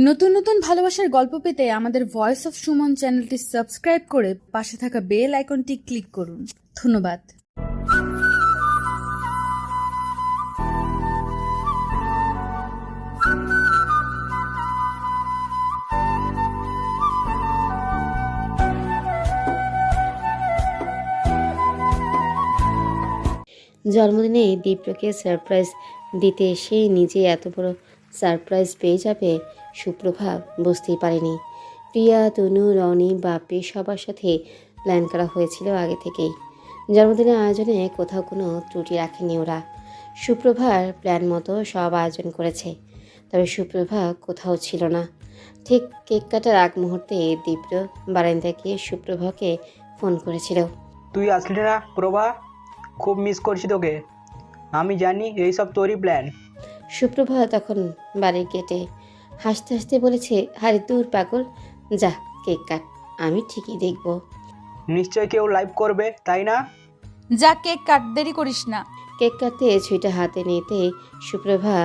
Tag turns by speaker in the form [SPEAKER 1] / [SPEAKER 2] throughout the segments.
[SPEAKER 1] নতুন নতুন ভালোবাসার গল্প পেতে আমাদের ভয়েস অফ সুমন চ্যানেলটি সাবস্ক্রাইব করে পাশে থাকা বেল আইকনটি ক্লিক করুন। ধন্যবাদ।
[SPEAKER 2] জন্মদিনে দীপ্রকে সারপ্রাইজ দিতে এসে নিজে এত বড় সারপ্রাইজ পেয়ে যাবে সুপ্রভা বুঝতেই পারেনি। প্রিয়া, তনু, রনি, বাপি সবার সাথে প্ল্যান করা হয়েছিল আগে থেকেই। জন্মদিনের আয়োজনে কোথাও কোনো ত্রুটি রাখেনি ওরা। সুপ্রভার প্ল্যান মতো সব আয়োজন করেছে, তবে সুপ্রভা কোথাও ছিল না। ঠিক কেক কাটার আগ মুহূর্তে দীপ্র বারান্দায় গিয়ে সুপ্রভাকে ফোন করেছিল।
[SPEAKER 3] তুই আসলি না প্রভা, খুব মিস করছি তোকে। আমি জানি এইসব তোরই প্ল্যান।
[SPEAKER 2] সুপ্রভা তখন বাড়ির গেটে হাসতে হাসতে বলেছে, আরে দূর পাগল, যা কেক কাট, আমি ঠিকই দেখব।
[SPEAKER 3] নিশ্চয় কেউ লাইভ করবে, তাই না?
[SPEAKER 1] যা কেক কাট, দেরি করিস না।
[SPEAKER 2] কেক কাটতে ছুঁইটা হাতে নিতে সুপ্রভা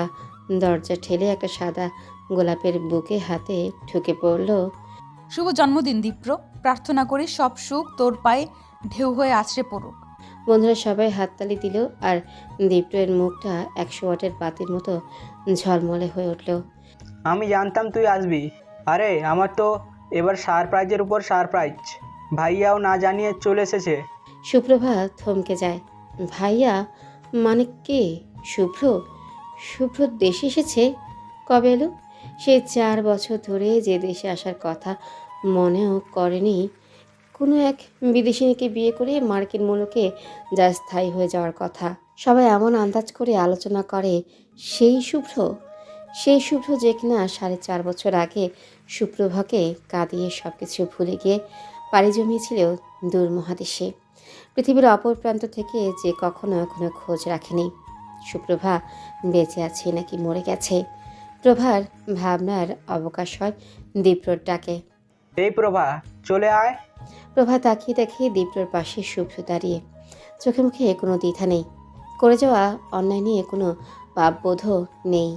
[SPEAKER 2] দরজা ঠেলে একটা সাদা গোলাপের বুকে হাতে ঢুকে পড়ল।
[SPEAKER 1] শুভ জন্মদিন দীপ্র, প্রার্থনা করি সব সুখ তোর পায়ে ঢেউ হয়ে আছড়ে পড়ুক।
[SPEAKER 2] বন্ধুরা সবাই হাততালি দিল আর দীপ্রের মুখটা 100 ওয়াটের বাতির মতো ঝলমলে হয়ে উঠল।
[SPEAKER 3] আমি জানতাম তুই আসবি। আরে আমার তো এবার সারপ্রাইজের উপর সারপ্রাইজ। ভাইয়াও না জানিয়ে চলে এসেছে।
[SPEAKER 2] সুপ্রভা থমকে যায়। ভাইয়া মানে কে? শুভ্র? শুভ্র দেশে এসেছে? কবে এলো? সে 4 বছর ধরে যে দেশে আসার কথা মনেও করেনি। কোনো এক বিদেশিনীকে বিয়ে করে মার্কিন মুলুকে যা স্থায়ী হয়ে যাওয়ার কথা। সবাই এমন আন্দাজ করে আলোচনা করে সেই শুভ্র। সেই শুভ্র যে কিনা 4.5 বছর আগে সুপ্রভাকে কাঁদিয়ে সব কিছু ভুলে গিয়ে পাড়ি জমিয়েছিল দূর মহাদেশে। পৃথিবীর অপর প্রান্ত থেকে যে কখনো কোনো খোঁজ রাখেনি সুপ্রভা বেঁচে আছে নাকি মরে গেছে। প্রভার ভাবনার অবকাশ হয় দীপ্রর ডাকে।
[SPEAKER 3] এই প্রভা, চলে আয়।
[SPEAKER 2] প্রভা তাকিয়ে দেখে দীপ্রর পাশে শুভ্র দাঁড়িয়ে। চোখে মুখে কোনো দ্বিধা নেই, করে যাওয়া অন্যায় নিয়ে কোনো পাপবোধও নেই।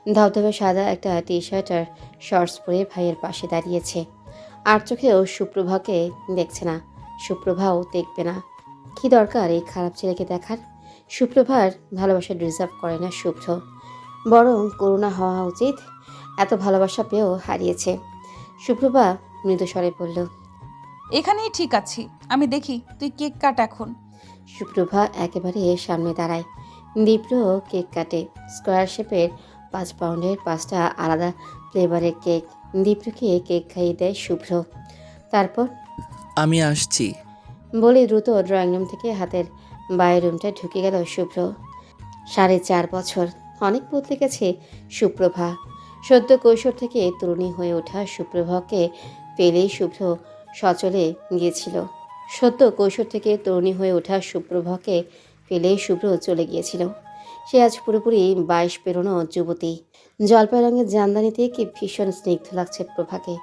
[SPEAKER 2] ধবধবে সাদা একটা টি শার্ট আর শর্টস পরে ভাইয়ের পাশে দাঁড়িয়েছে। আর চোখেও সুপ্রভাকে দেখছে না, সুপ্রভাও দেখবে না। কি দরকার এই খারাপ ছেলেকে দেখার? সুপ্রভার ভালোবাসা ডিজার্ভ করে না শুভ্র, বরং করুণা হওয়া উচিত। এত ভালোবাসা পেয়েও হারিয়েছে। সুপ্রভা মৃদু স্বরে বলল,
[SPEAKER 1] এখানেই ঠিক আছি, আমি দেখি, তুই কেক কাট এখন।
[SPEAKER 2] সুপ্রভা একেবারে সামনে দাঁড়ায়। দীপ্র কেক কাটে। স্কোয়ার শেপের 5 পাউন্ডের 5টা আলাদা ফ্লেভারের কেক। দীপ্রকে কেক খাইয়ে দেয় শুভ্র। তারপর
[SPEAKER 4] আমি আসছি
[SPEAKER 2] বলে দ্রুত ড্রয়িং রুম থেকে হাতের বাইরের রুমটায় ঢুকে গেল শুভ্র। 4.5 বছর, অনেক বদলে গেছে সুপ্রভা। সদ্য কৈশোর থেকে তরুণী হয়ে ওঠা সুপ্রভাকে পেলেই শুভ্র সচলে গিয়েছিল। সদ্য কৈশোর থেকে তরুণী হয়ে ওঠা সুপ্রভাকে পেলেই শুভ্র চলে গিয়েছিল। সে আজ পুরোপুরি 22 পেরোনো যুবতী। জলপাই রঙের জামদানিতে কি ভীষণ স্নিগ্ধ লাগছে প্রভাকে।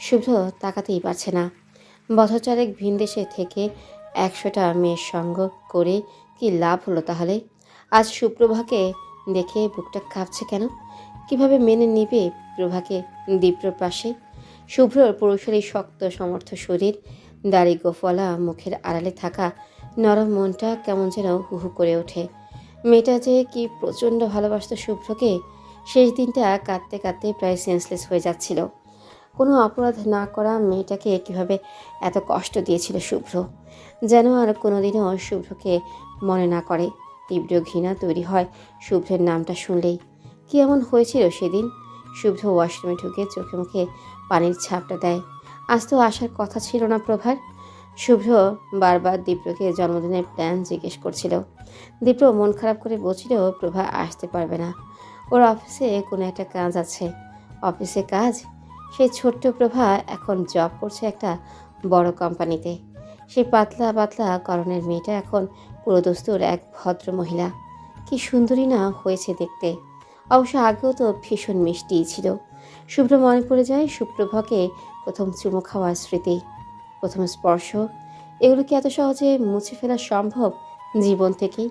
[SPEAKER 2] শুভ্র তাকাতেই পারছে না। বছর 4 ভিনদেশে থেকে 100টা মেয়ের সঙ্গ করে কি লাভ হলো তাহলে? আজ সুপ্রভাকে দেখে বুকটা কাঁপছে কেন? কিভাবে মেনে নিবে প্রভাকে দীপ্রর পাশে? শুভ্রর পুরুষেরই শক্ত সমর্থ শরীর, দাড়ি গোফলা মুখের আড়ালে থাকা নরম মনটা কেমন যেন হুহু করে ওঠে। মেয়েটা যে কি প্রচণ্ড ভালোবাসত শুভ্রকে। শেষ দিনটা কাঁদতে কাঁদতে প্রায় সেন্সলেস হয়ে যাচ্ছিল। কোনো অপরাধ না করা মেয়েটাকে কিভাবে এত কষ্ট দিয়েছিল শুভ্র, যেন আর কোনোদিনও শুভ্রকে মনে না করে। তীব্র ঘৃণা তৈরি হয় শুভ্রের নামটা শুনলেই। কি এমন হয়েছিল সেদিন? শুভ্র ওয়াশরুমে ঢুকে চোখে মুখে পানির ছাপটা দেয়। আজ তো আসার কথা ছিল না প্রভার। শুভ্র বারবার দীপ্রকে জন্মদিনের প্ল্যান জিজ্ঞেস করছিল। দীপ্র মন খারাপ করে বলছিল প্রভা আসতে পারবে না, ওর অফিসে কোনো একটা কাজ আছে। অফিসে কাজ? সেই ছোট্ট প্রভা এখন জব করছে একটা বড় কোম্পানিতে। সেই পাতলা পাতলা করণের মেয়েটা এখন পুরোদস্তুর এক ভদ্র মহিলা। কি সুন্দরী না হয়েছে দেখতে। অবশ্য আগেও তো ভীষণ মিষ্টিই ছিল। শুভ্র মনে পড়ে যায় সুপ্রভাকে প্রথম চুমু খাওয়ার স্মৃতি, প্রথম স্পর্শ। এগুলো কি এত সহজে মুছে ফেলা সম্ভব জীবন থেকেই?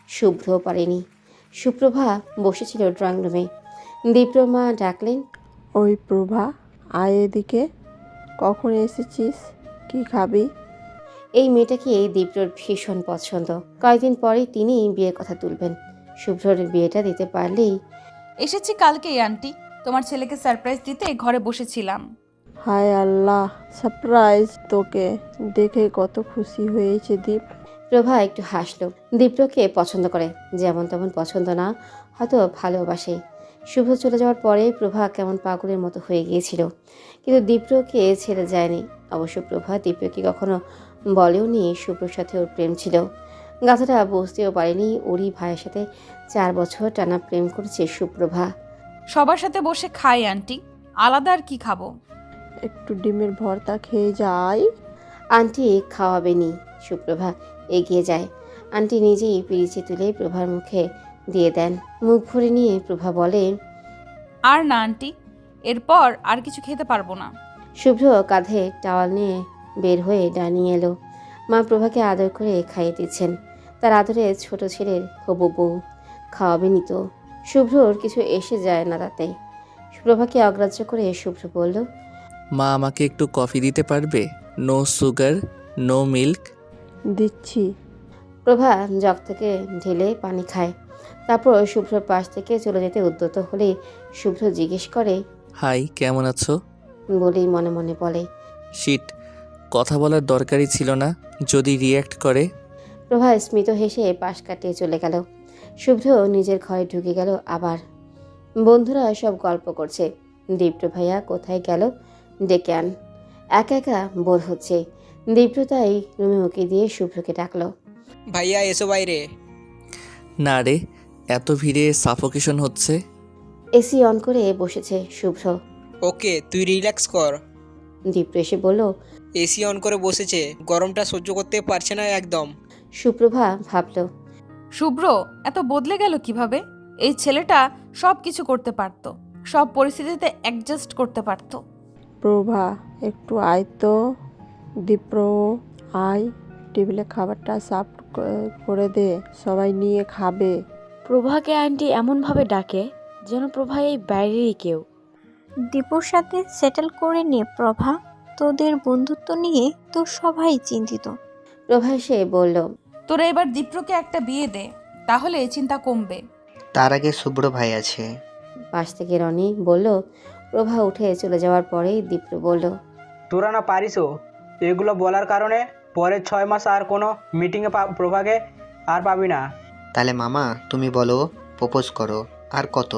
[SPEAKER 2] শুভ্রও পারেনি। সুপ্রভা বসেছিল ড্রয়িং রুমে। দীপ্র মা ডাকলেন,
[SPEAKER 4] ওই প্রভা, আয় এদিকে। কখন এসেছিস? কি খাবি?
[SPEAKER 2] এই মেয়েটাকে দীপ্রর ভীষণ পছন্দ। কয়েকদিন পরেই তিনি বিয়ের কথা তুলবেন। শুভ্রর বিয়েটা দিতে পারলেই।
[SPEAKER 1] এসেছি কালকেই আন্টি, তোমার ছেলেকে সারপ্রাইজ দিতে ঘরে বসেছিলাম।
[SPEAKER 4] হায় আল্লাহ, সারপ্রাইজ! তোকে দেখে কত খুশি হয়েছে দীপ।
[SPEAKER 2] প্রভা একটু হাসল। দীপ্রকে পছন্দ করে, যেমন তেমন পছন্দ না, হয়তো ভালোবাসে। শুভ্র চলে যাওয়ার পরে প্রভা কেমন পাগলের মতো হয়ে গিয়েছিল, কিন্তু দীপ্রকে ছেড়ে যায়নি। অবশ্য প্রভা দীপ্রকে কখনো বলেওনি শুভ্রর সাথে ওর প্রেম ছিল। গাথাটা বুঝতেও পারেনি ওরই ভাইয়ের সাথে 4 বছর টানা প্রেম করেছে সুপ্রভা।
[SPEAKER 1] সবার সাথে বসে খাই আন্টি, আলাদা আর কি খাবো?
[SPEAKER 4] একটু ডিমের ভর্তা খেয়ে যাই।
[SPEAKER 2] আন্টি খাওয়াবেনি। সুপ্রভা এগিয়ে যায়। আন্টি নিজেই পিরিচে তুলে প্রভার মুখে দিয়ে দেন। মুখ ভরে নিয়ে প্রভা বলে,
[SPEAKER 1] আর না আন্টি, এরপর আর কিছু খেতে পারবো না।
[SPEAKER 2] শুভ্র কাঁধে টাওয়াল নিয়ে বের হয়ে ডাইনিং এলো। মা প্রভাকে আদর করে খাইয়ে দিচ্ছেন। তার আদরে ছোট ছেলের হবু বউ। খাওয়াবেনি তো? শুভ্রর কিছু এসে যায় না তাতে। প্রভাকে অগ্রাহ্য করে শুভ্র বলল,
[SPEAKER 5] মা আমাকে একটু কফি দিতে পারবে? No sugar, no milk.
[SPEAKER 4] দিচ্ছি।
[SPEAKER 2] প্রভা জগ থেকে ঢেলে পানি খায়। তারপর শুভ্রর পাশ থেকে চলে যেতে উদ্যত হলে শুভ্র জিজ্ঞেস করে,
[SPEAKER 5] হাই, কেমন আছো?
[SPEAKER 2] বলেই মনে মনে বলে,
[SPEAKER 5] শিট, কথা বলার দরকারই ছিল না। যদি রিয়্যাক্ট করে।
[SPEAKER 2] প্রভা স্মিত হেসে পাশ কাটিয়ে চলে গেল। শুভ্র নিজের ঘরে ঢুকে গেল আবার। বন্ধুরা সব গল্প করছে। দীপ্র ভাইয়া কোথায় গেল ডেকে আন। একা একা বোর হচ্ছে। দীপ্র তাই রুমে উকি দিয়ে শুভ্রকে ডাকলো।
[SPEAKER 3] ভাইয়া এসো বাইরে।
[SPEAKER 5] না রে, এত ভিড়ে সাফোকেশন হচ্ছে।
[SPEAKER 2] এসি অন করে বসেছে শুভ্র।
[SPEAKER 6] ওকে, তুই রিল্যাক্স কর।
[SPEAKER 2] দীপ্র এসে বলল।
[SPEAKER 6] এসি অন করে বসেছে, গরমটা সহ্য করতে পারছে না একদম।
[SPEAKER 2] সুপ্রভা ভাবল,
[SPEAKER 1] শুভ্র এত বদলে গেল কিভাবে? এই ছেলেটা সব কিছু করতে পারতো, সব পরিস্থিতিতে অ্যাডজাস্ট করতে পারতো।
[SPEAKER 4] প্রভা, একটু আয় তো। দীপ্র, আয়। টেবিলে খাবারটা সাফ করে দে, সবাই নিয়ে খাবে।
[SPEAKER 7] প্রভাকে আন্টি এমনভাবে ডাকে যেন প্রভা এই বাইরেরই কেউ।
[SPEAKER 8] দীপুর সাথে সেটেল করে নে প্রভা, তোদের বন্ধুত্ব নিয়ে তো সবাই চিন্তিত।
[SPEAKER 2] প্রভা এসে বলল,
[SPEAKER 1] তোরা এবার দীপ্রকে একটা বিয়ে দে, তাহলে চিন্তা কমবে।
[SPEAKER 9] তার আগে শুভ্র ভাই আছে।
[SPEAKER 2] পাশ থেকে রনি বলল। প্রভা উঠে চলে যাওয়ার পরেই দীপ্র বলল,
[SPEAKER 3] তোরা না পারিসও এগুলো বলার কারণে পরের 6 মাস আর কোনো মিটিংয়ে প্রভাকে আর পাবি না।
[SPEAKER 9] তাহলে মামা তুমি বলো, প্রপোজ করো। আর কত,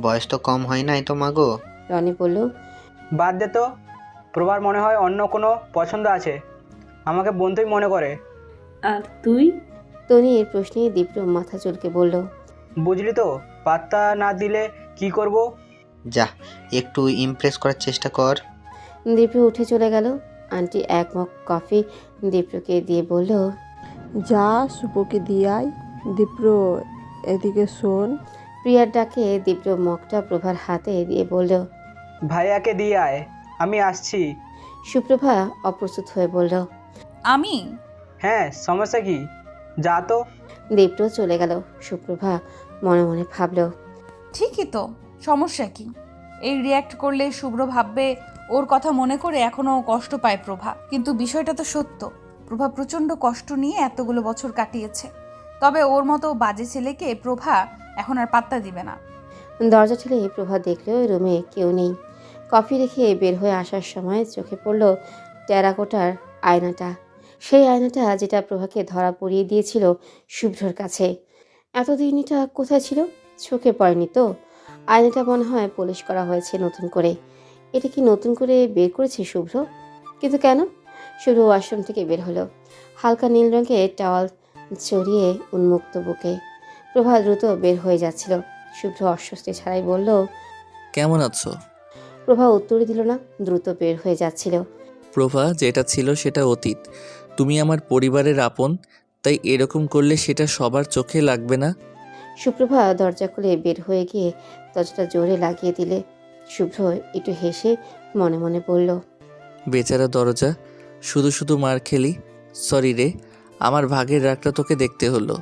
[SPEAKER 9] বয়স তো কম হয় নাই তো মাগো।
[SPEAKER 2] রনি বলল,
[SPEAKER 3] বাদ দে তো, প্রভার মনে হয় অন্য কোনো পছন্দ আছে, আমাকে বন্ধুই মনে করে।
[SPEAKER 10] আর তুই?
[SPEAKER 2] তনির প্রশ্নে দীপ্র মাথা চুলকে বলল,
[SPEAKER 3] বুঝলি তো, পাত্তা না দিলে কি করব?
[SPEAKER 9] যা, একটু ইমপ্রেস করার চেষ্টা কর।
[SPEAKER 2] দীপ্র উঠে চলে গেল। আন্টি এক মগ কফি দীপ্রকে দিয়ে বলল,
[SPEAKER 4] যা, শুভকে দিয়ে আয়। দীপ্র, এদিকে শোন।
[SPEAKER 2] প্রিয়ার ডাকে দীপ্র মগটা প্রভার হাতে দিয়ে বলল,
[SPEAKER 3] ভাইয়াকে দিয়ে আয়, আমি আসছি।
[SPEAKER 2] সুপ্রভা অপ্রস্তুত হয়ে বলল,
[SPEAKER 1] আমি?
[SPEAKER 3] হ্যাঁ, সমস্যা কি, যা তো।
[SPEAKER 2] দীপ্র চলে গেল। সুপ্রভা মনে মনে ভাবল,
[SPEAKER 1] ঠিকই তো, সমস্যা কি? এই রিয়্যাক্ট করলে শুভ্র ভাববে ওর কথা মনে করে এখনো কষ্ট পায় প্রভা, কিন্তু বিষয়টা তো সত্য। প্রভা প্রচণ্ড কষ্ট নিয়ে এতগুলো বছর কাটিয়েছে, তবে ওর মতো বাজে ছেলেকে প্রভা এখন আর পাত্তা দিবে না।
[SPEAKER 2] দরজা ঠেলে প্রভা দেখলো রুমে কেউ নেই। কফি রেখে বের হয়ে আসার সময় চোখে পড়ল টেরাকোটার আয়নাটা। সেই আয়নাটা যেটা প্রভাকে ধরা পড়িয়ে দিয়েছিল শুভ্রর কাছে। এতদিন এটা কোথায় ছিল চোখে পড়েনি তো। আয়নাটা মনে হয় পলিশ করা হয়েছে নতুন করে। এটা কি নতুন করে বের করেছে শুভ্র? কিন্তু কেন? শুভ্র ওয়াশরুম থেকে বের হলো, হালকা নীল রঙের টাওয়াল জড়িয়ে উন্মুক্ত বুকে। প্রভা দ্রুত বের হয়ে যাচ্ছিল। শুভ্র অস্বস্তি ছাড়াই বলল,
[SPEAKER 5] কেমন আছো?
[SPEAKER 2] প্রভা উত্তর দিল না, দ্রুত বের হয়ে যাচ্ছিল।
[SPEAKER 5] প্রভা, যেটা ছিল সেটা অতীত। তুমি আমার পরিবারের আপন, তাই এরকম করলে সেটা সবার চোখে লাগবে না।
[SPEAKER 2] সুপ্রভা দরজা খুলে বের হয়ে গিয়ে দরজাটা জোরে লাগিয়ে দিলে। শুভ্র একটু হেসে মনে মনে বলল,
[SPEAKER 5] বেচারা দরজা, শুধু শুধু মার খেলি। সরি রে, আমার ভাগের রাগটা তোকে দেখতে হলো।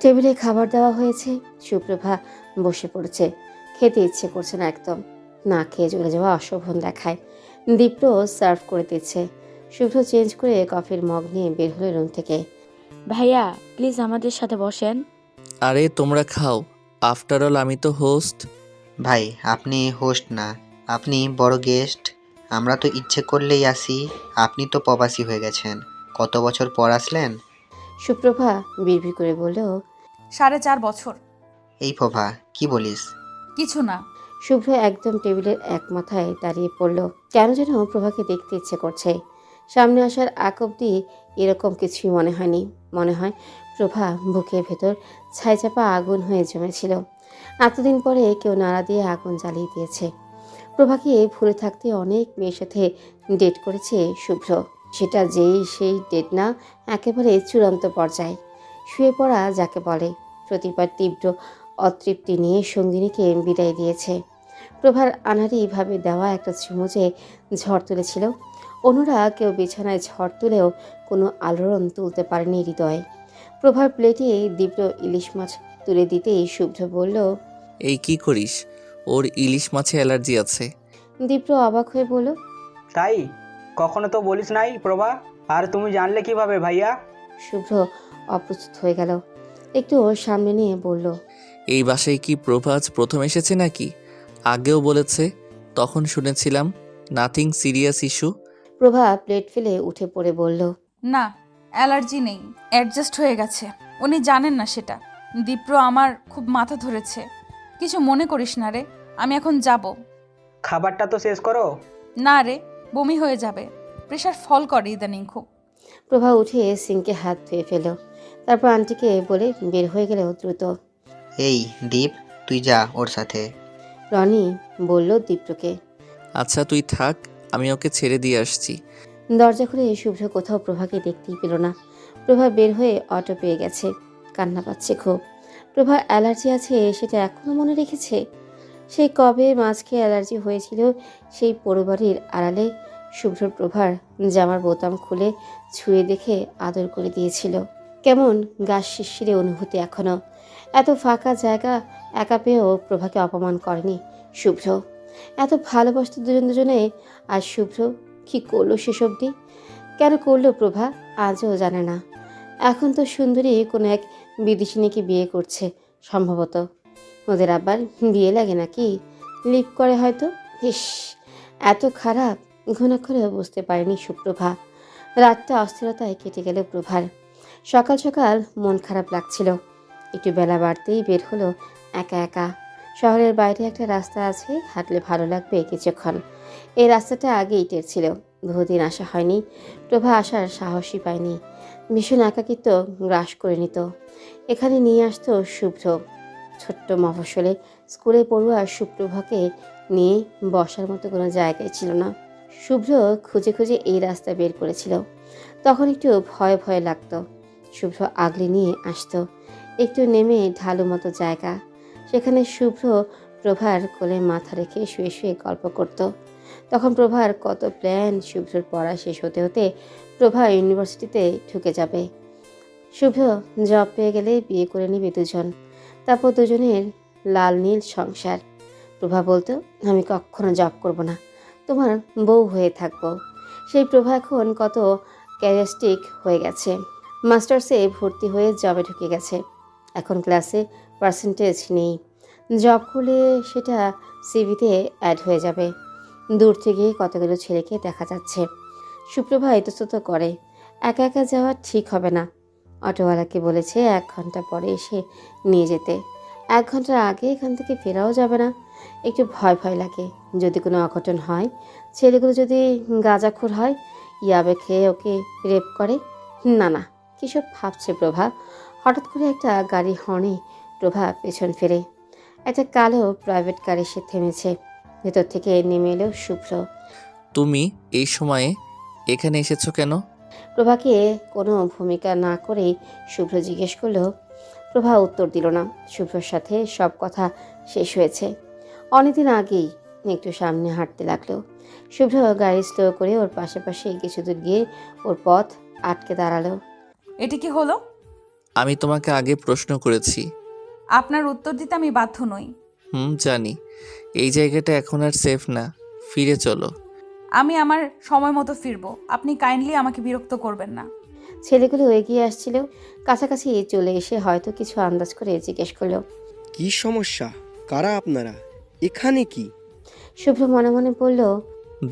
[SPEAKER 2] টেবিলে খাবার দেওয়া হয়েছে। সুপ্রভা বসে পড়েছে। খেতে ইচ্ছে করছে না একদম। না খেয়ে চলে যাওয়া অশোভন দেখায়। দীপ্র সার্ভ করে দিচ্ছে। শুভ্র চেঞ্জ করে কফির মগ নিয়ে বের হলো রুম থেকে।
[SPEAKER 7] ভাইয়া প্লিজ আমাদের সাথে বসেন।
[SPEAKER 5] আরে তোমরা খাও, আফটার অল আমি তো হোস্ট।
[SPEAKER 9] ভাই আপনি হোস্ট না, আপনি বড় গেস্ট। আমরা তো ইচ্ছে করলেই আসি, আপনি তো প্রবাসী হয়ে গেছেন। কত বছর পর আসলেন?
[SPEAKER 2] সুপ্রভা বিড়বিড় করে বলল,
[SPEAKER 1] 4.5 বছর।
[SPEAKER 9] এই প্রভা, কি বলিস?
[SPEAKER 1] কিছু না।
[SPEAKER 2] শুভ্র একদম টেবিলের এক মাথায় দাঁড়িয়ে পড়ল। কেন যেন প্রভাকে দেখতে ইচ্ছে করছে। সামনে আসার আগ অব্দি এরকম কিছুই মনে হয়নি। মনে হয় প্রভা বুকের ভেতর ছাইচাপা আগুন হয়ে জমেছিল। এতদিন পরে কেউ নাড়া দিয়ে আগুন জ্বালিয়ে দিয়েছে। প্রভাকে ভুলে থাকতে অনেক মেয়ের সাথে ডেট করেছে শুভ্র। সেটা সেই ডেট না, একেবারে চূড়ান্ত পর্যায়ে শুয়ে পড়া যাকে বলে। প্রতিবার তীব্র অতৃপ্তি নিয়ে সঙ্গিনীকে বিদায় দিয়েছে। প্রভার আনাড়িভাবে দেওয়া একটা চুমু যে ঝড় তুলেছিল। অন্যরা কেউ বিছানায় ঝড় তুলেও কোনো আলোড়ন তুলতে পারেনি হৃদয়ে। প্রভার প্লেটে তীব্র ইলিশ মাছ তুলে দিতেই শুভ্র বলল,
[SPEAKER 5] এই কি করিস? ওর ইলিশ মাছে অ্যালার্জি আছে।
[SPEAKER 2] তীব্র অবাক হয়ে বলল,
[SPEAKER 3] তাই? কখনো তো বলিস নাই প্রভা। আর তুমি জানলে কিভাবে ভাইয়া?
[SPEAKER 2] শুভ্র অপ্রস্তুত হয়ে গেল। একটু সামনে নিয়ে বলল,
[SPEAKER 5] এই বাসায় কি প্রভাজ প্রথম এসেছে নাকি? আগেও বলেছে, তখন শুনেছিলাম নাথিং সিরিয়াস ইস্যু।
[SPEAKER 2] প্রভা প্লেট ফেলে উঠে পড়ে বলল,
[SPEAKER 1] না, অ্যালার্জি নেই, অ্যাডজাস্ট হয়ে গেছে। উনি জানেন না সেটা। দীপ্র আমার খুব মাথা ধরেছে। কিছু মনে করিস না রে, আমি এখন যাব।
[SPEAKER 3] খাবারটা তো শেষ করো।
[SPEAKER 1] না রে, বমি হয়ে যাবে। প্রেশার ফল করে ইদানিং খুব।
[SPEAKER 2] প্রভা উঠে সিঙ্কে হাত ধুয়ে ফেল। তারপর আন্টিকে বলে বের হয়ে গেল দ্রুত।
[SPEAKER 9] এই দীপ, তুই যা ওর সাথে।
[SPEAKER 2] রনি বলল দীপ্রকে।
[SPEAKER 5] আচ্ছা তুই থাক, আমি ওকে ছেড়ে দিয়ে আসছি।
[SPEAKER 2] দরজা খুলে শুভ্র কোথাও প্রভাকে দেখতেই পেল না। প্রভা বের হয়ে অটো পেয়ে গেছে। কান্না পাচ্ছে খুব। প্রভার অ্যালার্জি আছে সেটা এখনো মনে রেখেছে। সেই কবে মাছকে অ্যালার্জি হয়েছিল সেই পরিবারের আড়ালে শুভ্র প্রভার জামার বোতাম খুলে ছুঁয়ে দেখে আদর করে দিয়েছিল। কেমন গা শিরশিরে অনুভূতি এখনো। এত ফাঁকা জায়গা একা পেয়েও প্রভাকে অপমান করেনি শুভ্র। এত ভালোবাসত দুজনে। আর শুভ্র কি করলো সেসব দিন? কেন করলো প্রভা আজও জানে না। এখন তো সুন্দরী কোনো এক বিদেশিনীকে বিয়ে করছে সম্ভবত। ওদের আবার বিয়ে লাগে নাকি? লিভ করে হয়তো। ইস, এত খারাপ ঘুণাক্ষরেও বুঝতে পারেনি সুপ্রভা। রাতটা অস্থিরতায় কেটে গেল প্রভার। সকাল সকাল মন খারাপ লাগছিল। একটু বেলা বাড়তেই বের হলো একা একা। শহরের বাইরে একটা রাস্তা আছে, হাঁটলে ভালো লাগবে কিছুক্ষণ। এই রাস্তাটা আগে ইটের ছিল, বহুদিন আসা হয়নি। প্রভা আসার সাহসই পায়নি। ভীষণ একাকিত্ব গ্রাস করে নিত। এখানে নিয়ে আসতো শুভ্র। ছোট্ট মফস্বলে স্কুলে পড়ুয়া সুপ্রভাকে নিয়ে বসার মতো কোনো জায়গায় ছিল না। শুভ্র খুঁজে খুঁজে এই রাস্তা বের করেছিল। তখন একটু ভয় ভয় লাগতো। শুভ্র আগলে নিয়ে আসতো। একটু নেমে ঢালু মতো জায়গা, সেখানে শুভ্র প্রভার কোলে মাথা রেখে শুয়ে শুয়ে গল্প করত। তখন প্রভার কত প্ল্যান, শুভ্রর পড়া শেষ হতে হতে প্রভা ইউনিভার্সিটিতে ঢুকে যাবে। শুভ্র জব পেয়ে গেলে বিয়ে করে নিবে দুজন, তারপর দুজনের লাল নীল সংসার। প্রভা বলতো, আমি কখনো জব করব না, তোমার বউ হয়ে থাকবো। সেই প্রভা এখন কত ক্যারিয়ারিস্টিক হয়ে গেছে। মাস্টার্সে ভর্তি হয়ে জবে ঢুকে গেছে। এখন ক্লাসে পার্সেন্টেজ নেই। জব করলে সেটা সিভিতে অ্যাড হয়ে যাবে। দূর থেকে কতগুলো ছেলেকে দেখা যাচ্ছে। সুপ্রভা ইতস্তত করে। একা একা যাওয়া ঠিক হবে না। অটোওয়ালাকে বলেছে 1 ঘন্টা পরে এসে নিয়ে যেতে। 1 ঘন্টার আগে এখান থেকে ফেরাও যাবে না। একটু ভয় ভয় লাগে, যদি কোনো অঘটন হয়, ছেলেগুলো যদি গাঁজাখোর হয়, ইয়াবে খেয়ে ওকে রেপ করে। না না, কিসব ভাবছে প্রভা। হঠাৎ করে একটা গাড়ি হর্নে প্রভা পেছন ফেরে। একটা কালো প্রাইভেট কার এসে থেমেছে। ভেতর থেকে নেমে এলো শুভ্র।
[SPEAKER 5] তুমি এই সময়ে এখানে এসেছো কেন?
[SPEAKER 2] প্রভাকে কোনো ভূমিকা না করেই শুভ্র জিজ্ঞেস করলো। প্রভা উত্তর দিল না। শুভ্রর সাথে সব কথা শেষ হয়েছে অনেকদিন আগেই। একটু সামনে হাঁটতে লাগলো। শুভ্র গাড়ি স্লো করে ওর পাশে পাশে কিছু দূর গিয়ে ওর পথ আটকে দাঁড়ালো।
[SPEAKER 1] এটি কি হলো?
[SPEAKER 5] আমি তোমাকে আগে প্রশ্ন করেছি।
[SPEAKER 1] আপনার উত্তর দিতে আমি বাধ্য নই।
[SPEAKER 5] জানি। এই জায়গাটা এখন আর সেফ না, ফিরে চলো।
[SPEAKER 1] আমি আমার সময় মতো ফিরবো, আপনি কাইন্ডলি আমাকে বিরক্ত করবেন না।
[SPEAKER 2] ছেলেগুলো এগিয়ে আসছিল, কাছাকাছি চলে এসে হয়তো কিছু আন্দাজ করে জিজ্ঞেস করলো।
[SPEAKER 10] কি সমস্যা? কারা আপনারা? এখানে কি?
[SPEAKER 2] শুভ্র মনে মনে বলল,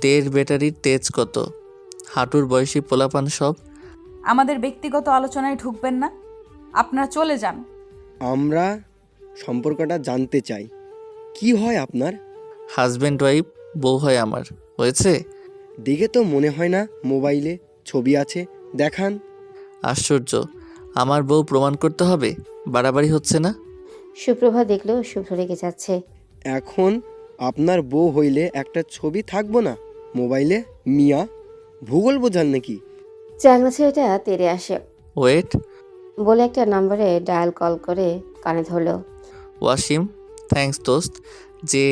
[SPEAKER 5] দেড় ব্যাটারির তেজ কত, হাঁটুর বয়সী পোলাপান সব।
[SPEAKER 1] আমাদের ব্যক্তিগত আলোচনায় ঢুকবেন না, আপনারা চলে যান।
[SPEAKER 10] আমরা সম্পর্কটা জানতে চাই। কি হয় আপনার?
[SPEAKER 5] হাজব্যান্ড ওয়াইফ, বউ হয় আমার, হয়েছে?
[SPEAKER 10] দেখে তো মনে হয় না, মোবাইলে ছবি আছে, দেখান।
[SPEAKER 5] আশ্চর্য, আমার বউ প্রমাণ করতে হবে? বাড়াবাড়ি হচ্ছে না?
[SPEAKER 2] সুপ্রভা দেখলো শুভ্র রেগে যাচ্ছে।
[SPEAKER 10] এখন আপনার বউ হইলে একটা ছবি থাকবো না মোবাইলে? মিয়া, ভূগোল বোঝান নাকি?
[SPEAKER 2] চাংলা ছেলেটা তেড়ে আসে,
[SPEAKER 5] ওয়েট।
[SPEAKER 2] বলে একটা নম্বরে ডায়াল কল করে কানে ধরলো।
[SPEAKER 5] ওয়াসিম, থ্যাঙ্কস দোস্ত, যে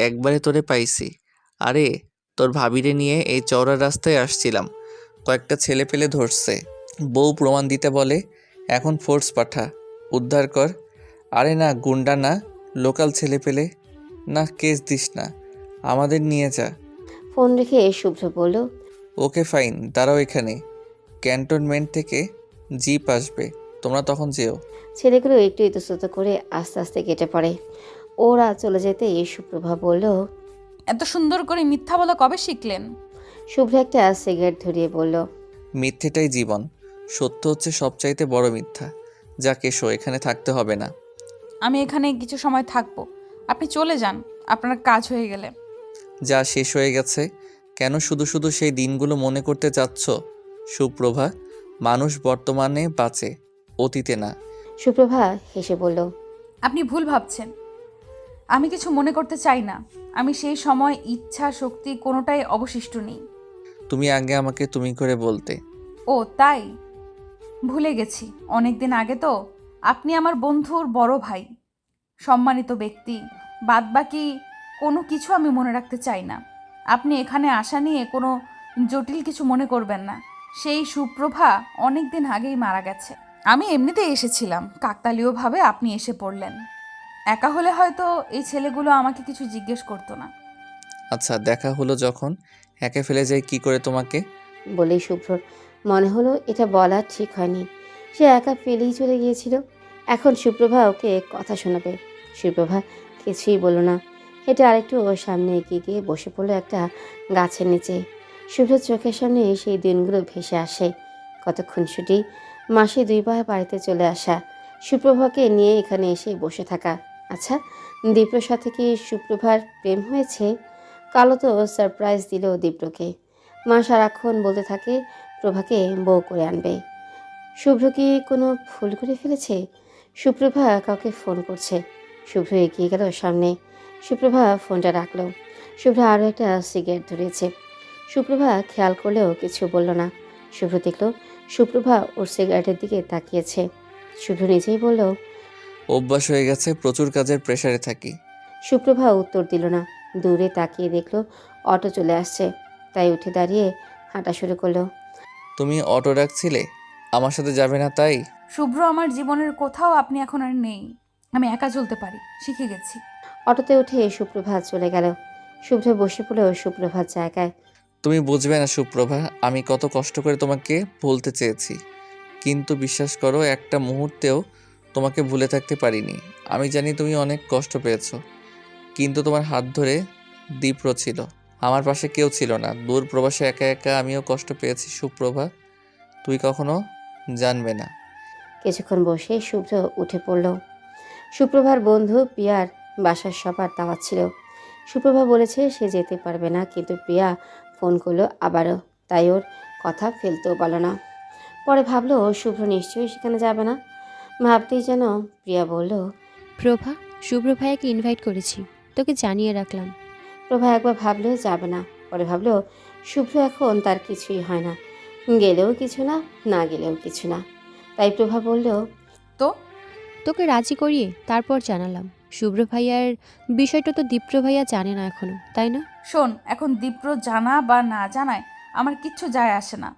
[SPEAKER 5] একবারে তোরে পাইছি। আরে তোর ভাবিরে নিয়ে এই চওড়া রাস্তায় আসছিলাম, কয়েকটা ছেলে পেলে ধরছে, বউ প্রমাণ দিতে বলে, এখন ফোর্স পাঠা, উদ্ধার কর। আরে না, গুন্ডা না, লোকাল ছেলে পেলে না, কেস দিস না, আমাদের নিয়ে যা।
[SPEAKER 2] ফোন রেখে শুভ্র বলল,
[SPEAKER 5] ওকে ফাইন, দাঁড়াও এখানে, ক্যান্টনমেন্ট থেকে জিপ আসবে, তোমরা তখন যেও।
[SPEAKER 2] ছেলেগুলো একটু ইতস্তত করে আস্তে আস্তে কেটে পড়ে। ওরা চলে যেতে সুপ্রভা বলল,
[SPEAKER 1] এত সুন্দর করে মিথ্যা বলা কবে শিখলেন?
[SPEAKER 2] শুভ্র একটা সিগারেট ধরিয়ে বলল,
[SPEAKER 5] মিথ্যেটাই জীবন, সত্য হচ্ছে সবচাইতে বড় মিথ্যা। যা কেশো, এখানে থাকতে হবে না।
[SPEAKER 1] আমি এখানে কিছু সময় থাকবো, আপনি চলে যান, আপনার কাজ হয়ে গেলে।
[SPEAKER 5] যা শেষ হয়ে গেছে, কেন শুধু শুধু সেই দিনগুলো মনে করতে চাচ্ছ? সুপ্রভা, মানুষ বর্তমানে বাঁচে, অতীতে না।
[SPEAKER 2] সুপ্রভা হেসে বলল,
[SPEAKER 1] আপনি ভুল ভাবছেন, আমি কিছু মনে করতে চাই না। আমি সেই সময় ইচ্ছা শক্তি কোনোটাই অবশিষ্ট নেই।
[SPEAKER 5] তুমি আগে আমাকে তুমি করে বলতে।
[SPEAKER 1] ও তাই, ভুলে গেছি, অনেক দিন আগে তো। আপনি আমার বন্ধুর বড় ভাই, সম্মানিত ব্যক্তি, বাদবাকি কোনো কিছু আমি মনে রাখতে চাই না। আপনি এখানে আসা নিয়ে কোনো জটিল কিছু মনে করবেন না। সেই সুপ্রভা অনেক দিন আগেই মারা গেছে। আমি এমনিতেই এসেছিলাম, কাকতালীয়ভাবে আপনি এসে পড়লেন। একা হলে হয়তো এই ছেলেগুলো আমাকে কিছু জিজ্ঞেস করতো না।
[SPEAKER 5] আচ্ছা, দেখা হলো যখন, একে ফেলে যাই কি করে তোমাকে?
[SPEAKER 2] বলেই শুভ্রর মনে হলো এটা বলা ঠিক হয়নি। সে একা ফেলেই চলে গিয়েছিল। এখন সুপ্রভা ওকে কথা শোনাবে। সুপ্রভা কিছুই বলল না, এটা আরেকটু ওর সামনে এগিয়ে গিয়ে বসে পড়লো একটা গাছের নিচে। শুভ্রর চোখের সামনে সেই দিনগুলো ভেসে আসে। কতক্ষণ ছুটি, মাসে 2 বার বাড়িতে চলে আসা, সুপ্রভাকে নিয়ে এখানে এসে বসে থাকা। আচ্ছা, দীপ্রর সাথে কি সুপ্রভার প্রেম হয়েছে? কালো তো সারপ্রাইজ দিল দীপ্রকে। মা সারাক্ষণ বলতে থাকে প্রভাকে বউ করে আনবে। শুভ্র কি কোনো ভুল করে ফেলেছে? সুপ্রভা কাউকে ফোন করছে। শুভ্র এগিয়ে গেল সামনে। সুপ্রভা ফোনটা রাখলো। শুভ্র আরও একটা সিগারেট ধরিয়েছে। সুপ্রভা খেয়াল করলেও কিছু বলল না। শুভ্র দেখল সুপ্রভা ওর সিগারেটের দিকে তাকিয়েছে। শুভ্র নিজেই বলল,
[SPEAKER 5] অভ্যাস হয়ে গেছে, প্রচুর কাজের প্রেসারে থাকি।
[SPEAKER 2] সুপ্রভা উত্তর দিল না। দূরে তাকিয়ে দেখলো অটো চলে আসছে, তাই উঠে দাঁড়িয়ে হাঁটা শুরু করলো।
[SPEAKER 5] তুমি অটো ডাকছিলে, আমার সাথে যাবে না তাই?
[SPEAKER 1] শুভ্র আমার জীবনের কোথাও আপনি এখন আর নেই, আমি একা চলতে পারি, শিখে গেছি।
[SPEAKER 2] অটোতে উঠে সুপ্রভা চলে গেল। শুভ্র বসে পড়ল সুপ্রভার জায়গায়।
[SPEAKER 5] তুমি বুঝবে না সুপ্রভা, আমি কত কষ্ট করে তোমাকে ভুলতে চেয়েছি, কিন্তু বিশ্বাস করো, একটা মুহূর্তেও তোমাকে ভুলে থাকতে পারিনি। আমি জানি তুমি অনেক কষ্ট পেয়েছো, কিন্তু তোমার হাত ধরে দীপ্র ছিল, আমার পাশে কেউ ছিল না। দূর প্রবাসে একা একা আমিও কষ্ট পেয়েছি সুপ্রভা, তুই কখনো জানবে না।
[SPEAKER 2] কিছুক্ষণ বসে শুভ্র উঠে পড়ল। সুপ্রভার বন্ধু প্রিয়ার বাসার সবার দাওয়াত ছিল। সুপ্রভা বলেছে সে যেতে পারবে না, কিন্তু প্রিয়া ফোন করলো আবারও, তাই ওর কথা ফেলতেও পারল না। পরে ভাবলো শুভ্র নিশ্চয়ই সেখানে যাবে না। ভাবতেই যেন প্রিয়া বলল,
[SPEAKER 11] প্রভা, শুভ্র ভাইয়াকে ইনভাইট করেছি, তোকে জানিয়ে রাখলাম।
[SPEAKER 2] প্রভা একবার ভাবলো যাবে না, পরে ভাবলো শুভ্র এখন তার কিছুই হয় না, গেলেও কিছু না, না গেলেও কিছু না। তাই প্রভা বলল,
[SPEAKER 1] তো
[SPEAKER 11] তোকে রাজি করিয়ে তারপর জানালাম। শুভ্র ভাইয়ার বিষয়টা তো দীপ্র ভাইয়া জানে না এখনো, তাই না?
[SPEAKER 1] শোন, এখন দীপ্র জানা বা না জানায় আমার কিচ্ছু যায় আসে না।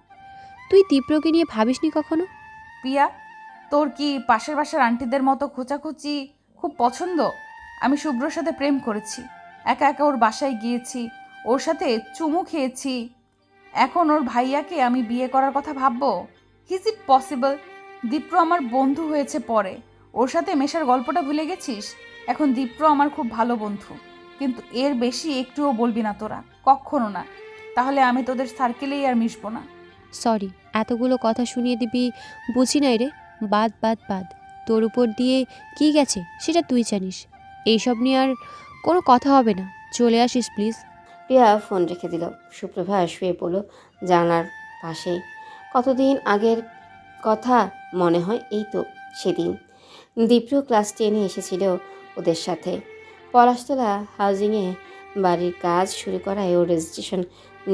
[SPEAKER 11] তুই দীপ্রকে নিয়ে ভাবিসনি কখনো?
[SPEAKER 1] পিয়া, তোর কি পাশের বাসার আন্টিদের মতো খোঁচাখুচি খুব পছন্দ? আমি শুভ্রর সাথে প্রেম করেছি, একা একা ওর বাসায় গিয়েছি, ওর সাথে চুমু খেয়েছি। এখন ওর ভাইয়াকে আমি বিয়ে করার কথা ভাববো? Is it possible? দীপ্র আমার বন্ধু হয়েছে পরে, ওর সাথে মেশার গল্পটা ভুলে গেছিস? এখন দীপ্র আমার খুব ভালো বন্ধু, কিন্তু এর বেশি একটুও বলবি না তোরা, কখনো না। তাহলে আমি তোদের সার্কেলেই আর মিশবো না।
[SPEAKER 11] সরি, এতগুলো কথা শুনিয়ে দিবি বুঝি নাই রে। বাদ বাদ বাদ, তোর উপর দিয়ে কি গেছে সেটা তুই জানিস। এইসব নিয়ে আর কোনো কথা হবে না, চলে আসিস প্লিজ।
[SPEAKER 2] প্রিয়া ফোন রেখে দিল। সুপ্রভা শুয়ে পড়ল জানালার পাশে। কতদিন আগের কথা মনে হয়, এই তো সেদিন দীপ্র ক্লাস 10-এ এসেছিল ওদের সাথে। পলাশতলা হাউজিংয়ে বাড়ির কাজ শুরু করায় ও রেজিস্ট্রেশন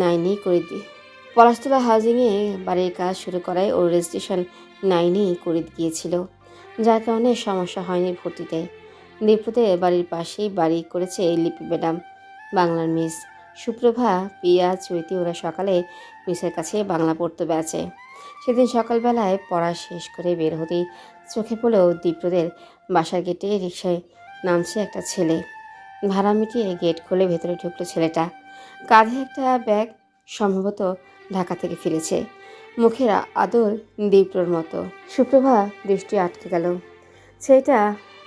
[SPEAKER 2] 9-এই করে পলাশতলা হাউজিংয়ে বাড়ির কাজ শুরু করায় ও রেজিস্ট্রেশন 9-এই করে গিয়েছিল, যার কারণে সমস্যা হয়নি ভর্তিতে। দীপ্রদের বাড়ির পাশেই বাড়ি করেছে লিপি ম্যাডাম, বাংলার মিস। সুপ্রভা, পিয়া, চৈতি ওরা সকালে মিসের কাছে বাংলা পড়তে ব্যাচে। সেদিন সকালবেলায় পড়া শেষ করে বের হতেই চোখে পড়লেও দীপ্রদের বাসার গেটে রিকশায় নামছে একটা ছেলে। ভাড়া মিটিয়ে গেট খুলে ভেতরে ঢুকলো ছেলেটা। কাঁধে একটা ব্যাগ, সম্ভবত ঢাকা থেকে ফিরেছে। মুখের আদল দীপ্রর মতো। সুপ্রভা দৃষ্টি আটকে গেল। ছেলেটা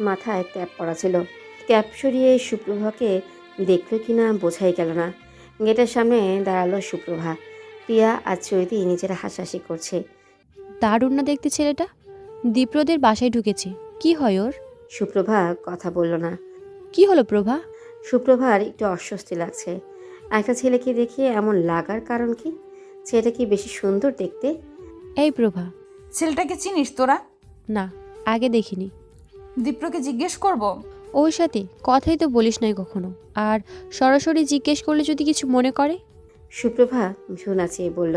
[SPEAKER 2] মাথায় ক্যাপ পরা ছিল। ক্যাপ সরিয়ে সুপ্রভাকে দেখলো কি না বোঝাই গেল না। গেটের সামনে দাঁড়ালো সুপ্রভা। প্রিয়া আর চৈতি নিজেরা হাসাহাসি করছে।
[SPEAKER 11] দারুণ না দেখতে ছেলেটা, দীপ্রদের বাসায় ঢুকেছে। কি হয় ওর?
[SPEAKER 2] সুপ্রভা কথা বলল না।
[SPEAKER 11] কি হলো প্রভা?
[SPEAKER 2] সুপ্রভার একটু অস্বস্তি লাগছে। একটা ছেলেকে দেখে এমন লাগার কারণ কি? ছেলেটা কি বেশি সুন্দর দেখতে?
[SPEAKER 11] এই প্রভা,
[SPEAKER 1] ছেলেটাকে চিনিস তোরা?
[SPEAKER 11] না, আগে দেখিনি।
[SPEAKER 1] দীপ্রকে জিজ্ঞেস করব?
[SPEAKER 11] ওর সাথে কথাই তো বলিস নাই কখনো, আর সরাসরি জিজ্ঞেস করলে যদি কিছু মনে করে?
[SPEAKER 2] সুপ্রভা ভ্রু নাচিয়ে বলল।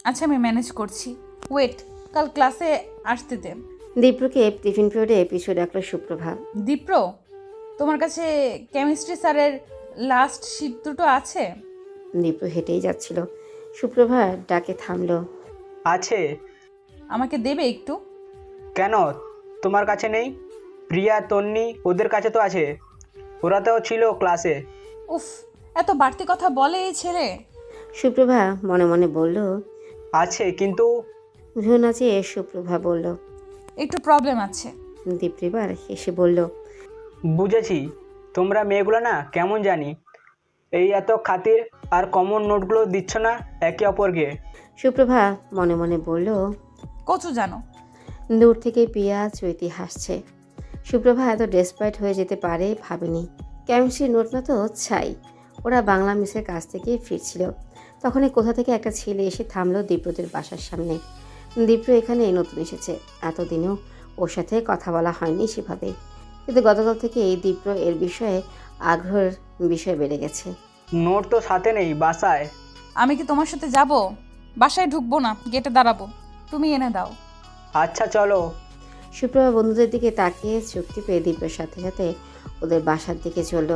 [SPEAKER 1] আচ্ছা, আমি ম্যানেজ করছি। ওয়েট, কাল ক্লাসে আসতে দে।
[SPEAKER 2] দীপ্রকে টিফিন পিরিয়ডে পিছু ডাকলো সুপ্রভা।
[SPEAKER 1] দীপ্র, তোমার কাছে কেমিস্ট্রি স্যারের লাস্ট শীট দুটো আছে?
[SPEAKER 2] দীপ্র হেঁটেই যাচ্ছিল। সুপ্রভা ডাকে থামলো।
[SPEAKER 3] আছে।
[SPEAKER 1] আমাকে দেবে একটু?
[SPEAKER 3] কেন, তোমার কাছে নেই? প্রিয়া, তন্নি ওদের কাছে তো আছে, ওরা তো ছিল ক্লাসে।
[SPEAKER 1] উফ, এত বাড়তি কথা বলে এই ছেলে।
[SPEAKER 2] সুপ্রভা মনে মনে বলল।
[SPEAKER 3] আছে কিন্তু।
[SPEAKER 2] ভ্রু নাচিয়ে সুপ্রভা বলল।
[SPEAKER 1] একটু প্রবলেম আছে।
[SPEAKER 2] দীপ্র এবার হেসে বলল।
[SPEAKER 3] বুঝেছি, তোমরা মেয়েগুলো না কেমন জানি, এই এত খাতির আর কমন নোটগুলো দিচ্ছ না একে অপরকে।
[SPEAKER 2] সুপ্রভা মনে মনে বলল।
[SPEAKER 1] কচু জানো।
[SPEAKER 2] দূর থেকে পিয়া চৈতি হাসছে। সুপ্রভা এত ডেসপারেট হয়ে যেতে পারে ভাবেনি। কেমিস্ট্রি নোট না তো ছাই। ওরা বাংলা মিসের কাছ থেকে ফিরছিল, তখনই কোথা থেকে একটা ছেলে এসে থামলো দীপ্রদের বাসার সামনে। দীপ্র এখানে নতুন এসেছে, এতদিনেও ওর সাথে কথা বলা হয়নি সেভাবে, কিন্তু গতকাল থেকে এই দীপ্র এর বিষয়ে আগ্রহের বিষয় বেড়ে গেছে।
[SPEAKER 3] নোট তো সাথে নেই, বাসায়।
[SPEAKER 1] আমি কি তোমার সাথে যাব? বাসায় ঢুকবো না, গেটে দাঁড়াবো, তুমি এনে দাও।
[SPEAKER 3] আচ্ছা চলো।
[SPEAKER 2] সুপ্রভা বন্ধুদের দিকে তাকিয়ে চুক্তি পেয়ে দীপ্রের সাথে সাথে ওদের বাসার দিকে চলল।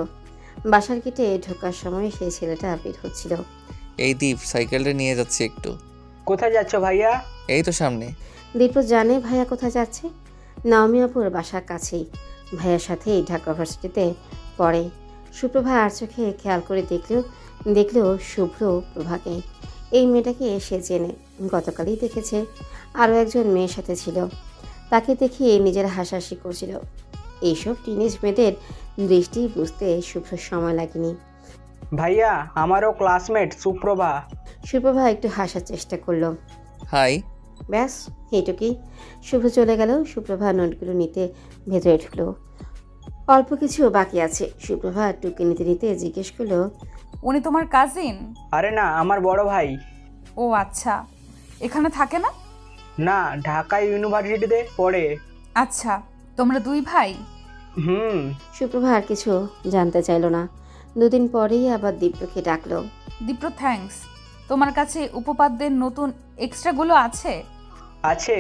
[SPEAKER 2] বাসার গেটে ঢোকার সময় সেই ছেলেটা বের হচ্ছিল।
[SPEAKER 5] এই দীপ, সাইকেলটা নিয়ে যাচ্ছি একটু।
[SPEAKER 3] কোথায় যাচ্ছ ভাইয়া?
[SPEAKER 5] এই তো সামনে।
[SPEAKER 2] দীপ্র জানে ভাইয়া কোথায় যাচ্ছে। নাওমি আপুর বাসার কাছেই। ভাইয়ার সাথেই ঢাকা ইউনিভার্সিটিতে পড়ে। সুপ্রভা আর চোখে খেয়াল করে দেখলো শুভ্র প্রভাকে। এই মেয়েটাকে সে চেনে, গতকালই দেখেছে। আরও একজন মেয়ের সাথে ছিল, তাকে দেখিয়ে নিজের হাসাহাসি করছিল। এইসব টিনেজ মেয়েদের দৃষ্টি বুঝতে শুভ্র সময় লাগেনি।
[SPEAKER 3] ভাইয়া, আমারও ক্লাসমেট সুপ্রভা।
[SPEAKER 2] সুপ্রভা একটু হাসার চেষ্টা করলো।
[SPEAKER 5] হাই।
[SPEAKER 2] ব্যাস এইটুকুই। শুভ্র চলে গেল। সুপ্রভা নোটগুলো নিতে ভেতরে ঢুকলো। অল্প কিছু বাকি আছে। সুপ্রভা টুকে নিতে নিতে জিজ্ঞেস করলো।
[SPEAKER 1] উনি তোমার কাজিন?
[SPEAKER 3] আরে না, আমার বড় ভাই।
[SPEAKER 1] ও আচ্ছা, এখানে থাকে না?
[SPEAKER 3] না, ঢাকা ইউনিভার্সিটিতে পড়ে।
[SPEAKER 1] আচ্ছা, তোমরা দুই ভাই?
[SPEAKER 3] হুম।
[SPEAKER 2] সুপ্রভা আর কিছু জানতে চাইলো না। দুদিন পরেই আবার দীপ্রকে ডাকলো।
[SPEAKER 1] দীপ্র, থ্যাঙ্কস। তোমার কাছে উপপাদ্যের নতুন এক্সট্রাগুলো আছে?
[SPEAKER 3] আছে।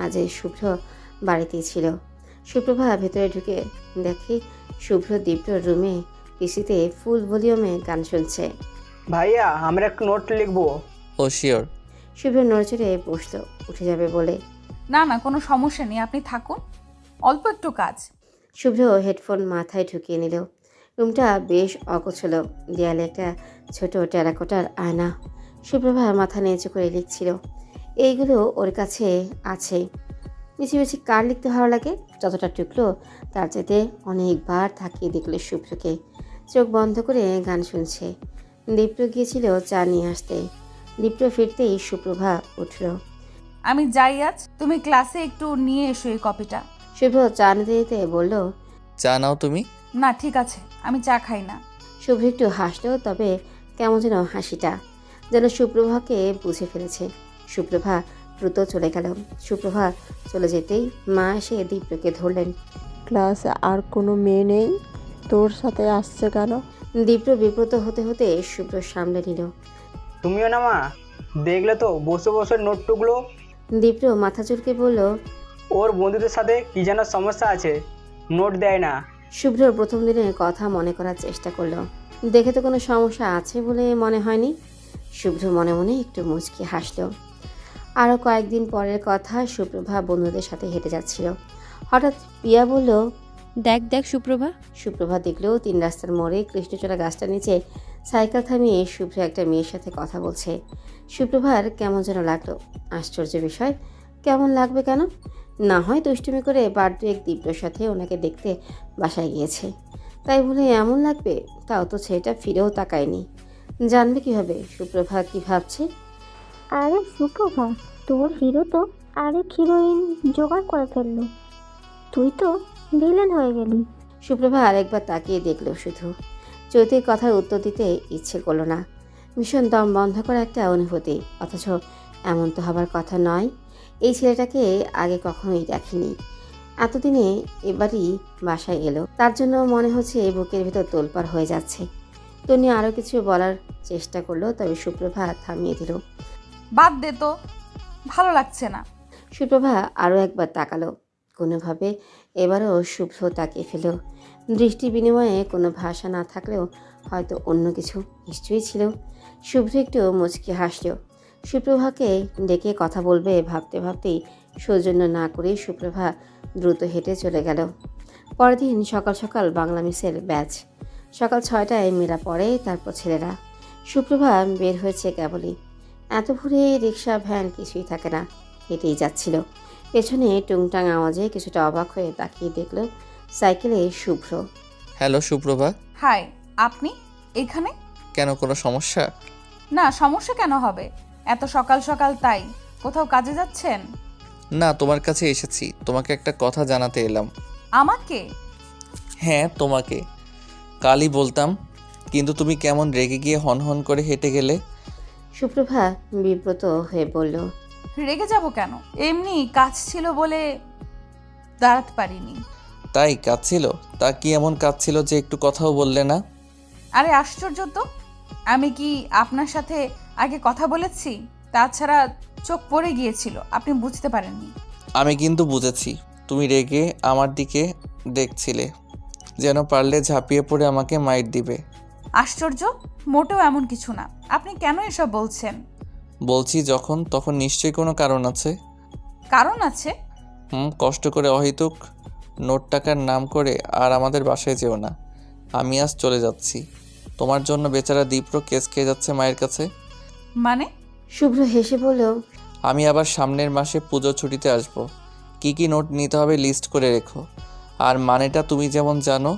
[SPEAKER 2] আজ শুভ্র বাড়িতেই ছিল। সুপ্রভা ভেতরে ঢুকে দেখে শুভ্র দীপ্রর রুমে পিসিতে ফুল ভলিউমে গান শুনছে।
[SPEAKER 3] ভাইয়া, আমরা একটু নোট লিখবো।
[SPEAKER 5] ও শিওর।
[SPEAKER 2] শুভ্র নড়চড়ে বসলো উঠে যাবে বলে।
[SPEAKER 1] না না, কোনো সমস্যা নেই, আপনি থাকুন, অল্প একটু কাজ।
[SPEAKER 2] শুভ্র হেডফোন মাথায় ঢুকিয়ে নিল। রুমটা বেশ অগোছালো, দেয়ালে একটা ছোট টেরাকোটার আয়না। সুপ্রভা মাথা নিচু করে লিখছিল। এইগুলো ওর কাছে আছে। বেশি বেশি কার লিখতে ভালো লাগে, যতটা টুকলো তার চাইতে অনেকবার তাকিয়ে দেখল শুভ্রকে। চোখ বন্ধ করে গান শুনছে। দীপ্র গিয়েছিল চা নিয়ে আসতে। দীপ্র ফিরতেই সুপ্রভা উঠল।
[SPEAKER 1] আমি যাই আজ, তুমি ক্লাসে একটু নিয়ে এসো এই কপিটা।
[SPEAKER 2] শুভ্র চা নিতে দিতে বলল,
[SPEAKER 5] চা নাও তুমি।
[SPEAKER 1] না ঠিক আছে, আমি চা খাই না।
[SPEAKER 2] শুভ্র একটু হাসলো, তবে কেমন যেন হাসিটা যেন সুপ্রভাকে বুঝে ফেলেছে। সুপ্রভা দ্রুত চলে গেল। সুপ্রভা চলে যেতেই মা এসে দীপ্রকে ধরলেন।
[SPEAKER 4] ক্লাসে আর কোনো মেয়ে নেই, তোর সাথে আসছে কেন?
[SPEAKER 2] দীপ্র বিব্রত হতে হতে শুভ্র সামলে নিল।
[SPEAKER 3] তুমিও না মা, দেখলে তো বসে বসে নোটটুকলো।
[SPEAKER 2] দীপ্র মাথা চুলকে বলল,
[SPEAKER 3] ওর বন্ধুদের সাথে কি যেন সমস্যা আছে, নোট দেয় না।
[SPEAKER 2] শুভ্রর প্রথম দিনের কথা মনে করার চেষ্টা করলো। দেখে তো কোনো সমস্যা আছে বলে মনে হয়নি। শুভ্র মনে মনে একটু মুচকি হাসল। আরও কয়েকদিন পরের কথা, সুপ্রভা বন্ধুদের সাথে হেঁটে যাচ্ছিল। হঠাৎ পিয়া বলল,
[SPEAKER 11] দেখ দেখ সুপ্রভা।
[SPEAKER 2] সুপ্রভা দেখলেও 3 রাস্তার মোড়ে কৃষ্ণচূড়া গাছটার নিচে সাইকেল থামিয়ে শুভ্র একটা মেয়ের সাথে কথা বলছে। সুপ্রভার কেমন যেন লাগলো। আশ্চর্য বিষয়, কেমন লাগবে কেন? না হয় দুষ্টুমি করে বার্থডে দীপ্রর সাথে ওনাকে দেখতে বাসায় গিয়েছে, তাই বলে এমন লাগবে? তাও তো ছেলেটা ফিরেও তাকায়নি। জানবে কীভাবে সুপ্রভা কী ভাবছে?
[SPEAKER 8] আরে সুপ্রভা, তোর হিরো তো আরেক হিরোইন জোগাড় করে ফেললো, তুই তো ভিলেন হয়ে গেলি।
[SPEAKER 2] সুপ্রভা আরেকবার তাকিয়ে দেখলো শুধু। চৈতির কথার উত্তর দিতে ইচ্ছে করলো না। ভীষণ দম বন্ধ করা একটা অনুভূতি, অথচ এমন তো হবার কথা নয়। এই ছেলেটাকে আগে কখনোই দেখিনি। এতদিনে এবারই বাসায় এলো, তার জন্য মনে হচ্ছে বুকের ভেতর তোলপাড় হয়ে যাচ্ছে। তনি আরও কিছু বলার চেষ্টা করলো, তবে সুপ্রভা থামিয়ে দিল।
[SPEAKER 1] বাদ দে তো, ভালো লাগছে না।
[SPEAKER 2] সুপ্রভা আরও একবার তাকালো। কোনোভাবে এবারও শুভ্র তাকিয়ে ফেল। দৃষ্টি বিনিময়ে কোনো ভাষা না থাকলেও হয়তো অন্য কিছু নিশ্চয়ই ছিল। শুভ্র একটু মুচকি হাসল। সুপ্রভাকে ডেকে কথা বলবে ভাবতে ভাবতেই সৌজন্য না করে সুপ্রভা দ্রুত হেঁটে চলে গেল। পরের দিন সকাল সকাল বাংলা মিসের ব্যাচ। সকাল 6টায় মেলা পড়ে, তারপর ছেলেরা। সুপ্রভা বের হয়েছে কেবলই। এত ভোরে রিক্সা ভ্যান কিছুই থাকে না, হেঁটেই যাচ্ছিল। পেছনে টুংটাং আওয়াজে কিছুটা অবাক হয়ে তাকিয়ে দেখল সাইকেলে শুভ্র।
[SPEAKER 5] হ্যালো সুপ্রভা।
[SPEAKER 1] হাই, আপনি এখানে?
[SPEAKER 5] কেন, কোনো সমস্যা?
[SPEAKER 1] না, সমস্যা কেন হবে? এত সকাল সকাল তাই? কোথাও কাজে যাচ্ছেন?
[SPEAKER 5] না, তোমার কাছে এসেছি, তোমাকে একটা কথা জানাতে এলাম।
[SPEAKER 1] আমাকে?
[SPEAKER 5] হ্যাঁ তোমাকে। কালই বলতাম, কিন্তু তুমি কেমন রেগে গিয়ে হনহন করে হেঁটে গেলে।
[SPEAKER 2] সুপ্রভা বিব্রত হয়ে বলল,
[SPEAKER 1] রেগে যাব কেন? এমনি কাজ ছিল বলে দাঁড়াতে পারিনি।
[SPEAKER 5] তাই কাজ ছিল? তা কি এমন কাজ ছিল যে একটু কথাও বললে না?
[SPEAKER 1] আরে আশ্চর্য তো, আমি কি আপনার সাথে আগে কথা বলেছি? তাছাড়া চোখ পড়ে গিয়েছিল, আপনি বুঝতে পারেননি।
[SPEAKER 5] আমি কিন্তু বুঝেছি, তুমি রেগে আমার দিকে দেখছিলে, যেন পারলে ঝাঁপিয়ে পড়ে আমাকে মাইর দিবে।
[SPEAKER 1] আশ্চর্য, মোটেও এমন কিছু না। আপনি কেন এসব বলছেন?
[SPEAKER 5] বলছি যখন তখন নিশ্চয়ই কোনো কারণ আছে।
[SPEAKER 1] কারণ আছে?
[SPEAKER 5] কষ্ট করে অহেতুক নোট টাকার নাম করে আর আমাদের বাসায় যেও না। আমি আজ চলে যাচ্ছি। তোমার জন্য বেচারা দীপ্র কেস খেয়ে যাচ্ছে মায়ের কাছে।
[SPEAKER 1] মানে?
[SPEAKER 2] শুভ্র হেসে বলল,
[SPEAKER 5] আমি আবার সামনের মাসে পুজো ছুটিতে আসব। কি কি নোট নিতে হবে লিস্ট করে রেখো। আর মানেটা তুমি যেমন জানো,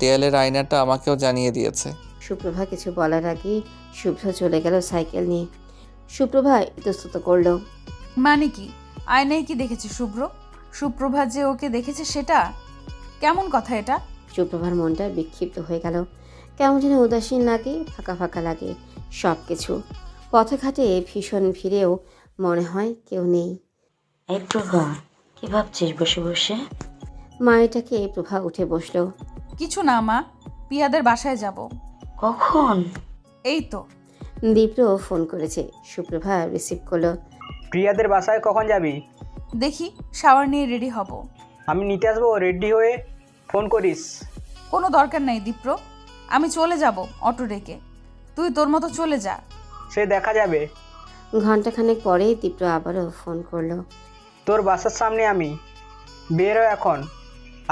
[SPEAKER 5] দেয়ালের আয়নাটা আমাকেও জানিয়ে দিয়েছে।
[SPEAKER 2] সুপ্রভা কিছু বলার আগেই শুভ্র চলে গেল সাইকেল নিয়ে। সুপ্রভা ইতস্তত করল,
[SPEAKER 1] মানে কি? আয়নায় কি দেখেছে শুভ্র? সুপ্রভা যে ওকে দেখেছে সেটা? কেমন কথা এটা?
[SPEAKER 2] সুপ্রভার মনটা বিক্ষিপ্ত হয়ে গেল। কেমন যেন উদাসীন লাগে, ফাঁকা ফাঁকা লাগে সব কিছু। পথে ঘাটে ভীষণ ভিড়েও মনে হয় কেউ নেই।
[SPEAKER 7] এই প্রভা, কি ভাবছিস বসে বসে?
[SPEAKER 2] মায়েটাকে প্রভা উঠে বসলো।
[SPEAKER 1] কিছু না মা, পিয়াদের বাসায় যাব।
[SPEAKER 7] কখন?
[SPEAKER 1] এই তো।
[SPEAKER 2] দীপ্র ফোন করেছে। সুপ্রভা রিসিভ করলো।
[SPEAKER 3] প্রিয়াদের বাসায় কখন যাবি?
[SPEAKER 1] দেখি, শাওয়ার নিয়ে রেডি হব।
[SPEAKER 3] আমি নিতে আসবো, রেডি হয়ে ফোন করিস।
[SPEAKER 1] কোনো দরকার নেই দীপ্র, আমি চলে যাব অটো ডেকে। তুই তোর মতো চলে যা।
[SPEAKER 3] সে দেখা যাবে।
[SPEAKER 2] ঘন্টাখানেক পরে দীপ্র আবারও ফোন করলো।
[SPEAKER 3] তোর বাসার সামনে আমি, বেরো এখন।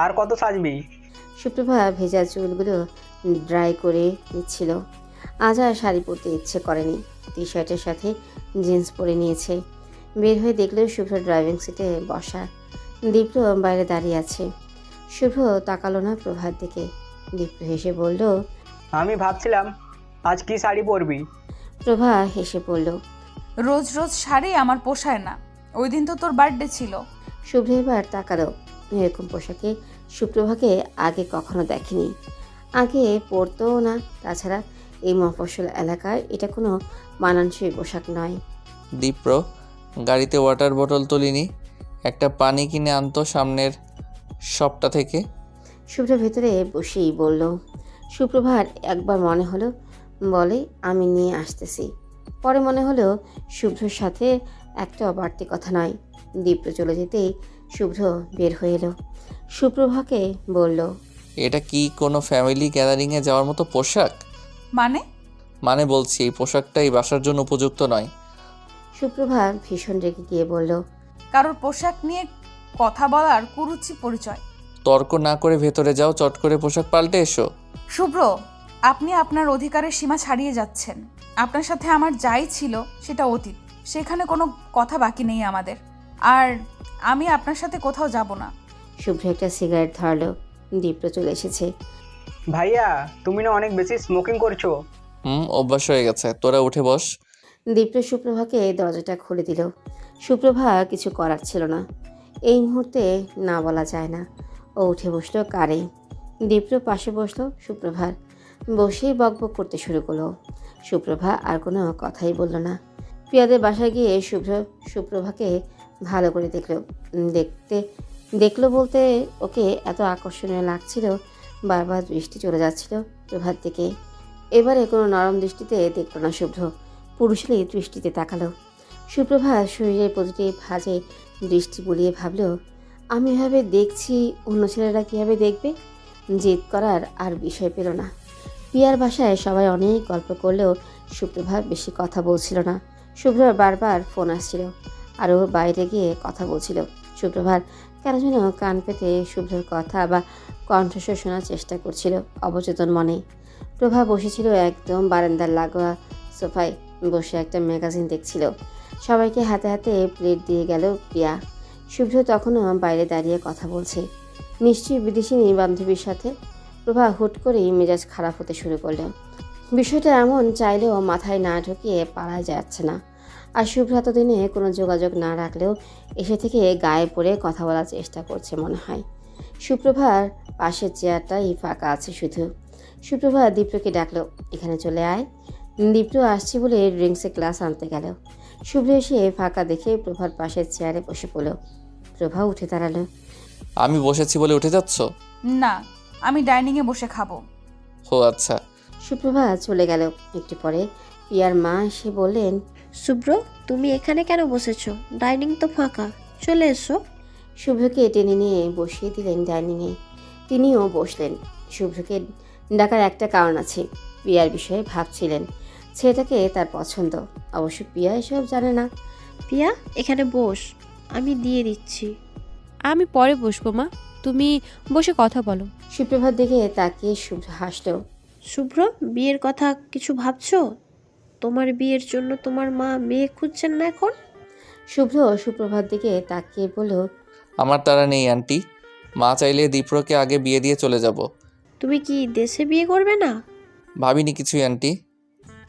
[SPEAKER 3] আর কত সাজবি?
[SPEAKER 2] সুপ্রভা ভেজা চুলগুলো ড্রাই করে নিচ্ছিল। আজ আর শাড়ি পরতে ইচ্ছে করেনি, টি শার্টের সাথে জিন্স পরে নিয়েছে। বের হয়ে দেখলেও শুভ্র ড্রাইভিং সিটে বসা, দীপ্র বাইরে দাঁড়িয়ে আছে। শুভ্র তাকালো না প্রভার দিকে। দীপ্র হেসে বলল,
[SPEAKER 3] আমি ভাবছিলাম আজ কি শাড়ি পরবি।
[SPEAKER 2] প্রভা হেসে বলল,
[SPEAKER 1] রোজ রোজ শাড়ি আমার পোষায় না, ওই দিন তো তোর বার্থডে ছিল।
[SPEAKER 2] শুভ্র এবার তাকালো। এরকম পোশাকে সুপ্রভাকে আগে কখনো দেখেনি, আগে পরতও না। তাছাড়া এই মফস্বল এলাকায় এটা কোনো মানানসই পোশাক নয়।
[SPEAKER 5] দীপ্র, গাড়িতে ওয়াটার বোতল তুলিনি, একটা পানি কিনে আনতো সামনের শপটা থেকে।
[SPEAKER 2] শুভ্র ভেতরে বসেই বলল। সুপ্রভার একবার মনে হলো বলে, আমি নিয়ে আসতেছি। পরে মনে হলো শুভ্রর সাথে একটা বাড়তি কথা নয়। দীপ্র চলে যেতেই শুভ্র বের হয়ে এলো। সুপ্রভাকে বলল,
[SPEAKER 5] এটা কি কোনো ফ্যামিলি গ্যাদারিংয়ে যাওয়ার মতো পোশাক?
[SPEAKER 1] মানে
[SPEAKER 5] বলছি এই পোশাকটা এই বাসার জন্য উপযুক্ত নয়।
[SPEAKER 2] সুপ্রভা ভীষণ রেগে গিয়ে বলল,
[SPEAKER 1] কারোর পোশাক নিয়ে কথা বলার কুরুচি পরিচয়।
[SPEAKER 5] তর্ক না করে ভেতরে যাও, চট করে পোশাক পাল্টে এসো।
[SPEAKER 1] শুভ্র, আপনি আপনার অধিকারের সীমা ছাড়িয়ে যাচ্ছেন। আপনার সাথে আমার যাই ছিল সেটা অতীত, সেখানে কোনো কথা বাকি নেই আমাদের। আর আমি আপনার সাথে কোথাও যাব না।
[SPEAKER 2] শুভ্র একটা সিগারেট ধরলো। দীপ্র চলে এসেছে।
[SPEAKER 3] ভাইয়া তুমি না অনেক বেশি স্মোকিং করছো।
[SPEAKER 5] অভ্যাস হয়ে গেছে, তোরা উঠে বস।
[SPEAKER 2] দীপ্র সুপ্রভাকে দরজাটা খুলে দিল। সুপ্রভা কিছু করার ছিল না, এই মুহূর্তে না বলা যায় না। ও উঠে বসলো কারে। দীপ্র পাশে বসলো সুপ্রভার, বসেই বকবক করতে শুরু করলো। সুপ্রভা আর কোনো কথাই বলল না। প্রিয়াদের বাসায় গিয়ে সুপ্রভাকে ভালো করে দেখলো বলতে ওকে এত আকর্ষণীয় লাগছিল, বারবার দৃষ্টি চলে যাচ্ছিল প্রভার দিকে। এবারে কোনো নরম দৃষ্টিতে দেখলো না শুভ্র, পুরুষেরই দৃষ্টিতে তাকালো। সুপ্রভা শরীরের প্রতিটি ভাঁজে দৃষ্টি বুলিয়ে ভাবল, আমি এভাবে দেখছি, অন্য ছেলেরা কীভাবে দেখবে। জেদ করার আর বিষয় পেল না। পিয়ার বাসায় সবাই অনেক গল্প করলেও সুপ্রভা বেশি কথা বলছিল না। শুভ্রর বারবার ফোন আসছিল, আরও বাইরে গিয়ে কথা বলছিল। সুপ্রভার কেন যেন কান পেতে শুভ্রর কথা বা কণ্ঠস্বর শোনার চেষ্টা করছিল অবচেতন মনে। প্রভা বসেছিল একদম বারান্দার লাগোয়া সোফায়, বসে একটা ম্যাগাজিন দেখছিল। সবাইকে হাতে হাতে প্লেট দিয়ে গেল প্রিয়া। শুভ্র তখনও বাইরে দাঁড়িয়ে কথা বলছে, নিশ্চয়ই বিদেশিনী বান্ধবীর সাথে। প্রভা হুট করেই মেজাজ খারাপ হতে শুরু করল। বিষয়টা এমন চাইলেও মাথায় না ঢুকিয়ে পারা যাচ্ছে না। আর শুভ্র এতদিনে কোনো যোগাযোগ না রাখলেও এসে থেকে গায়ে পড়ে কথা বলার চেষ্টা করছে মনে হয়। সুপ্রভার পাশের চেয়ারটাই ফাঁকা আছে শুধু। সুপ্রভা দীপ্রকে ডাকলো, এখানে চলে আয়। দীপ্র আসছে বলে ড্রিঙ্কসে গ্লাস আনতে গেল। শুভ্র এসে ফাঁকা দেখে প্রভার পাশের চেয়ারে বসে পড়ল। প্রভা উঠে দাঁড়ালো।
[SPEAKER 5] আমি বসেছি বলে উঠে যাচ্ছ?
[SPEAKER 1] না, আমি ডাইনিংয়ে বসে খাবো।
[SPEAKER 5] ও আচ্ছা।
[SPEAKER 2] সুপ্রভা চলে গেল। একটু পরে পিয়ার মা এসে বললেন,
[SPEAKER 4] শুভ্র, তুমি এখানে কেন বসেছো? ডাইনিং তো ফাঁকা, চলে এসো।
[SPEAKER 2] শুভ্রকে টেনে নিয়ে বসিয়ে দিলেন ডাইনিংয়ে। তিনিও বসলেন। শুভ্রকে ডাকার একটা কারণ আছে, পিয়ার বিষয়ে ভাবছিলেন। ছেলেটাকে তার পছন্দ, অবশ্য পিয়া এসব জানে না।
[SPEAKER 4] পিয়া, এখানে বস, আমি দিয়ে দিচ্ছি।
[SPEAKER 11] আমি পরে বসবো মা, তুমি বসে কথা বলো।
[SPEAKER 2] সুপ্রভার দিকে তাকিয়ে শুভ্র হাসল।
[SPEAKER 4] শুভ্র, বিয়ের কথা কিছু ভাবছো? তোমার বিয়ের জন্য তোমার মা মেয়ে খুঁজছেন না এখন?
[SPEAKER 2] শুভ্র সুপ্রভার দিকে তাকিয়ে বলল,
[SPEAKER 5] আমার তারা নেই আন্টি, মা চাইলে দীপ্রকে আগে বিয়ে দিয়ে চলে যাব।
[SPEAKER 4] তুমি কি দেশে বিয়ে করবে না?
[SPEAKER 5] ভাবিনি কিছুই আন্টি।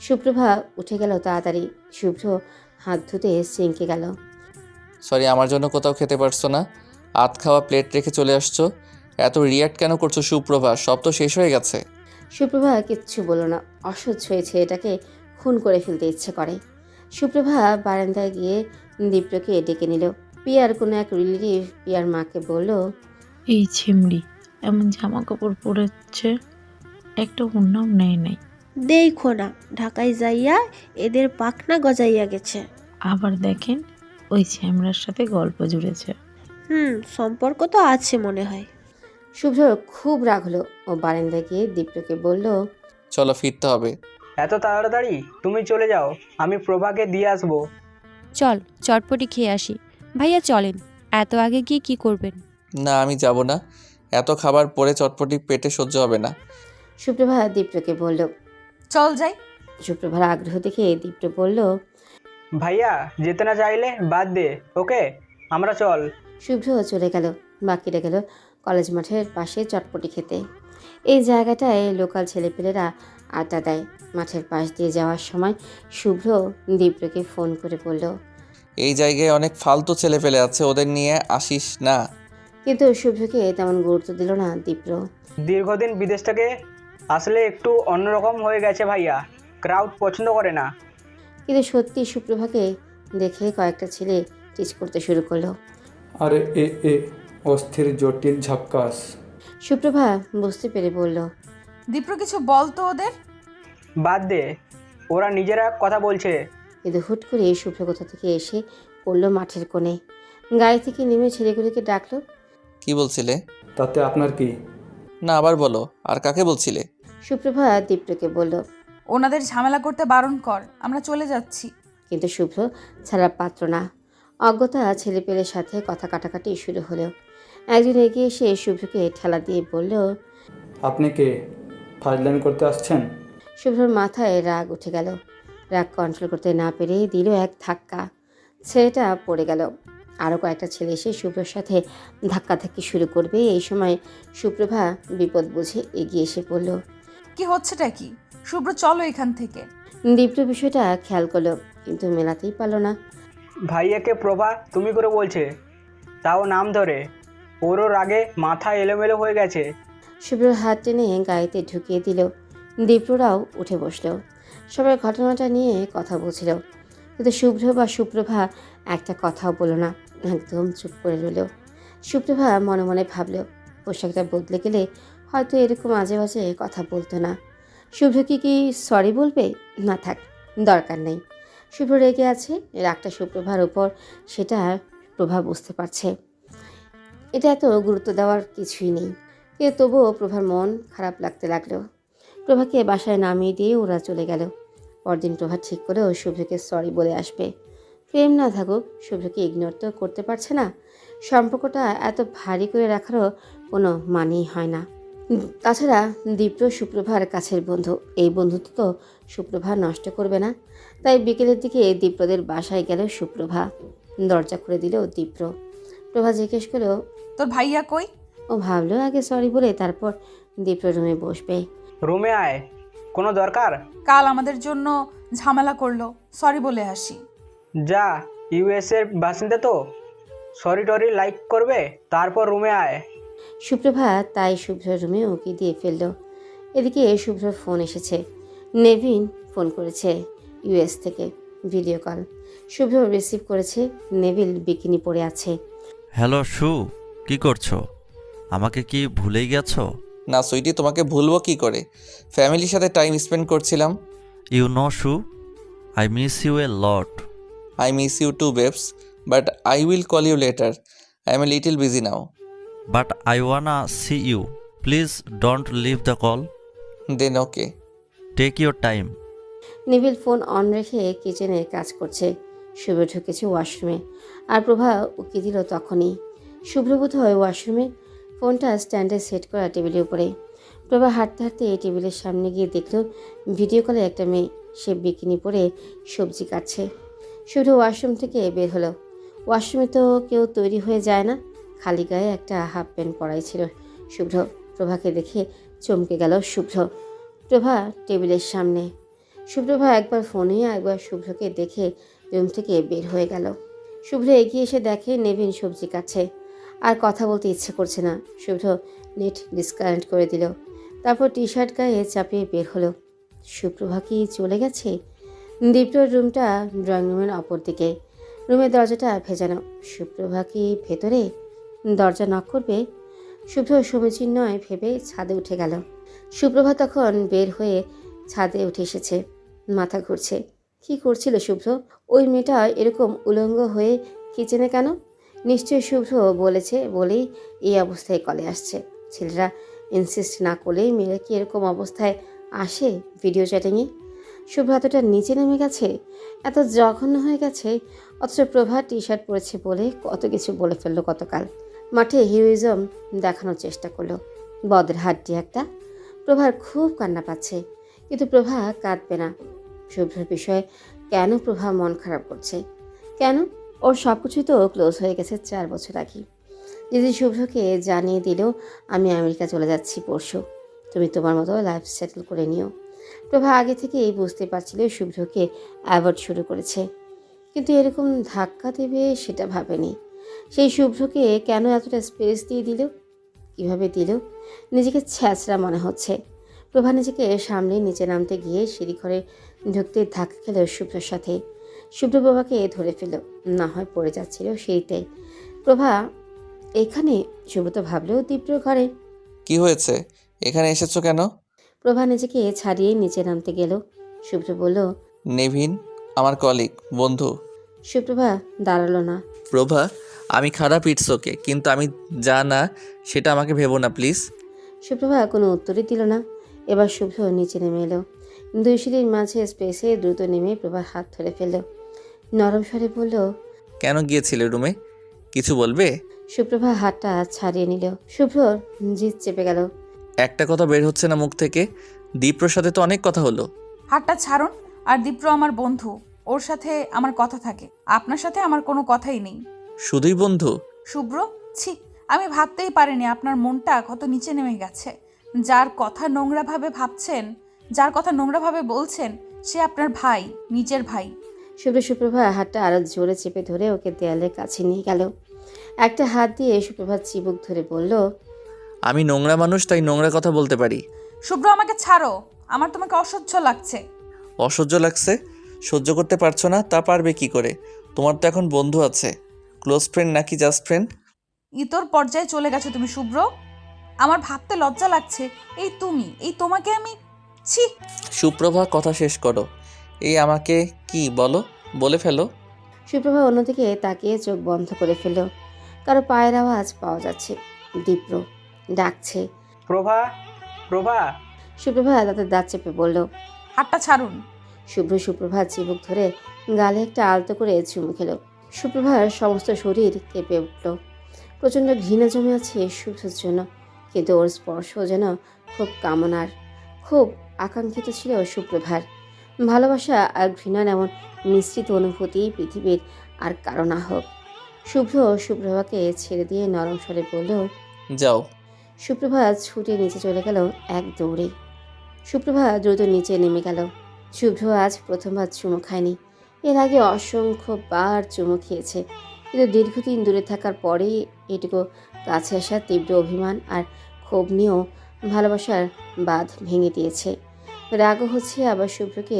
[SPEAKER 2] সুপ্রভা উঠে গেল তাড়াতাড়ি। শুভ্র হাত ধুতে সিঙ্কে গেল।
[SPEAKER 5] সরি, আমার জন্য কোথাও খেতে পারছো না, আধ খাওয়া প্লেট রেখে চলে আসছো। এত রিয়াক্ট কেন করছো সুপ্রভা? সব তো শেষ হয়ে গেছে।
[SPEAKER 2] সুপ্রভা কিচ্ছু বলল না। অসহ্য হয়েছে, এটাকে খুন করে ফেলতে ইচ্ছে করে। সুপ্রভা বারান্দায় গিয়ে দীপ্রকে ডেকে নিল। পিয়ার কোনো এক রিলেটিভ পিয়ার মাকে বলল,
[SPEAKER 12] এই ছিমড়ি এমন জামা কাপড় পরেছে, একটা উন্নাও নেয় নাই।
[SPEAKER 4] দেখো না, ঢাকায় যাইয়া এদের পাখনা গজাইয়া গেছে।
[SPEAKER 12] আবার দেখেন ওই ছ্যামড়ার সাথে গল্প জুড়েছে।
[SPEAKER 4] সম্পর্ক তো আছে মনে হয়।
[SPEAKER 2] শুভ্র খুব রাগ হলো। ও বারান্দায় গিয়ে দীপ্রকে বলল,
[SPEAKER 5] চলো ফিরতে হবে।
[SPEAKER 3] এত তাড়াতাড়ি? তুমি চলে যাও, আমি প্রভাকে দিয়ে আসবো।
[SPEAKER 11] চল চটপটি খেয়ে আসি। ভাইয়া চলেন, এত আগে গিয়ে কি করবেন?
[SPEAKER 5] না, আমি যাব না, এত খাবার পরে চটপটি পেটে সহ্য হবে না।
[SPEAKER 2] সুপ্রভা দীপ্রকে বলল।
[SPEAKER 1] চল যাই।
[SPEAKER 2] সুপ্রভার আগ্রহ দেখে দীপ্র বলল।
[SPEAKER 3] ভাইয়া যেতে না চাইলে বাদ দে, ওকে আমরা চল।
[SPEAKER 2] শুভ্র চলে গেল। বাকিরা গেল কলেজ মাঠের পাশে চটপটি খেতে। এই জায়গাটায় লোকাল ছেলেপেলেরা আড্ডা দেয়। মাঠের পাশ দিয়ে যাওয়ার সময় শুভ্র দীপ্রকে ফোন করে বলল।
[SPEAKER 5] এই জায়গায় অনেক ফালতু ছেলে ফেলে আছে, ওদের নিয়ে আসিস না।
[SPEAKER 2] কিন্তু শুভ্রকে তেমন গুরুত্ব দিল না দীপ্র।
[SPEAKER 3] দীর্ঘদিন বিদেশ থেকে আসলে একটু অন্যরকম হয়ে গেছে ভাইয়া, ক্রাউড পছন্দ করে না।
[SPEAKER 2] কিন্তু সত্যি সুপ্রভাকে দেখে কয়েকটা ছেলে টিচ করতে শুরু করলো।
[SPEAKER 13] আরে এ অস্থির জটিল ঝাপকাস।
[SPEAKER 2] সুপ্রভা বুঝতে পেরে বলল।
[SPEAKER 1] দীপ্র কিছু বল তো ওদের।
[SPEAKER 3] বাদ দে, ওরা নিজেরা কথা বলছে।
[SPEAKER 2] কিন্তু হুট করে শুভ্র কোথা থেকে এসে পড়ল মাঠের কোণে। গাড়ি থেকে নেমে ছেলেগুলোকে ডাকলো।
[SPEAKER 5] কি বলছিলে?
[SPEAKER 13] তাতে আপনার কি?
[SPEAKER 5] না, আবার বলো, আর কাকে বলছিলে?
[SPEAKER 2] সুপ্রভা দীপ্রকে বলল।
[SPEAKER 1] ওনাদের ঝামেলা করতে বারণ কর, আমরা চলে যাচ্ছি।
[SPEAKER 2] কিন্তু শুভ্র ছাড়ার পাত্র না। অজ্ঞতা ছেলেপেলের সাথে কথা কাটাকাটি শুরু হলো। একজন এগিয়ে এসে শুভ্রকে ঠেলা দিয়ে বলল।
[SPEAKER 13] আপনি কে? ফাজলামি করতে আসছেন?
[SPEAKER 2] শুভ্রর মাথায় রাগ উঠে গেল। রাগ কন্ট্রোল করতে না পেরে দিল এক ধাক্কা। ছেলেটা পড়ে গেল। আরও কয়েকটা ছেলে এসে শুভ্রর সাথে ধাক্কাধাক্কি শুরু করবে। এই সময় সুপ্রভা বিপদ বুঝে এগিয়ে এসে পড়ল।
[SPEAKER 1] কি হচ্ছেটা কি? শুভ্র চলো এখান থেকে।
[SPEAKER 2] দীপ্র বিষয়টা খেয়াল করলো, কিন্তু মেলাতেই পারল না।
[SPEAKER 3] ভাইয়াকে প্রভা তুমি করে বলছে, তাও নাম ধরে। ওরও রাগে মাথা এলোমেলো হয়ে গেছে।
[SPEAKER 2] শুভ্রর হাত টেনে গাড়িতে ঢুকিয়ে দিল। দীপ্ররাও উঠে বসলো। সবাই ঘটনাটা নিয়ে কথা বলছিল, কিন্তু শুভ্র বা সুপ্রভা একটা কথাও বলল না, একদম চুপ করে রইল। সুপ্রভা মনে মনে ভাবল, পোশাকটা বদলে গেলে হয়তো এরকম আজে বাজে কথা বলতো না। শুভ্র কি সরি বলবে? না থাক, দরকার নেই। শুভ্র রেগে আছে, রাগটা সুপ্রভার উপর, সেটা প্রভা বুঝতে পারছে। এটা এত গুরুত্ব দেওয়ার কিছুই নেই। কিন্তু তবুও প্রভার মন খারাপ লাগতে লাগলো। প্রভাকে বাসায় নামিয়ে দিয়ে ওরা চলে গেল। পরদিন প্রভা ঠিক করেও শুভ্রকে সরি বলে আসবে। প্রেম না থাকুক, শুভ্রকে ইগনোর তো করতে পারছে না। সম্পর্কটা এত ভারী করে রাখারও কোনো মানেই হয় না। তাছাড়া দীপ্র সুপ্রভার কাছের বন্ধু, এই বন্ধুত্ব তো সুপ্রভা নষ্ট করবে না। তাই বিকেলের দিকে দীপ্রদের বাসায় গেল সুপ্রভা। দরজা খুলে দিল দীপ্র। প্রভা জিজ্ঞেস করলো,
[SPEAKER 1] তোর ভাইয়া কই?
[SPEAKER 2] ও ভাবলো আগে সরি বলে তারপর দীপ্র রুমে বসবে।
[SPEAKER 3] রুমে আয়, কোনো দরকার?
[SPEAKER 1] কাল আমাদের জন্য ঝামেলা করলো, সরি বলে আসি।
[SPEAKER 3] যা, ইউএসের বাসিন্দা তো, সরি টরি লাইক করবে, তারপর রুমে আয়।
[SPEAKER 2] সুপ্রভা তাই শুভ্র রুমে উকি দিয়ে ফেলল। এদিকে শুভ্রর ফোন এসেছে। নেভিন ফোন করেছে ইউএস থেকে, ভিডিও কল। শুভ্র রিসিভ করেছে। নেভিল বিকিনি পরে আছে।
[SPEAKER 14] হ্যালো শু, কি করছো? আমাকে কি ভুলেই গেছো?
[SPEAKER 5] না সুইটি, তোমাকে ভুলবো কি করে? ফ্যামিলির সাথে টাইম স্পেন্ড করছিলাম।
[SPEAKER 14] ইউ নো শু, I miss you a lot.
[SPEAKER 5] I miss you too babes, but I will call you later. I am a little busy now.
[SPEAKER 14] But I wanna see you, please don't leave the call.
[SPEAKER 5] Then okay.
[SPEAKER 14] Take your time.
[SPEAKER 2] নেভিল phone on রেখে কিচেনে কাজ করছে। শুভ্র ঢুকেছে ওয়াশরুমে, আর প্রভা উকি দিল তখনই। শুভ্র বোধ হয় ওয়াশরুমে, ফোনটা স্ট্যান্ডে সেট করা টেবিলের উপরে। প্রভা হাঁটতে হাঁটতে টেবিলের সামনে গিয়ে দেখল ভিডিও কলে একটা মেয়ে, সে বিকিনি পরে সবজি কাটছে। শুভ্র ওয়াশরুম থেকে বের হলো। ওয়াশরুমে তো কেউ তৈরি হয়ে যায় না, খালি গায়ে একটা হাফ প্যান্ট পরাই ছিল শুভ্র। প্রভাকে দেখে চমকে গেল শুভ্র। প্রভা টেবিলের সামনে। সুপ্রভা একবার ফোনে একবার শুভ্রকে দেখে রুম থেকে বের হয়ে গেল। শুভ্র এগিয়ে এসে দেখে নেভিন সবজি কাটছে, আর কথা বলতে ইচ্ছে করছে না। শুভ্র নেট ডিসকানেক্ট করে দিল, তারপর টি শার্ট গায়ে চাপিয়ে বের হলো। সুপ্রভা কি চলে গেছে? দীপ্রর রুমটা ড্রয়িং রুমের অপর দিকে। রুমের দরজাটা ভেজানো। সুপ্রভা কি ভেতরে? দরজা নক করবে? শুভ্র সমীচীন নয় ভেবে ছাদে উঠে গেল। সুপ্রভা তখন বের হয়ে ছাদে উঠে এসেছে। মাথা ঘুরছে। কি করছিল শুভ্র? ওই মেয়েটা এরকম উলঙ্গ হয়ে কিচেনে কেন? নিশ্চয়ই শুভ্র বলেছে বলেই এই অবস্থায় কলে আসছে। ছেলেরা ইনসিস্ট না করলেই মেয়েরা কি এরকম অবস্থায় আসে ভিডিও চ্যাটিংয়ে? শুভ্র এতটা নিচে নেমে গেছে, এত জঘন্য হয়ে গেছে, অথচ প্রভা টি শার্ট পরেছে বলে কত কিছু বলে ফেললো গতকাল। মাঠে হিরোইজম দেখানোর চেষ্টা করলো। বদের হাড্ডি একটা। প্রভার খুব কান্না পাচ্ছে, কিন্তু প্রভা কাঁদবে না। শুভ্রর বিষয়ে কেন প্রভা মন খারাপ করছে? কেন? ওর সব কিছুই তো ক্লোজ হয়ে গেছে 4 বছর আগে। যদি শুভ্রকে জানিয়ে দিল আমি আমেরিকা চলে যাচ্ছি পরশু, তুমি তোমার মতো লাইফ সেটেল করে নিও। প্রভা আগে থেকেই বুঝতে পারছিল শুভ্রকে অ্যাভয়েড শুরু করেছে, কিন্তু এরকম ধাক্কা দেবে সেটা ভাবেনি। সেই শুভ্রকে কেন এতটা স্পেস দিয়ে দিল? কিভাবে দিল? নিজেকে ছ্যাঁচড়া মনে হচ্ছে। প্রভা নিজেকে সামলে নিচে নামতে গিয়ে সিঁড়িঘরে ঢুকতে ধাক্কা খেল শুভ্রর সাথে। শুভ্র প্রভাকে ধরে ফেল, না হয় পড়ে যাচ্ছিল সিঁড়িতে। প্রভা এখানে? শুভ্র তো ভাবলো দীপ্র ঘরে।
[SPEAKER 5] কি হয়েছে? এখানে এসেছো কেন?
[SPEAKER 2] প্রভা নিজেকে ছাড়িয়ে নিচে নামতে গেল। শুভ্র বলল,
[SPEAKER 5] নেভিন আমার কলিগ, বন্ধু।
[SPEAKER 2] সুপ্রভা দাঁড়ালো না।
[SPEAKER 5] প্রভা, আমি খারাপ, ইটস ওকে, কিন্তু আমি যা না সেটা আমাকে ভেবো না প্লিজ।
[SPEAKER 2] সুপ্রভা কোনো উত্তরই দিল না। এবার শুভ্র নিচে নেমে এলো। 2 সিঁড়ির মাঝে স্পেসে দ্রুত নেমে প্রভার হাত ধরে ফেলল। নরম স্বরে বলল,
[SPEAKER 5] কেন গিয়েছিলে রুমে? কিছু বলবে?
[SPEAKER 2] সুপ্রভা হাতটা ছাড়িয়ে নিল। শুভ্রর জিদ চেপে গেল।
[SPEAKER 5] একটা কথা বের হচ্ছে না মুখ থেকে। দীপ্রর সাথে তো অনেক কথা হলো।
[SPEAKER 1] হাতটা ছাড়ুন। আর দীপ্র আমার বন্ধু, ওর সাথে আমার কথা থাকে, আপনার সাথে আমার কোনো কথাই নেই।
[SPEAKER 5] শুধুই বন্ধু?
[SPEAKER 1] শুভ্র, ছি, আমি ভাবতেই পারিনি আপনার মনটা কত নিচে নেমে গেছে। যার কথা নোংরাভাবে ভাবছেন, যার কথা নোংরাভাবে বলছেন, সে আপনার ভাই, নিজের ভাই।
[SPEAKER 2] সুপ্রভা হাতটা আরো জোরে চেপে ধরে ওকে দেয়ালের কাছে নিয়ে গেল। একটা হাত দিয়ে সুপ্রভার চিবুক ধরে বলল,
[SPEAKER 5] আমি নোংরা মানুষ, তাই নোংরা কথা বলতে পারি।
[SPEAKER 1] শুভ্র, আমাকে ছাড়ো, আমার তোমাকে অসহ্য লাগছে।
[SPEAKER 5] অসহ্য লাগছে? সহ্য করতে পারছো না? তা পারবে কি করে? তোমার তো এখন বন্ধু আছে। ক্লোজ ফ্রেন্ড নাকি জাস্ট ফ্রেন্ড?
[SPEAKER 1] ইতর পর্যায়ে চলে গেছো তুমি শুভ্র। আমার ভাবতে লজ্জা লাগছে। এই তোমাকে আমি, ছি।
[SPEAKER 5] সুপ্রভা, কথা শেষ করো। এই আমাকে কি বলো, বলে ফেলো।
[SPEAKER 2] সুপ্রভা অন্যদিকে তাকিয়ে চোখ বন্ধ করে ফেলল। কারো পায়ের আওয়াজ পাওয়া যাচ্ছে। দীপ্র ডাকছে,
[SPEAKER 3] প্রভা, প্রভা।
[SPEAKER 2] সুপ্রভা তাদের দাঁত চেপে বলল,
[SPEAKER 1] হাতটা ছাড়ুন।
[SPEAKER 2] সুপ্রভার চিবুক ধরে গালে একটা আলতো করে চুমু খেল। সুপ্রভার সমস্ত শরীর কেঁপে উঠল। প্রচণ্ড ঘৃণা জমে আছে শুভ্রর জন্য, কিন্তু ওর স্পর্শ যেন খুব কামনার, খুব আকাঙ্ক্ষিত ছিল সুপ্রভার। ভালোবাসা আর ঘৃণার এমন মিশ্রিত অনুভূতি পৃথিবীর আর কারো না হোক। সুপ্রভাকে ছেড়ে দিয়ে নরম স্বরে বলল,
[SPEAKER 5] যাও।
[SPEAKER 2] সুপ্রভা ছুটে নিচে চলে গেল এক দৌড়ে। সুপ্রভা দ্রুত নিচে নেমে গেল। শুভ্র আজ প্রথমবার চুমু খায়নি। এর আগে অসংখ্যবার চুমু খেয়েছে, কিন্তু দীর্ঘদিন দূরে থাকার পরেই এটুকু কাছে আসা তীব্র অভিমান আর ক্ষোভ নিয়েও ভালোবাসার বাঁধ ভেঙে দিয়েছে। রাগও হচ্ছে, আবার শুভ্রকে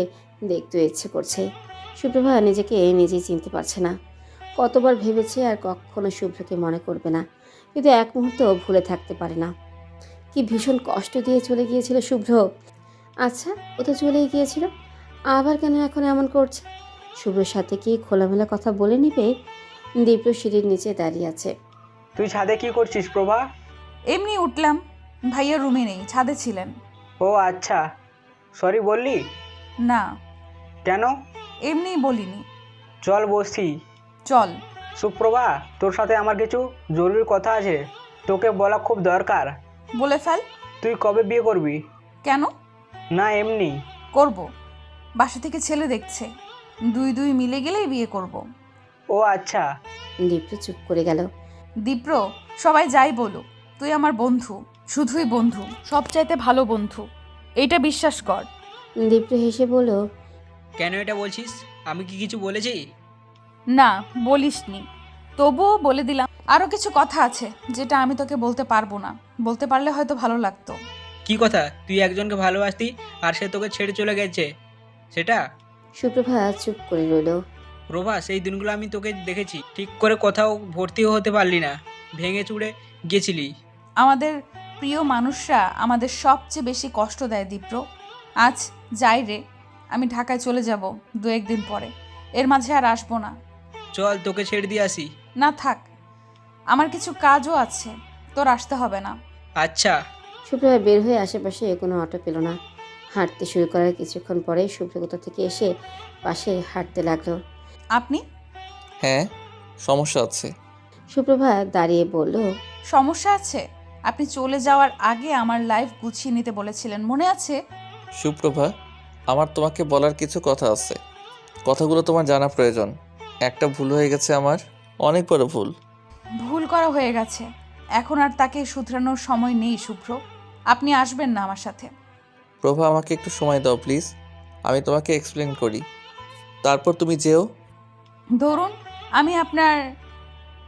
[SPEAKER 2] দেখতে ইচ্ছে করছে। সুপ্রভা নিজেকে নিজেই চিনতে পারছে না। কতবার ভেবেছে আর কখনো শুভ্রকে মনে করবে না, কিন্তু এক মুহূর্ত ভুলে থাকতে পারে না। কি ভীষণ কষ্ট দিয়ে চলে গিয়েছিল শুভ্র। আচ্ছা, ও তো চলেই গিয়েছিল, আবার কেন এখন এমন করছে? শুভ্রর সাথে কি খোলামেলা কথা বলে নিবে? দীপ্র সিঁড়ির নিচে দাঁড়িয়ে আছে।
[SPEAKER 3] তুই ছাদে কি করছিস প্রভা?
[SPEAKER 1] এমনি উঠলাম, ভাইয়া রুমে নেই, ছাদে ছিলেন।
[SPEAKER 3] ও আচ্ছা, সরি বললি?
[SPEAKER 1] না।
[SPEAKER 3] কেন?
[SPEAKER 1] এমনিই বলিনি।
[SPEAKER 3] চল বসি।
[SPEAKER 1] চল।
[SPEAKER 3] সুপ্রভা, তোর সাথে আমার কিছু জরুরি কথা আছে, তোকে বলা খুব দরকার।
[SPEAKER 1] বলে ফেল।
[SPEAKER 3] তুই কবে বিয়ে করবি?
[SPEAKER 1] কেন?
[SPEAKER 3] না এমনি।
[SPEAKER 1] করব, বাসা থেকে ছেলে দেখছে, 2 মিলে গেলেই বিয়ে করব।
[SPEAKER 3] ও আচ্ছা।
[SPEAKER 2] দীপ্র চুপ করে গেল।
[SPEAKER 1] দীপ্র, সবাই যাই বলুক, তুই আমার বন্ধু, শুধুই বন্ধু, সবচাইতে ভালো বন্ধু, এইটা বিশ্বাস কর।
[SPEAKER 2] দীপ্র হেসে বলল,
[SPEAKER 6] কেন এটা বলছিস? আমি কি কিছু বলেছি?
[SPEAKER 1] না, বলিসনি, তবুও বলে দিলাম। আরও কিছু কথা আছে যেটা আমি তোকে বলতে পারবো না, বলতে পারলে হয়তো ভালো লাগতো।
[SPEAKER 6] কি কথা? তুই একজনকে ভালোবাসতি আর সে তোকে ছেড়ে চলে গেছে, সেটা?
[SPEAKER 2] সুপ্রভা চুপ করে রইল।
[SPEAKER 6] প্রভা, সেই দিনগুলো আমি তোকে দেখেছি, ঠিক করে কোথাও ভর্তিও হতে পারলি না, ভেঙে চুড়ে গেছিলি।
[SPEAKER 1] আমাদের প্রিয় মানুষরা আমাদের সবচেয়ে বেশি কষ্ট দেয় দীপ্র। আজ যাই রে, আমি ঢাকায় চলে যাব 2-1 দিন পরে, এর মাঝে আর আসবো না।
[SPEAKER 6] চল তোকে ছেড়ে দিয়ে আসি।
[SPEAKER 1] না থাক, আমার কিছু কাজও আছে, তোর আসতে হবে না।
[SPEAKER 6] আচ্ছা।
[SPEAKER 2] সুপ্রভা বের হয়ে আশেপাশে কোনো অটো পেল না। হাঁটতে শুরু করার কিছুক্ষণ পরে শুভ্র কোথা থেকে এসে পাশে হাঁটতে লাগলো।
[SPEAKER 1] আপনি?
[SPEAKER 5] হ্যাঁ, সমস্যা আছে।
[SPEAKER 2] সুপ্রভা দাঁড়িয়ে বলল,
[SPEAKER 1] সমস্যা আছে? আপনি চলে যাওয়ার আগে আমার লাইফ গুছিয়ে নিতে বলেছিলেন, মনে আছে?
[SPEAKER 5] সুপ্রভা, আমার তোমাকে বলার কিছু কথা আছে। কথাগুলো তোমার জানা প্রয়োজন। একটা ভুল হয়ে গেছে আমার, অনেক বড় ভুল।
[SPEAKER 1] ভুল করা হয়ে গেছে, এখন আর তাকে শুধরানোর সময় নেই শুভ্র। আপনি আসবেন না আমার সাথে?
[SPEAKER 5] প্রভা, আমাকে একটু সময় দাও প্লিজ, আমি তোমাকে এক্সপ্লেন করি, তারপর তুমি যেও।
[SPEAKER 1] ধরুন আমি আপনার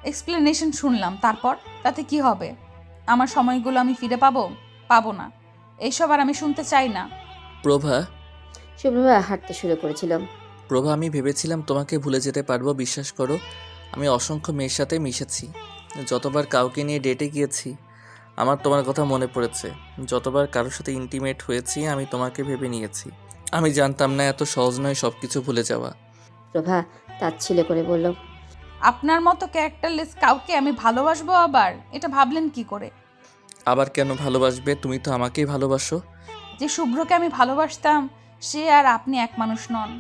[SPEAKER 1] এক্সপ্লেনেশন শুনলাম, তারপর তাতে কি হবে? আমার সময়গুলো আমি ফিরে পাবো না। এইসব আর আমি শুনতে চাই না।
[SPEAKER 5] প্রভা,
[SPEAKER 2] সুপ্রভা হাঁটতে শুরু করেছিল।
[SPEAKER 5] প্রভা, আমি ভেবেছিলাম তোমাকে ভুলে যেতে পারবো, বিশ্বাস করো। আমি অসংখ্য মেয়ের সাথে মিশেছি, যতবার কাউকে নিয়ে ডেটে গিয়েছি আমার তোমার কথা মনে পড়েছে, যতবার কারোর সাথে ইন্টিমেট হয়েছি আমি তোমাকে ভেবে নিয়েছি। আমি জানতাম না এত সহজ নয় সব কিছু ভুলে যাওয়া।
[SPEAKER 2] প্রভা তাচ্ছিল করে বলল,
[SPEAKER 1] আপনার মতো ক্যারেক্টারলেস কাউকে আমি ভালোবাসবো আবার? এটা ভাবলেন কি করে?
[SPEAKER 5] আবার কেন ভালোবাসবে? তুমি তো আমাকেই ভালোবাসো।
[SPEAKER 1] যে শুভ্রকে আমি ভালোবাসতাম সে আর আপনি এক মানুষ নন।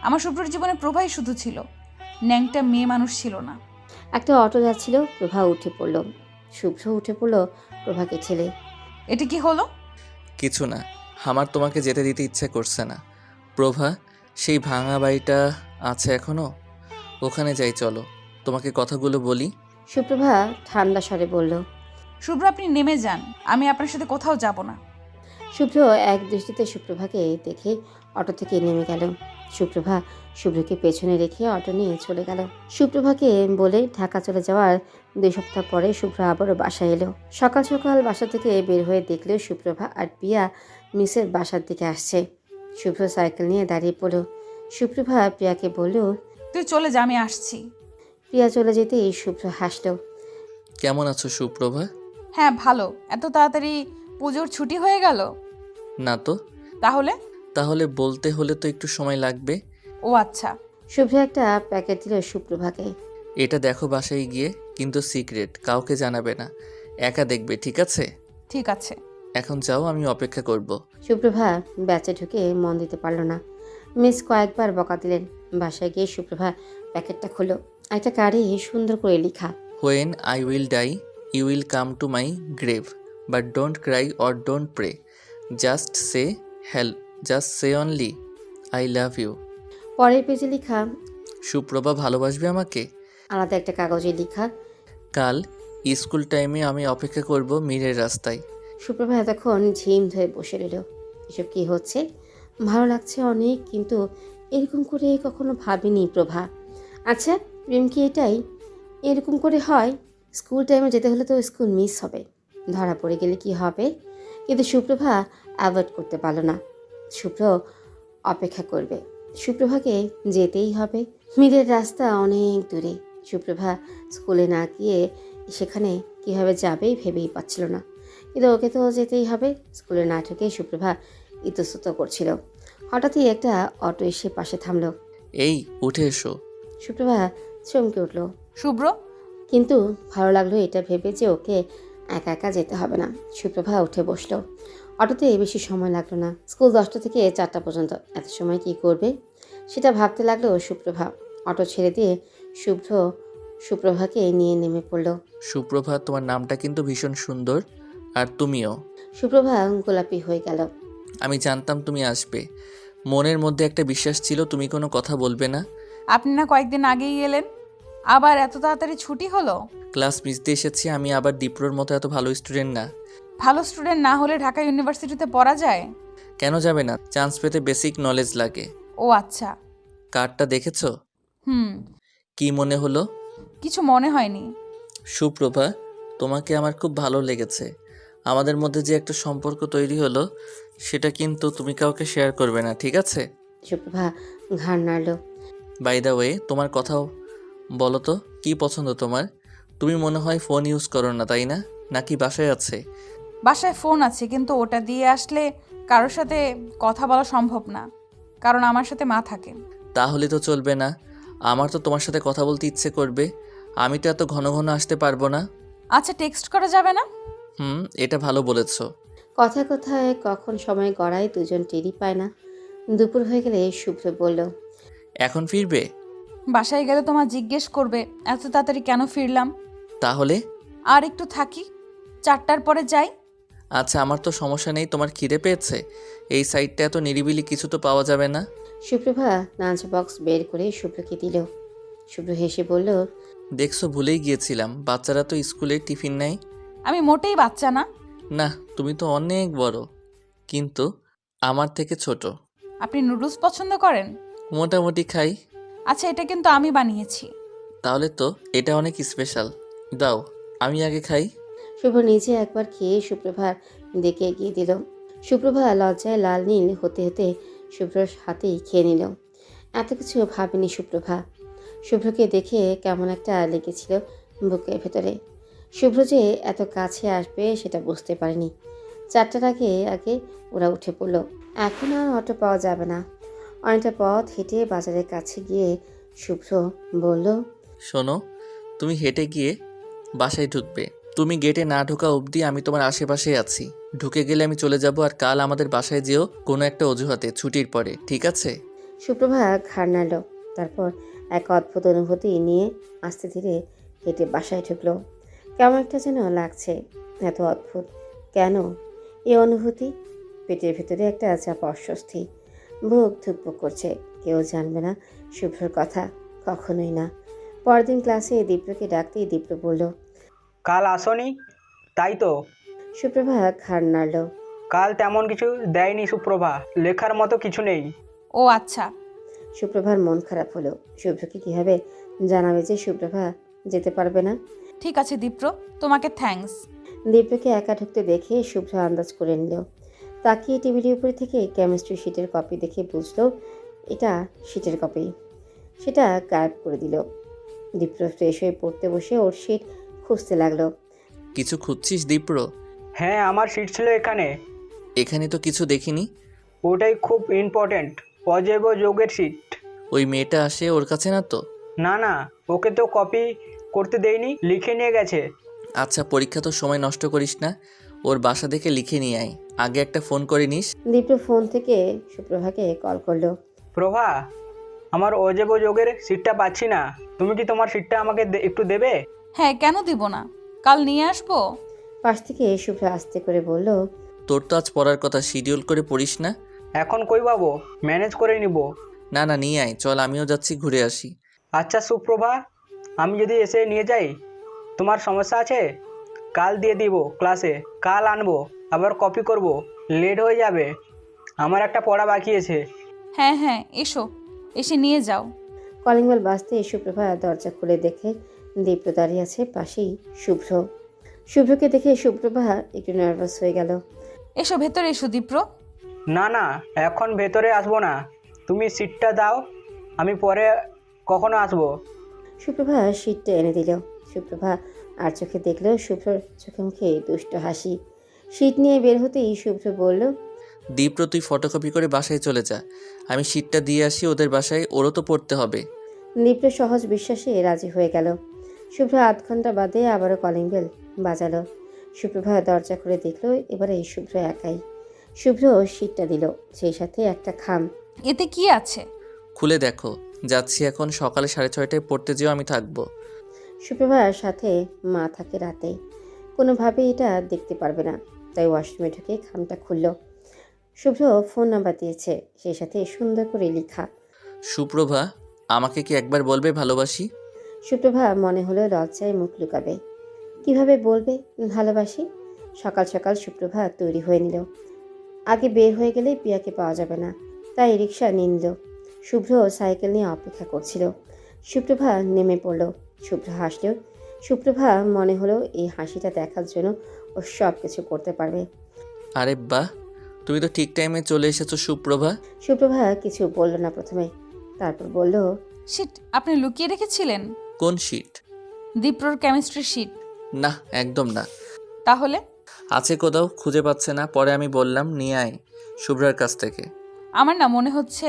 [SPEAKER 1] আমার শুভ্রর জীবনে প্রভাই শুধু ছিল, ন্যাংটা মেয়ে মানুষ ছিল না।
[SPEAKER 2] একটা অটো যাচ্ছিল, প্রভা উঠে পড়ল। শুভ্র উঠে পড়ল প্রভাকে ঠেলে।
[SPEAKER 1] এটা কি হলো?
[SPEAKER 5] কিছু না, আমার তোমাকে যেতে দিতে ইচ্ছে করছে না। প্রভা, সেই ভাঙা বাড়িটা আছে এখনো, ওখানে যাই চলো, তোমাকে কথাগুলো বলি।
[SPEAKER 2] সুপ্রভা ঠান্ডা স্বরে বলল।
[SPEAKER 1] শুভ্র আপনি নেমে যান, আমি আপনার সাথে কোথাও যাব না।
[SPEAKER 2] শুভ্র এক দৃষ্টিতে সুপ্রভাকে দেখে অটো থেকে নেমে গেল। সুপ্রভা শুভ্রকে পেছনে রেখে অটো নিয়ে চলে গেল। সুপ্রভাকে বলে ঢাকা চলে যাওয়ার 2 সপ্তাহ পরে শুভ্র আবারও বাসায় এলো। সকাল সকাল বাসা থেকে বের হয়ে দেখলেও সুপ্রভা আর প্রিয়া মিসের বাসার দিকে আসছে। শুভ্র সাইকেল নিয়ে দাঁড়িয়ে পড়ল। সুপ্রভা প্রিয়াকে বলল,
[SPEAKER 1] তুই চলে যা, আমি আসছি।
[SPEAKER 2] প্রিয়া চলে যেতেই শুভ্র হাসল।
[SPEAKER 5] কেমন আছো সুপ্রভা?
[SPEAKER 1] হ্যাঁ ভালো। এত তাড়াতাড়ি পুজোর ছুটি হয়ে গেল?
[SPEAKER 5] না তো।
[SPEAKER 1] তাহলে
[SPEAKER 5] বলতে হলে তো একটু সময় লাগবে।
[SPEAKER 1] ও আচ্ছা।
[SPEAKER 2] শুভ্র একটা প্যাকেট দিল সুপ্রভাকে।
[SPEAKER 5] এটা দেখো বাসায় গিয়ে, কিন্তু সিক্রেট, কাউকে জানাবে না, একা দেখবে, ঠিক আছে?
[SPEAKER 1] ঠিক আছে।
[SPEAKER 5] এখন যাও, আমি অপেক্ষা করব।
[SPEAKER 2] সুপ্রভা ব্যাচে ঢুকে মন দিতে পারল না। মিস কয়েকবার বকা দিলেন। বাসায় গিয়ে সুপ্রভা প্যাকেটটা খুলল। একটা কার্ডে সুন্দর করে লেখা,
[SPEAKER 5] when I will die you will come to my grave, but don't cry or don't pray, just say help, just say only I love you.
[SPEAKER 2] পরের পেজে লেখা,
[SPEAKER 5] সুপ্রভা ভালোবাসবে আমাকে।
[SPEAKER 2] আলাদা একটা কাগজে লেখা,
[SPEAKER 5] কাল স্কুল টাইমে আমি অপেক্ষা করব মিরের রাস্তায়।
[SPEAKER 2] সুপ্রভা এতক্ষণ ঝিম ধরে বসে রইল। এসব কি হচ্ছে? ভালো লাগছে অনেক, কিন্তু এরকম করে কখনো ভাবিনি প্রভা। আচ্ছা প্রেম কি এটাই? এরকম করে হয়? স্কুল টাইমে যেতে হলে তো স্কুল মিস হবে, ধরা পড়ে গেলে কি হবে? কিন্তু সুপ্রভা অ্যাভয়েড করতে পারল না। শুভ্র অপেক্ষা করবে, সুপ্রভাকে যেতেই হবে। মিরের রাস্তা অনেক দূরে। সুপ্রভা স্কুলে না গিয়ে সেখানে কিভাবে যাবে ভেবেই পাচ্ছিল না, কিন্তু ওকে তো যেতেই হবে। স্কুলে না ঢুকে সুপ্রভা ইতস্তত করছিল। হঠাৎই একটা অটো এসে পাশে থামল।
[SPEAKER 5] এই উঠে এসো।
[SPEAKER 2] সুপ্রভা চমকে উঠল।
[SPEAKER 1] শুভ্র?
[SPEAKER 2] কিন্তু ভালো লাগলো এটা ভেবে যে ওকে একা একা যেতে হবে না। সুপ্রভা উঠে বসলো। অটোতে বেশি সময় লাগলো না। স্কুল 10টা থেকে 4টা পর্যন্ত, এত সময় কি করবে সেটা ভাবতে লাগলো সুপ্রভা। অটো ছেড়ে দিয়ে সুপ্রভাকে নিয়ে নেমে পড়ল।
[SPEAKER 5] সুপ্রভা, তোমার নামটা কিন্তু ভীষণ সুন্দর, আর তুমিও।
[SPEAKER 2] সুপ্রভা গোলাপি হয়ে গেল।
[SPEAKER 5] আমি জানতাম তুমি আসবে, মনের মধ্যে একটা বিশ্বাস ছিল তুমি কোনো কথা বলবে না।
[SPEAKER 1] আপনি না কয়েকদিন আগেই এলেন, আবার এত তাড়াতাড়ি ছুটি হলো?
[SPEAKER 5] ক্লাস মিস দিয়ে এসেছি, আমি আবার ডিপ্রোর মতো এত ভালো স্টুডেন্ট না।
[SPEAKER 1] ভালো স্টুডেন্ট না হলে ঢাকা ইউনিভার্সিটিতে পড়া যায়?
[SPEAKER 5] কেন যাবে না? চান্স পেতে বেসিক নলেজ লাগে।
[SPEAKER 1] ও আচ্ছা।
[SPEAKER 5] কার্ডটা দেখেছো?
[SPEAKER 1] হুম।
[SPEAKER 5] কি মনে হলো?
[SPEAKER 1] কিছু মনে হয়নি।
[SPEAKER 5] সুপ্রভা, তোমাকে আমার খুব ভালো লেগেছে। আমাদের মধ্যে যে একটা সম্পর্ক তৈরি হলো সেটা কিন্তু তুমি কাউকে শেয়ার করবে না, ঠিক আছে?
[SPEAKER 2] সুপ্রভা ঘাড় নাড়ল।
[SPEAKER 5] বাই দ্য ওয়ে, তোমার কথাও বলো তো, কি পছন্দ তোমার? তুমি মনে হয় ফোন ইউজ করো না, তাই না? নাকি বাসায় আছে?
[SPEAKER 1] বাসায় ফোন আছে, কিন্তু ওটা দিয়ে আসলে কারোর সাথে কথা বলা সম্ভব না, কারণ আমার সাথে মা থাকে।
[SPEAKER 5] তাহলে তো চলবে না, আমার তো তোমার সাথে কথা বলতে ইচ্ছে করবে। আমি তো এত ঘন ঘন আসতে পারবো না।
[SPEAKER 1] আচ্ছা টেক্সট করা যাবে না?
[SPEAKER 5] এটা ভালো বলেছো।
[SPEAKER 2] কথায় কথায় কখন সময় গড়ায় দুজন টেরই পায় না। দুপুর হয়ে গেলে শুভ্র বলল,
[SPEAKER 5] এখন ফিরবে?
[SPEAKER 1] বাসায় গেলে তোমার জিজ্ঞেস করবে এত তাড়াতাড়ি কেন ফিরলাম।
[SPEAKER 5] তাহলে
[SPEAKER 1] আর একটু থাকি। 4টার পরে যাই।
[SPEAKER 5] আচ্ছা, আমার তো সমস্যা নেই। তোমার খিদে পেয়েছে? এই সাইডটা এত নিরিবিলি, কিছু তো পাওয়া যাবে না?
[SPEAKER 2] সুপ্রভা লাঞ্চ বক্স বের করে শুভ্রকে দিল। শুভ্র হেসে বলল,
[SPEAKER 5] দেখছো, ভুলেই গিয়েছিলাম, বাচ্চারা তো স্কুলে টিফিন নেয়।
[SPEAKER 1] আমি মোটেই বাচ্চা না।
[SPEAKER 5] না, তুমি তো অনেক বড়, কিন্তু আমার থেকে ছোট।
[SPEAKER 1] আপনি নুডলস পছন্দ করেন?
[SPEAKER 5] মোটামুটি খাই।
[SPEAKER 1] আচ্ছা, এটা কিন্তু আমি বানিয়েছি।
[SPEAKER 5] তাহলে তো এটা অনেক স্পেশাল। দাও, আমি আগে খাই।
[SPEAKER 2] শুভ্র নিজে একবার খেয়ে সুপ্রভার দিকে এগিয়ে দিল। সুপ্রভা লজ্জায় লাল নীল হতে হতে শুভ্রর হাতেই খেয়ে নিল। এত কিছু ভাবেনি সুপ্রভা। শুভ্রকে দেখে কেমন একটা লেগেছিল বুকের ভেতরে। শুভ্র যে এত কাছে আসবে সেটা বুঝতে পারেনি। 4টার আগে আগে ওরা উঠে পড়ল। এখন আর অটো পাওয়া যাবে না। অনেকটা পথ হেঁটে বাজারের কাছে গিয়ে শুভ্র বলল,
[SPEAKER 5] শোনো, তুমি হেঁটে গিয়ে বাসায় ঢুকবে। তুমি গেটে না ঢোকা অবধি আমি তোমার আশেপাশেই আছি। ঢুকে গেলে আমি চলে যাব, আর কাল আমাদের বাসায় যেও কোনো একটা অজুহাতে, ছুটির পরে, ঠিক আছে?
[SPEAKER 2] সুপ্রভা ঘাড় নাড়ল। তারপর এক অদ্ভুত অনুভূতি নিয়ে আস্তে ধীরে হেঁটে বাসায় ঢুকলো। কেমন একটা যেন লাগছে। এত অদ্ভুত কেন এই অনুভূতি? পেটের ভেতরে একটা চাপা অস্বস্তি। বুক ধুকপুক করছে। কেউ জানবে না শুভ্রর কথা, কখনোই না। পরদিন ক্লাসে দীপ্রকে ডাকতেই দীপ্র বলল,
[SPEAKER 3] কাল আসোনি? তাই তো।
[SPEAKER 2] সুপ্রভা ঘাড় নাড়ল।
[SPEAKER 3] কাল তেমন কিছু দেয়নি সুপ্রভা, লেখার মতো কিছু নেই।
[SPEAKER 1] ও আচ্ছা।
[SPEAKER 2] সুপ্রভার মন খারাপ হলো। শুভ্রকে কীভাবে জানাবে যে সুপ্রভা যেতে পারবে না?
[SPEAKER 1] ঠিক আছে দীপ্র, তোমাকে থ্যাঙ্কস।
[SPEAKER 2] দীপ্রকে একা ঢুকতে দেখে শুভ্র আন্দাজ করে নিল। তাকিয়ে টেবিলের উপর থেকে কেমিস্ট্রি শিটের কপি দেখে বুঝলো এটা শিটের কপি। সেটা গায়েব করে দিল। দীপ্র ফ্রেশ হয়ে পড়তে বসে ওর শিট খুঁজতে লাগলো।
[SPEAKER 5] কিছু খুঁজছিস দীপ্র?
[SPEAKER 3] হ্যাঁ, আমার সিট ছিল এখানে।
[SPEAKER 5] এখানে তো কিছু দেখিনি।
[SPEAKER 3] ওটাই খুব ইম্পর্ট্যান্ট, অজৈব যৌগের সিট।
[SPEAKER 5] ওই মেয়েটা আসে ওর কাছে না তো?
[SPEAKER 3] না না, ওকে তো কপি করতে দেয়নি, লিখে নিয়ে গেছে।
[SPEAKER 5] আচ্ছা, পরীক্ষা তো সময় নষ্ট করিস না, ওর বাসা থেকে লিখে নিয়ে আয়। আগে একটা ফোন করে নিস।
[SPEAKER 2] দীপ্র ফোন থেকে সুপ্রভাকে কল করলো।
[SPEAKER 3] প্রভা, আমার অজৈব যৌগের সিটটা পাচ্ছি না, তুমি কি তোমার সিটটা আমাকে একটু দেবে?
[SPEAKER 1] হ্যাঁ, কেন দিব না, কাল নিয়ে আসবো।
[SPEAKER 2] পাশ থেকে শুভ্র আস্তে করে বলল,
[SPEAKER 5] তোর তো আজ পড়ার কথা, শিডিউল করে পড়িস না?
[SPEAKER 3] এখন কই পাবো, ম্যানেজ করে নিব।
[SPEAKER 5] না না, নিয়ে আয়, চল আমিও যাচ্ছি, ঘুরে আসি।
[SPEAKER 3] আচ্ছা সুপ্রভা, আমি যদি এসে নিয়ে যাই, তোমার সমস্যা আছে? কাল দিয়ে দিব ক্লাসে, কাল আনবো, আবার কপি করব, লেট হয়ে যাবে, আমার একটা পড়া বাকি আছে।
[SPEAKER 1] হ্যাঁ হ্যাঁ, এসো, এসে নিয়ে যাও।
[SPEAKER 2] কলিং বেল বাজতে সুপ্রভা দরজা খুলে দেখে দীপ্র দাঁড়িয়ে আছে পাশেই শুভ্র। শুভ্রকে দেখে সুপ্রভা একটু নার্ভাস হয়ে গেল।
[SPEAKER 1] এসো ভেতরে, এসো দীপ্র।
[SPEAKER 3] না না, এখন ভেতরে আসবো না, তুমি সিটটা দাও, আমি পরে কখনো আসবো।
[SPEAKER 2] সুপ্রভা সিটটা এনে দিল। সুপ্রভা আর চোখে দেখলেও শুভ্রর চোখে মুখে দুষ্ট হাসি। সিট নিয়ে বের হতেই শুভ্র বলল,
[SPEAKER 5] দীপ্র, তুই ফটোকপি করে বাসায় চলে যা, আমি শিটটা দিয়ে আসি ওদের বাসায়, ওরও তো পড়তে হবে।
[SPEAKER 2] দীপ্র সহজ বিশ্বাসে রাজি হয়ে গেল। শুভ্র আধ ঘন্টা বাদে আবারও কলিং বেল বাজালো। সুপ্রভা দরজা খুলে দেখলো এবারে শুভ্র একাই। শুভ্র সিটটা দিল, সেই সাথে একটা খাম।
[SPEAKER 1] এতে কি আছে?
[SPEAKER 5] খুলে দেখো। যাচ্ছি এখন, সকালে 6:30টায় পড়তে যেও, আমি থাকবো।
[SPEAKER 2] সুপ্রভার সাথে মা থাকে রাতে, কোনোভাবেই এটা দেখতে পারবে না, তাই ওয়াশরুমে ঢুকে খামটা খুলল। শুভ্র ফোন নাম্বার দিয়েছে, সেই সাথে সুন্দর করে লেখা।
[SPEAKER 5] সুপ্রভা, আমাকে কি একবার বলবে ভালোবাসি?
[SPEAKER 2] সুপ্রভা মনে হলো লজ্জায় মুখ লুকাবে। কিভাবে বলবে ভালোবাসি? সকাল সকাল সুপ্রভা তৈরি হয়ে নিল। আগে বের হয়ে গেলেই পিয়াকে পাওয়া যাবে না, তাই রিক্সা নিয়ে নিল। শুভ্র সাইকেল নিয়ে অপেক্ষা করছিল। সুপ্রভা নেমে পড়ল। শুভ্র হাসলেও সুপ্রভা মনে হলো এই হাসিটা দেখার জন্য ও সব কিছু করতে পারবে।
[SPEAKER 5] আরে বাহ, তুমি তো ঠিক টাইমে চলে এসেছো সুপ্রভা।
[SPEAKER 2] সুপ্রভা কিছু বলল না প্রথমে, তারপর বলল,
[SPEAKER 1] শিট, আপনি লুকিয়ে রেখেছিলেন?
[SPEAKER 5] কোন শিট?
[SPEAKER 1] দীপ্রর chemistry sheet.
[SPEAKER 5] না, একদম না।
[SPEAKER 1] তাহলে?
[SPEAKER 5] আছে কোথাও, খুঁজে পাচ্ছে না, পরে আমি বললাম নিয়ে আয় শুভ্রার কাছ থেকে।
[SPEAKER 1] আমার না মনে হচ্ছে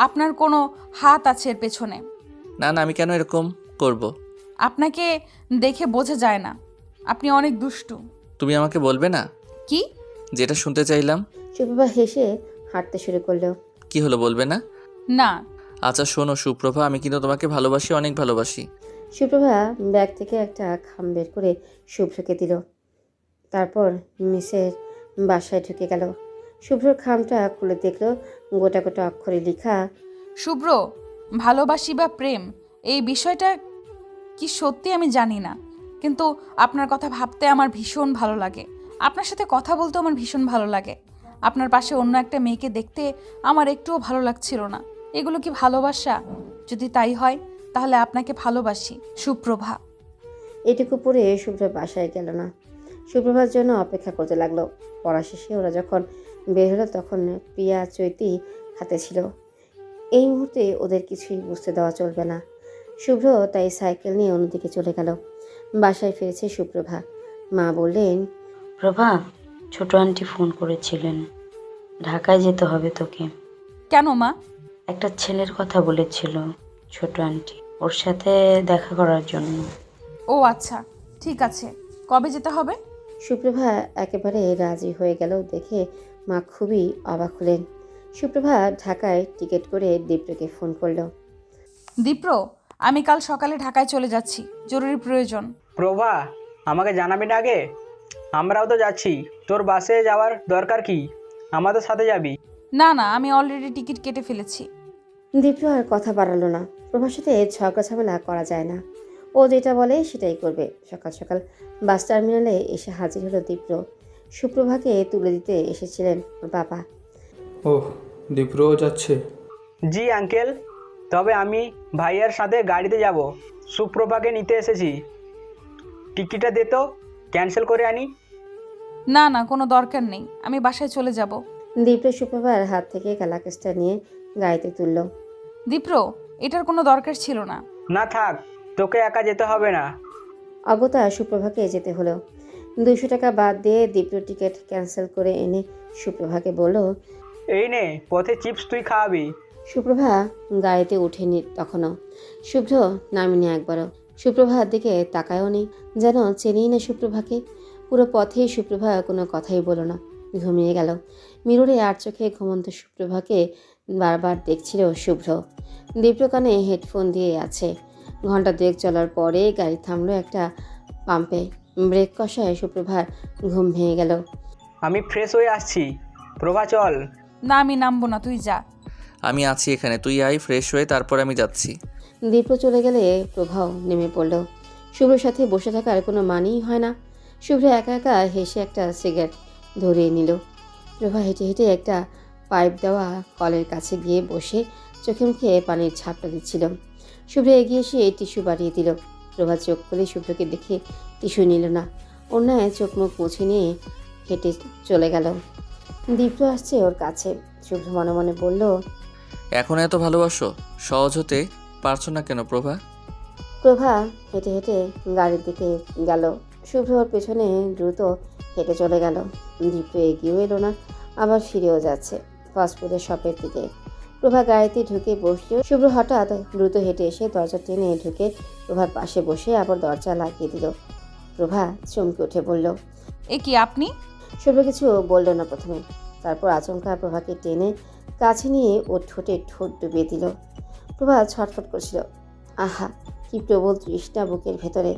[SPEAKER 1] আপনার কোনো হাত আছে এর পেছনে।
[SPEAKER 5] না না, আমি কেন এরকম করব?
[SPEAKER 1] আপনাকে দেখে বোঝা যায় না, আপনি অনেক দুষ্টু।
[SPEAKER 5] তুমি আমাকে বলবে না?
[SPEAKER 1] কি?
[SPEAKER 5] যেটা শুনতে চাইলাম।
[SPEAKER 2] সুপ্রভা হেসে হাঁটতে শুরু করলো।
[SPEAKER 5] কি হলো, বলবে না?
[SPEAKER 1] না।
[SPEAKER 5] আচ্ছা শোনো সুপ্রভা, আমি কিন্তু তোমাকে ভালোবাসি, অনেক ভালোবাসি।
[SPEAKER 2] সুপ্রভা ব্যাগ থেকে একটা খাম বের করে শুভ্রকে দিল। তারপর মিসের বাসায় ঢুকে গেল। শুভ্রর খামটা খুলে দেখলো গোটা গোটা অক্ষরে লেখা,
[SPEAKER 1] শুভ্র, ভালোবাসি বা প্রেম এই বিষয়টা কি সত্যি আমি জানি না, কিন্তু আপনার কথা ভাবতে আমার ভীষণ ভালো লাগে, আপনার সাথে কথা বলতে আমার ভীষণ ভালো লাগে। আপনার পাশে অন্য একটা মেয়েকে দেখতে আমার একটুও ভালো লাগছিল না। এগুলো কি ভালোবাসা? যদি তাই হয় তাহলে আপনাকে ভালোবাসি। সুপ্রভা।
[SPEAKER 2] এটুকু পরে শুভ্র বাসায় গেল না। সুপ্রভার জন্য অপেক্ষা করতে লাগলো। পড়া শেষে ওরা যখন বের হলো তখন প্রিয়া চৈতি হাতে ছিল। এই মুহূর্তে ওদের কিছুই বুঝতে দেওয়া চলবে না। শুভ্র তাই সাইকেল নিয়ে অন্যদিকে চলে গেল। বাসায় ফিরেছে সুপ্রভা। মা বললেন,
[SPEAKER 15] প্রভা, ছোট আন্টি ফোন করেছিলেন, ঢাকায় যেতে হবে তোকে।
[SPEAKER 1] কেন মা?
[SPEAKER 15] একটা ছেলের কথা বলেছিল ছোট আন্টি, ওর সাথে দেখা করার জন্য।
[SPEAKER 1] ও আচ্ছা, ঠিক আছে। কবে যেতে হবে?
[SPEAKER 2] সুপ্রভা একেবারে রাজি হয়ে গেল দেখে মা খুবই অবাক হলেন। সুপ্রভা ঢাকায় টিকিট করে দীপ্রকে ফোন করলো।
[SPEAKER 1] দীপ্র, আমি কাল সকালে ঢাকায় চলে যাচ্ছি, জরুরি প্রয়োজন।
[SPEAKER 3] প্রভা, আমাকে জানাবি না আগে? আমরাও তো যাচ্ছি, তোর বাসে যাওয়ার দরকার কি? আমাদের সাথে যাবি?
[SPEAKER 1] না না, আমি অলরেডি টিকিট কেটে ফেলেছি।
[SPEAKER 2] দীপ্র আর কথা বাড়ালো না। প্রভার সাথে ঝগড়া ঝামেলা করা যায় না। ও যেটা বলে সেটাই করবে। সকাল সকাল বাস টার্মিনালে এসে হাজির হলো দীপ্র। সুপ্রভাকে তুলে দিতে এসেছিলেন ওর বাবা।
[SPEAKER 13] ওহ, দীপ্রও যাচ্ছে?
[SPEAKER 3] জি আঙ্কেল, তবে আমি ভাইয়ের সাথে গাড়িতে যাব। সুপ্রভাকে নিতে এসেছি। টিকিটটা দে তো, ক্যান্সেল করে আনি।
[SPEAKER 1] না না, কোনো দরকার নেই, আমি বাসায় চলে যাব।
[SPEAKER 2] দীপ্র সুপ্রভার হাত থেকে কালাকেসটা নিয়ে গাড়িতে তুলল।
[SPEAKER 1] দীপ্র, এটার কোনো দরকার ছিল না।
[SPEAKER 3] না থাক, তোকে একা যেতে হবে না।
[SPEAKER 2] অগত্যা সুপ্রভাকে যেতে হলো। 200 টাকা বাদ দিয়ে দীপ্র টিকিট ক্যান্সেল করে এনে সুপ্রভাকে বলল,
[SPEAKER 3] এই নে, পথে চিপস তুই খাওয়াবি।
[SPEAKER 2] সুপ্রভা গাড়িতে উঠেনি তখনও। শুভ্র নামেনি একবারও। সুপ্রভার দিকে তাকায়ও নি, যেন চেনেই না সুপ্রভাকে। পুরো পথেই সুপ্রভা কোনো কথাই বলো না, ঘুমিয়ে গেল। মিররে আর চোখে ঘুমন্ত সুপ্রভাকে বারবার দেখছিল শুভ্র। দীপ্র কানে হেডফোন দিয়ে আছে। ঘন্টা 2 চলার পরে গাড়ি থামলো একটা পাম্পে। ব্রেক কষায় সুপ্রভার ঘুম ভেঙে গেল।
[SPEAKER 3] আমি ফ্রেশ হয়ে আসছি, প্রভা চল।
[SPEAKER 1] না, আমি নামবো না, তুই যা।
[SPEAKER 5] আমি আছি এখানে, তুই আয় ফ্রেশ হয়ে তারপর আমি যাচ্ছি।
[SPEAKER 2] দীপ্র চলে গেলে প্রভাও নেমে পড়ল। শুভ্রর সাথে বসে থাকার কোনো মানেই হয় না। শুভ্র একা একা হেসে একটা সিগারেট ধরিয়ে নিল। প্রভা হেঁটে হেঁটে একটা পাইপ দেওয়া কলের কাছে গিয়ে বসে চোখে মুখে পানির ঝাপটা দিচ্ছিল। শুভ্র এগিয়ে এসে টিস্যু বাড়িয়ে দিল। প্রভা চোখ খুলে শুভ্রকে দেখে টিস্যু নিল না, অন্যায় চোখ মুখ মুছে নিয়ে হেঁটে চলে গেল। দীপ্র আসছে ওর কাছে। শুভ্র মনে মনে বলল,
[SPEAKER 5] এখন এত ভালোবাসো, সহজ হতে পারছো না কেন প্রভা?
[SPEAKER 2] প্রভা হেঁটে হেঁটে গাড়ির দিকে গেল। শুভ্র ওর পেছনে দ্রুত হেঁটে চলে গেল। দীপ্র এগিয়েও এলো না, আবার ফিরেও যাচ্ছে ফাস্টফুডের শপের দিকে। প্রভা গাড়িতে ঢুকে বসলেও শুভ্র হঠাৎ দ্রুত হেঁটে এসে দরজা টেনে ঢুকে প্রভার পাশে বসে আবার দরজা লাগিয়ে দিল। প্রভা চমকে উঠে বলল,
[SPEAKER 1] এ কি আপনি?
[SPEAKER 2] শুভ্র কিছু বলল না প্রথমে, তারপর আচমকা প্রভাকে টেনে কাছে নিয়ে ওর ঠোঁটে ঠোঁট ডুবিয়ে দিল। প্রভা ছটফট করছিল। আহা, কি প্রবল তৃষ্ণা বুকের ভেতরে।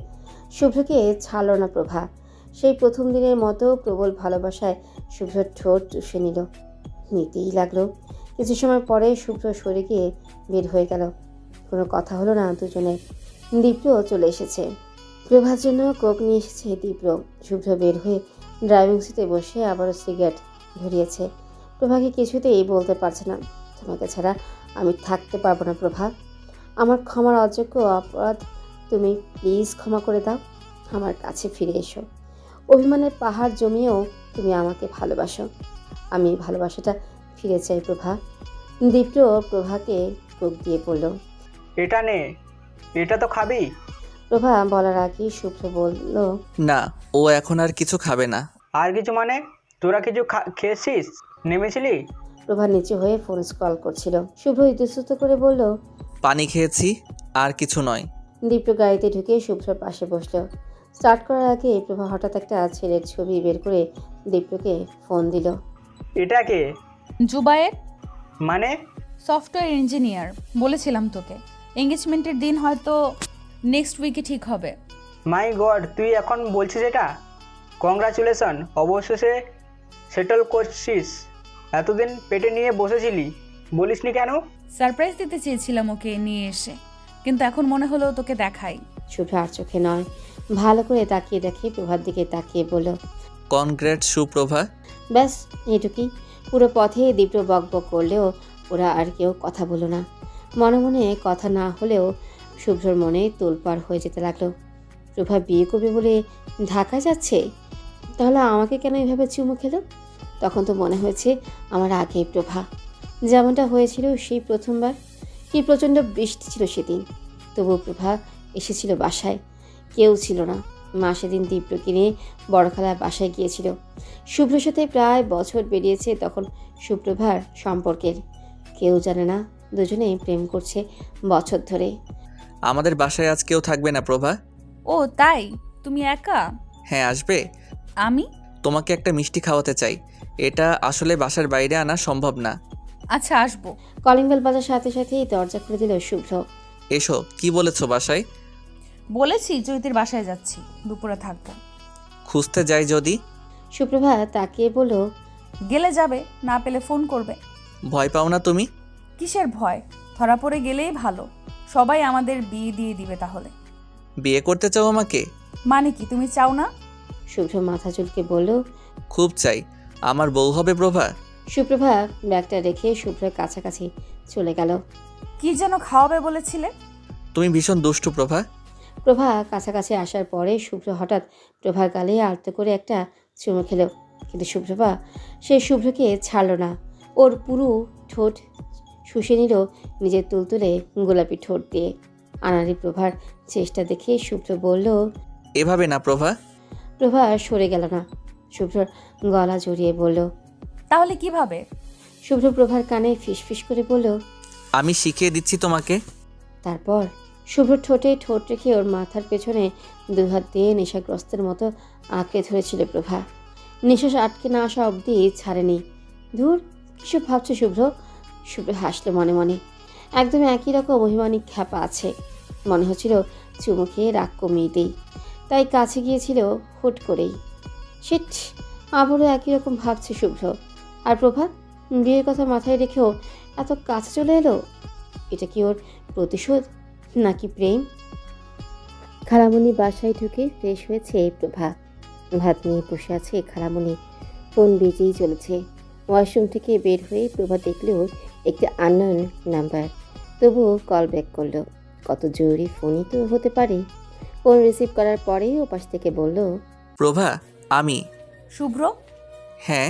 [SPEAKER 2] শুভ্রকে ছাড়ল না প্রভা। সেই প্রথম দিনের মতো প্রবল ভালোবাসায় শুভ্রর ঠোঁট চুষে নিল। নিতেই লাগলো। কিছু সময় পরে শুভ্র সরে গিয়ে বের হয়ে গেল। কোনো কথা হলো না দুজনের। দীপ্র চলে এসেছে। প্রভার জন্য কোক নিয়ে এসেছে দীপ্র। শুভ্র বের হয়ে ড্রাইভিং সিটে বসে আবারও সিগারেট ধরিয়েছে। প্রভাকে কিছুতেই বলতে পারছে না, তোমাকে ছাড়া আমি থাকতে পারবো না প্রভা। আমার ক্ষমার অযোগ্য অপরাধ তুমি প্লিজ ক্ষমা করে দাও। আমার কাছে ফিরে এসো। অভিমানের পাহাড় জমিয়েও তুমি আমাকে ভালোবাসো। আমি ভালোবাসাটা ফিরে চাই প্রভা। দীপ্র প্রভাকে কোক দিয়ে বলল,
[SPEAKER 3] এটা নে, এটা তো খাবি।
[SPEAKER 2] প্রভা বলার আগেই শুভ্র বলল,
[SPEAKER 5] না, ও এখন আর কিছু খাবে না।
[SPEAKER 3] আর কিছু মানে? তোরা কিছু খেয়েছিস? নেমেছিলি?
[SPEAKER 2] প্রভা নিচে হয়ে ফোন স্ক্রল করছিল। শুভ্র ইতস্তত করে বলল,
[SPEAKER 5] পানি খেয়েছি, আর কিছু নয়।
[SPEAKER 2] দীপ্র গাড়িতে ঢুকে শুভ্রর পাশে বসলো। স্টার্ট করার আগে প্রভা হঠাৎ একটা ছেলের ছবি বের করে দীপ্রকে ফোন দিল।
[SPEAKER 3] এটা কে?
[SPEAKER 1] জুবায়ের।
[SPEAKER 3] মানে?
[SPEAKER 1] Software engineer. বলেছিলাম তোকে, এঙ্গেজমেন্টের দিন হয়তো নেক্সট উইকে ঠিক হবে।
[SPEAKER 3] মাই গড, তুই এখন বলছিস এটা? কংগ্রাচুলেশন, অবশেষে সেটেল করছিস। এতদিন পেটে নিয়ে বসেছিলি, বলিসনি কেন?
[SPEAKER 1] সারপ্রাইজ দিতে চেয়েছিলাম ওকে নিয়ে এসে, কিন্তু এখন মনে হলো তোকে দেখাই।
[SPEAKER 2] শুভ্র আর চোখে নয়, ভালো করে তাকিয়ে দেখে প্রভার দিকে তাকিয়ে বলল,
[SPEAKER 5] কনগ্রেট সুপ্রভা।
[SPEAKER 2] ব্যাস এটুকুই। পুরো পথে দীপ্র বক বক করলেও ওরা আর কেউ কথা বলল না। মনে মনে কথা না হলেও শুভ্রর মনে তোলপাড় হয়ে যেতে লাগলো। প্রভা বিয়ে করবে বলে ঢাকা যাচ্ছে, তাহলে আমাকে কেন এভাবে চুমু খেলো? তখন তো মনে হয়েছে আমার আগে প্রভা, যেমনটা হয়েছিল সেই প্রথমবার। কি প্রচণ্ড বৃষ্টি ছিল সেদিন, তবু প্রভা এসেছিল বাসায়, কেউ ছিল না। মা সেদিন দীপ্রকে নিয়ে বড়খালার বাসায় গিয়েছিল। শুভ্রর সাথে প্রায় বছর পেরিয়েছে তখন সুপ্রভার সম্পর্কের। কেউ জানে না দুজনেই প্রেম করছে বছর ধরে।
[SPEAKER 5] আমাদের বাসায় আজ কেউ থাকবে না প্রভা।
[SPEAKER 1] ও তাই? তুমি একা?
[SPEAKER 5] হ্যাঁ, আসবে।
[SPEAKER 1] আমি?
[SPEAKER 5] তোমাকে একটা মিষ্টি খাওয়াতে চাই, এটা আসলে বাসার বাইরে আনা সম্ভব না।
[SPEAKER 1] আচ্ছা, আসবো।
[SPEAKER 2] কলিং বেল বাজার সাথে সাথেই দরজা খুলে দিল শুভ্র।
[SPEAKER 5] এসো। কি বলেছো বাসায়?
[SPEAKER 1] বলেছি চৈতির বাসায় যাচ্ছি, দুপুরে থাকবো।
[SPEAKER 5] খুঁজতে যাই যদি?
[SPEAKER 2] সুপ্রভা তাকিয়ে বলল,
[SPEAKER 1] গেলে যাবে, না পেলে ফোন করবে।
[SPEAKER 5] ভয় পাও না তুমি?
[SPEAKER 1] কিসের ভয়? ধরা পড়ে গেলেই ভালো, সবাই আমাদের বিয়ে দিয়ে দিবে তাহলে।
[SPEAKER 5] বিয়ে করতে চাও আমাকে?
[SPEAKER 1] মানে কি, তুমি চাও না?
[SPEAKER 2] শুভ্র মাথা চুলকে বলল,
[SPEAKER 5] খুব চাই। আমার বউ হবে প্রভা।
[SPEAKER 2] সুপ্রভা ব্যাগটা রেখে শুভ্রের কাছাকাছি চলে গেল।
[SPEAKER 1] কি যেন খাওয়াবে বলেছিলে?
[SPEAKER 5] তুমি ভীষণ দুষ্টু প্রভা।
[SPEAKER 2] প্রভা কাছাকাছি আসার পরে শুভ্র হঠাৎ প্রভার গালে আলতো করে একটা চুমু খেল, কিন্তু শুভ্রভা সে শুভ্রকে ছাড়ল না। ওর পুরো ঠোঁট শুষে নিল নিজের তুলতুলে গোলাপি ঠোঁট দিয়ে। আনারি প্রভার চেষ্টা দেখে শুভ্র বলল,
[SPEAKER 5] এভাবে না প্রভা।
[SPEAKER 2] প্রভা সরে গেল না, শুভ্রর গলা জড়িয়ে বলল,
[SPEAKER 1] তাহলে কিভাবে?
[SPEAKER 2] শুভ্র প্রভার কানে ফিসফিস করে বলল,
[SPEAKER 5] আমি শিখিয়ে দিচ্ছি তোমাকে।
[SPEAKER 2] তারপর শুভ্র ঠোঁটে ঠোঁট রেখে ওর মাথার পেছনে দুহাত দিয়ে নেশাগ্রস্তের মতো আঁকড়ে ধরেছিল প্রভা। নিঃশ্বাস আটকে না আসা অবধি ছাড়েনি। ধুর, কিসব ভাবছে শুভ্র? শুভ্র হাসলো মনে মনে। একদম একই রকম অভিমানী খ্যাপা আছে। মনে হচ্ছিল চুমু খেয়ে রাগ কমিয়ে দেই, তাই কাছে গিয়েছিল হুট করেই। শিট, আবারও একই রকম ভাবছে শুভ্র। আর প্রভা বিয়ের কথা মাথায় রেখেও এত কাছে চলে এলো। এটা কি ওর প্রতিশোধ নাকি প্রেম? খালামণি বাসায় ঢুকে ফ্রেশ হয়েছে প্রভা। ভাত নিয়ে বসে আছে খালামণি। ফোন বেজেই চলেছে। ওয়াশরুম থেকে বের হয়ে প্রভা দেখলেও একটি আননোন নাম্বার, তবুও কল ব্যাক করলো। কত জরুরি ফোনই তো হতে পারে। ফোন রিসিভ করার পরেই ওপাশ থেকে বলল,
[SPEAKER 5] প্রভা, আমি।
[SPEAKER 1] শুভ্র?
[SPEAKER 5] হ্যাঁ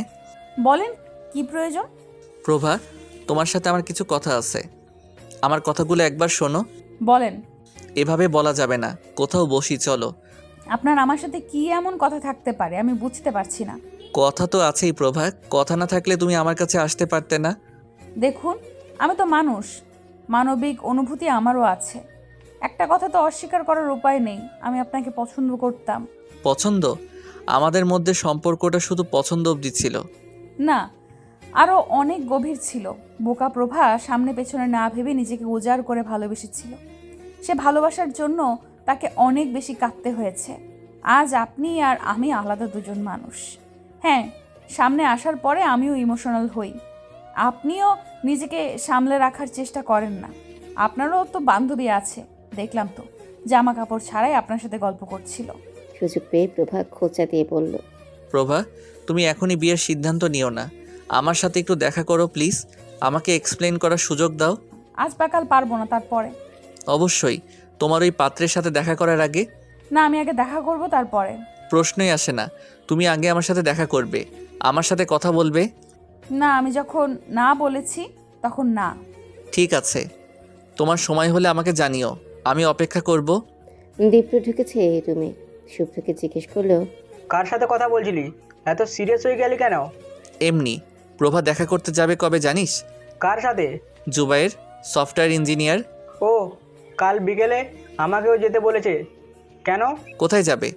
[SPEAKER 1] বলেন, কি প্রয়োজন?
[SPEAKER 5] প্রভা, তোমার সাথে আমার কিছু কথা আছে। আমার কথাগুলো একবার শোনো।
[SPEAKER 1] বলেন।
[SPEAKER 5] এভাবে বলা যাবে না, কোথাও বসি চলো।
[SPEAKER 1] আপনার আমার সাথে কি এমন কথা থাকতে পারে আমি বুঝতে পারছি না।
[SPEAKER 5] কথা তো আছেই প্রভা, কথা না থাকলে তুমি আমার কাছে আসতে পারতে না।
[SPEAKER 1] দেখুন, আমি তো মানুষ, মানবিক অনুভূতি আমারও আছে। একটা কথা তো অস্বীকার করার উপায় নেই, আমি আপনাকে পছন্দ করতাম।
[SPEAKER 5] পছন্দ? আমাদের মধ্যে সম্পর্কটা শুধু পছন্দ অবধি ছিল
[SPEAKER 1] না, আরও অনেক গভীর ছিল। বোকা প্রভা সামনে পেছনে না ভেবে নিজেকে উজাড় করে ভালোবেসেছিল। সে ভালোবাসার জন্য তাকে অনেক বেশি কাঁদতে হয়েছে। আজ আপনি আর আমি আলাদা দুজন মানুষ। হ্যাঁ, সামনে আসার পরে আমিও ইমোশনাল হই, আপনিও নিজেকে সামলে রাখার চেষ্টা করেন না। আপনারও তো বান্ধবী আছে, দেখলাম তো জামা কাপড় ছাড়াই আপনার সাথে গল্প করছিল।
[SPEAKER 2] সুযোগ পেয়ে প্রভা খোঁচা দিয়ে বলল,
[SPEAKER 5] প্রভা, তুমি এখনই বিয়ের সিদ্ধান্ত নিও না। আমার সাথে একটু দেখা করো প্লিজ, আমাকে এক্সপ্লেন করার সুযোগ দাও।
[SPEAKER 1] আজ বা কাল পারবো না, তারপরে।
[SPEAKER 5] অবশ্যই, তোমার ওই পাত্রের সাথে দেখা করার আগে।
[SPEAKER 1] না, আমি আগে দেখা করব, তারপরে।
[SPEAKER 5] প্রশ্নই আসে না, তুমি আগে আমার সাথে দেখা করবে, আমার সাথে কথা বলবে।
[SPEAKER 1] না, আমি যখন না বলেছি তখন না।
[SPEAKER 5] ঠিক আছে, তোমার সময় হলে আমাকে জানিও, আমি অপেক্ষা করব।
[SPEAKER 2] দীপ্র ঢুকেছে রুমে। শুভ্রকে জিজ্ঞেস করলো,
[SPEAKER 3] কার সাথে কথা বলছিলি? এত সিরিয়াস হয়ে গেলি কেন?
[SPEAKER 5] এমনি। প্রভা দেখা করতে যাবে কবে জানিস?
[SPEAKER 3] কার সাথে?
[SPEAKER 5] Jubair, software engineer.
[SPEAKER 3] ও, কাল বিকেলে আমাকেও যেতে বলেছে। কেন?
[SPEAKER 5] কোথায় যাবে?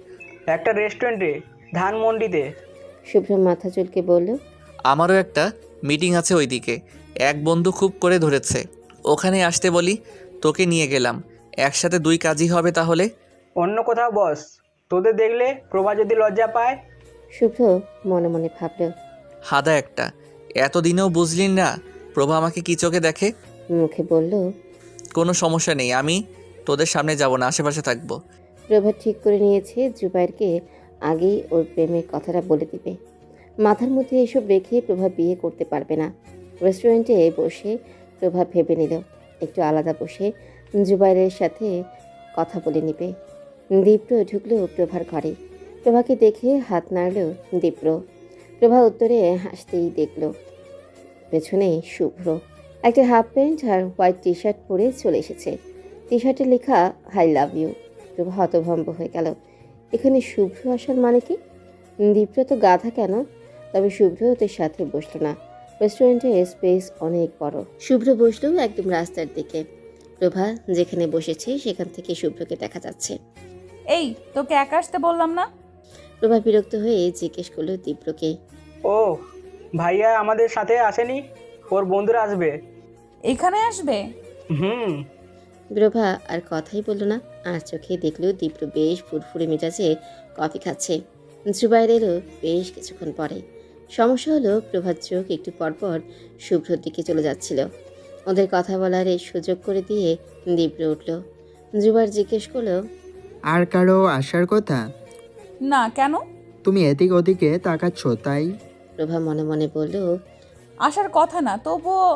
[SPEAKER 3] একটা রেস্টুরেন্টে, ধানমন্ডিতে।
[SPEAKER 2] শুভ্র মাথা চুলকে বলল,
[SPEAKER 5] আমারও একটা মিটিং আছে ওইদিকে, এক বন্ধু খুব করে ধরেছে, ওখানে আসতে বলি, তোকে নিয়ে গেলাম, একসাথে দুই কাজই হবে তাহলে।
[SPEAKER 3] অন্য কোথাও বস, তোদের দেখলে প্রভা যদি লজ্জা পায়।
[SPEAKER 2] শুভ্র মনে মনে ভাবল।
[SPEAKER 5] হাদা একটা, এতদিনেও বুঝলি না প্রভা আমাকে কি চোখে দেখে।
[SPEAKER 2] মুখে বলল,
[SPEAKER 5] কোনো সমস্যা নেই, আমি তোদের সামনে যাব না, আশেপাশে থাকবো।
[SPEAKER 2] প্রভা ঠিক করে নিয়েছে জুবাইরকে আগেই ওর প্রেমের কথাটা বলে দিবে। মাথার মধ্যে এসব রেখে প্রভা বিয়ে করতে পারবে না। রেস্টুরেন্টে বসে প্রভা ভেবে নিল একটু আলাদা বসে জুবাইরের সাথে কথা বলে নিবে। দীপ্র ঢুকলো প্রভার ঘরে। প্রভাকে দেখে হাত নাড়ল দীপ্র। প্রভা উত্তরে হাসতেই দেখল পেছনে শুভ্র একটা হাফ প্যান্ট আর হোয়াইট টি শার্ট পরে চলে এসেছে। টি শার্টে লেখা আই লাভ ইউ। প্রভা হতভম্ব হয়ে গেল। এখানে শুভ্র আসার মানে কি? দীপ্র তো গাধা কেন? তবে শুভ্র ওদের সাথে বসলো না। রেস্টুরেন্টের স্পেস অনেক বড়। শুভ্র বসলো একদম রাস্তার দিকে। প্রভা যেখানে বসেছে সেখান থেকে শুভ্রকে দেখা যাচ্ছে।
[SPEAKER 1] এই, তোকে একা আসতে বললাম না?
[SPEAKER 2] প্রভা বিরক্ত হয়ে জিজ্ঞেস করলো দীপ্রকে।
[SPEAKER 3] ও ভাইয়া আমাদের সাথে আসেনি, ওর বন্ধুরা আসবে।
[SPEAKER 1] এখানে আসবে?
[SPEAKER 3] হুম।
[SPEAKER 2] প্রভা আর কথাই বলল না। আর চোখে দেখলো দীপ্র বেশ ফুরফুরে মেজাজে কফি খাচ্ছে। জুবাইর এলো বেশ কিছুক্ষণ পরে। সমস্যা হলো প্রভার চোখ একটু পরপর শুভ্রর দিকে চলে যাচ্ছিল। ওদের কথা বলার এই সুযোগ করে দিয়ে দীপ্র উঠল। জুবাইর জিজ্ঞেস করলো,
[SPEAKER 16] আর কারো আসার কথা?
[SPEAKER 1] না, কেন?
[SPEAKER 16] তুমি এদিক ওদিকে তাকাচ্ছ তাই।
[SPEAKER 2] প্রভা মনে মনে বলল,
[SPEAKER 1] আসার কথা না, তবুও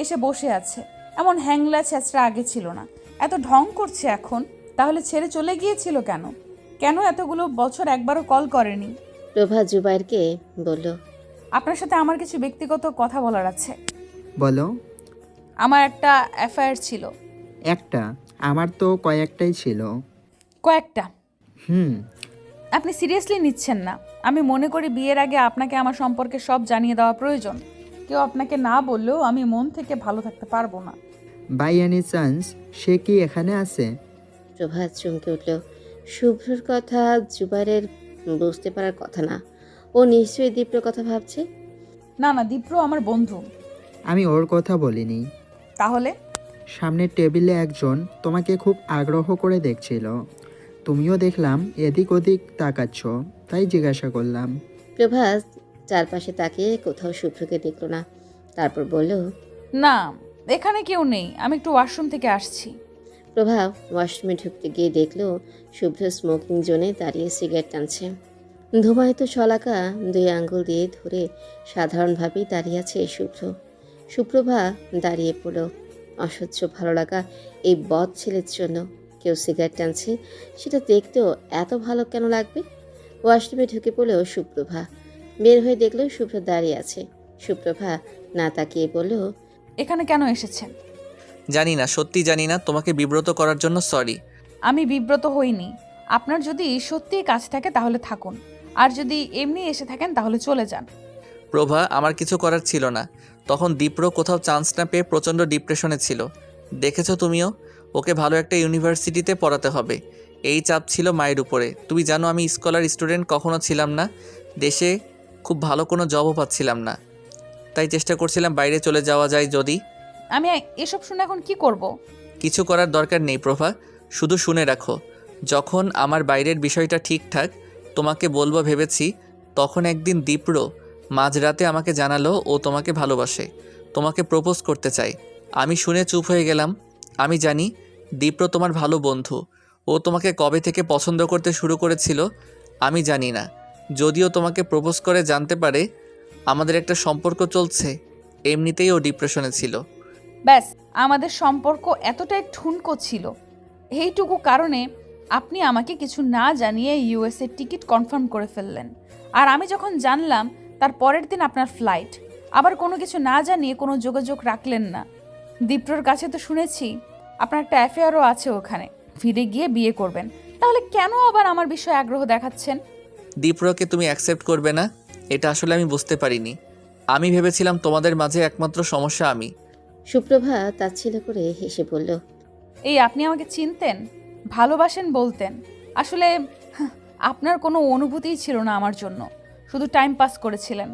[SPEAKER 1] এসে বসে আছে। এমন হ্যাংলা ছেঁচড়া আগে ছিল না, এত ঢং করছে এখন। তাহলে ছেড়ে চলে গিয়েছিল কেন? কেন এতগুলো বছর একবারও কল করেনি?
[SPEAKER 2] প্রভা জুবাইরকে বলল,
[SPEAKER 1] আপনার সাথে আমার কিছু ব্যক্তিগত কথা বলার আছে।
[SPEAKER 16] বলো।
[SPEAKER 1] আমার একটা অ্যাফেয়ার ছিল।
[SPEAKER 16] একটা? আমার তো কয়েকটাই ছিল।
[SPEAKER 1] কয়েকটা?
[SPEAKER 16] হুম।
[SPEAKER 1] আপনি সিরিয়াসলি নিচ্ছেন না? আমি মনে করি বিয়ের আগে আপনাকে আমার সম্পর্কে সব জানিয়ে দেওয়া প্রয়োজন। কেউ আপনাকে না বললেও আমি মন থেকে ভালো থাকতে পারবো না।
[SPEAKER 16] বাই এনি চান্স সে কি এখানে আছে?
[SPEAKER 2] প্রভা চমকে উঠল। শুভ্রর কথা জুবাইরের বুঝতে পারার কথা না। ও নিশ্চয়ই দীপ্রর কথা ভাবছে।
[SPEAKER 1] না না, দীপ্র আমার বন্ধু।
[SPEAKER 16] আমি ওর কথা বলিনি।
[SPEAKER 1] তাহলে?
[SPEAKER 16] সামনের টেবিলে একজন তোমাকে খুব আগ্রহ করে দেখছিল। তুমিও দেখলাম এদিক ওদিক তাকাচ্ছ, তাই জিজ্ঞাসা করলাম।
[SPEAKER 2] প্রভা চারপাশে তাকিয়ে কোথাও শুভ্রকে দেখল না। তারপর বলল,
[SPEAKER 1] না, এখানে কেউ নেই, আমি একটু ওয়াশরুম থেকে আসছি।
[SPEAKER 2] প্রভা ওয়াশরুমে ঢুকতে গিয়ে দেখলো শুভ্র স্মোকিং জোনে দাঁড়িয়ে সিগারেট টানছে। ধুমায়িত শলাকা 2 আঙ্গুল দিয়ে ধরে সাধারণভাবেই দাঁড়িয়ে আছে শুভ্র। সুপ্রভা দাঁড়িয়ে পড়ল। অসহ্য ভালো লাগা এই বদ ছেলের জন্য। কেউ সিগারেট টানছে, সেটা দেখতেও এত ভালো কেন লাগবে? ওয়াশরুমে ঢুকে পড়লেও সুপ্রভা। বের হয়ে দেখলো শুভ্র দাঁড়িয়ে আছে। সুপ্রভা না তাকিয়ে বলল,
[SPEAKER 1] এখানে কেন এসেছেন?
[SPEAKER 5] জানি না, সত্যি জানি না, তোমাকে বিব্রত করার জন্য সরি।
[SPEAKER 1] আমি বিব্রত হইনি। আপনার যদি সত্যিই কাজ থাকে তাহলে থাকুন, আর যদি এমনি এসে থাকেন তাহলে চলে যান।
[SPEAKER 5] প্রভা, আমার কিছু করার ছিল না। তখন দীপ্র কোথাও চান্স না পেয়ে প্রচণ্ড ডিপ্রেশনে ছিল। দেখেছো তুমিও, ওকে ভালো একটা ইউনিভার্সিটিতে পড়াতে হবে, এই চাপ ছিল মায়ের উপরে। তুমি জানো আমি স্কলার স্টুডেন্ট কখনো ছিলাম না, দেশে খুব ভালো কোনো জবও পাচ্ছিলাম না, তাই চেষ্টা করছিলাম বাইরে চলে যাওয়া যায় যদি।
[SPEAKER 1] আমি এসব শুনে এখন কি করব?
[SPEAKER 5] কিছু করার দরকার নেই প্রভা, শুধু শুনে রাখো, যখন আমার বাইরের বিষয়টা ঠিকঠাক তোমাকে বলবো ভেবেছি, তখন একদিন দীপ্র মাঝরাতে আমাকে জানালো ও তোমাকে ভালোবাসে, তোমাকে প্রপোজ করতে চাই। আমি শুনে চুপ হয়ে গেলাম। আমি জানি দীপ্র তোমার ভালো বন্ধু, ও তোমাকে কবে থেকে পছন্দ করতে শুরু করেছিল আমি জানি না। যদিও তোমাকে প্রপোজ করে জানতে পারে আমাদের একটা সম্পর্ক চলছে, এমনিতেই ও ডিপ্রেশনে ছিল।
[SPEAKER 1] ব্যাস, আমাদের সম্পর্ক এতটাই ঠুনকো ছিল, এইটুকু কারণে আপনি আমাকে কিছু না জানিয়ে ইউএসএ টিকিট কনফার্ম করে ফেললেন। আর আমি যখন জানলাম তার পরের দিন আপনার ফ্লাইট, আবার কোনো কিছু না জানিয়ে কোনো যোগাযোগ রাখলেন না। দীপ্রর কাছে তো শুনেছি আপনার একটা অ্যাফেয়ারও আছে ওখানে, ফিরে গিয়ে বিয়ে করবেন, তাহলে কেন আবার আমার বিষয়ে আগ্রহ দেখাচ্ছেন?
[SPEAKER 5] দীপ্রকে তুমি অ্যাকসেপ্ট করবে না, এটা আসলে আমি বুঝতে পারিনি। আমি ভেবেছিলাম তোমাদের মাঝে একমাত্র সমস্যা আমি।
[SPEAKER 2] সুপ্রভা তাচ্ছিল্য করে হেসে বলল,
[SPEAKER 1] এই আপনি আমাকে চিনতেন, ভালোবাসেন বলতেন, আসলে আপনার কোনো অনুভূতিই ছিল না আমার জন্য, শুধু টাইম পাস করেছিলেন।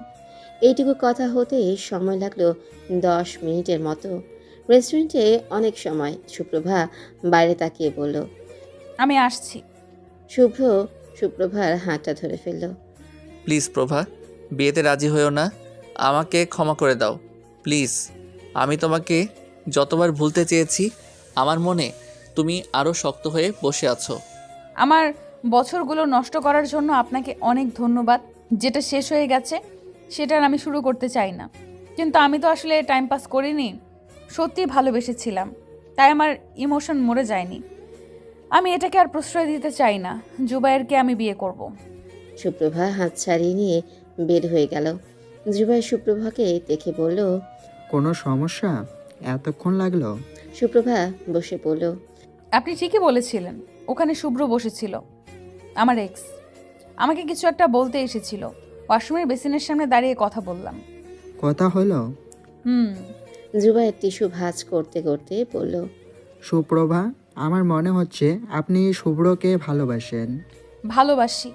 [SPEAKER 2] এইটুকু কথা হতে সময় লাগলো 10 মিনিটের মতো। রেস্টুরেন্টে অনেক সময়। সুপ্রভা বাইরে তাকিয়ে বলল,
[SPEAKER 1] আমি আসছি।
[SPEAKER 2] সুপ্রভার হাতটা ধরে ফেলল।
[SPEAKER 5] প্লিজ প্রভা, বিয়েতে রাজি হয়েও না। আমাকে ক্ষমা করে দাও প্লিজ। আমি তোমাকে যতবার ভুলতে চেয়েছি, আমার মনে তুমি আরও শক্ত হয়ে বসে আছো।
[SPEAKER 1] আমার বছরগুলো নষ্ট করার জন্য আপনাকে অনেক ধন্যবাদ। যেটা শেষ হয়ে গেছে সেটা আর আমি শুরু করতে চাই না। কিন্তু আমি তো আসলে টাইম পাস করিনি, সত্যিই ভালোবেসেছিলাম, তাই আমার ইমোশন মরে যায়নি। আমি এটাকে আর প্রশ্রয় দিতে চাই না। জুবায়েরকে আমি বিয়ে করব।
[SPEAKER 2] সুপ্রভা হাত ছাড়িয়ে নিয়ে বের হয়ে গেল। জুবাইর সুপ্রভাকে দেখে বলল,
[SPEAKER 16] কোনো সমস্যা? এতক্ষণ লাগলো?
[SPEAKER 2] সুপ্রভা বসে পড়ল।
[SPEAKER 1] আপনি ঠিকই বলেছিলেন, ওখানে শুভ্র বসেছিল, আমার এক্স। আমাকে কিছু একটা বলতে এসেছিল। ওয়াশরুমের বেসিনের সামনে দাঁড়িয়ে কথা বললাম।
[SPEAKER 16] কথা হলো?
[SPEAKER 2] জুবাইর টিস্যু ভাঁজ করতে করতে বলল,
[SPEAKER 16] সুপ্রভা, আমার মনে হচ্ছে আপনি শুভ্রকে ভালোবাসেন।
[SPEAKER 1] ভালোবাসি,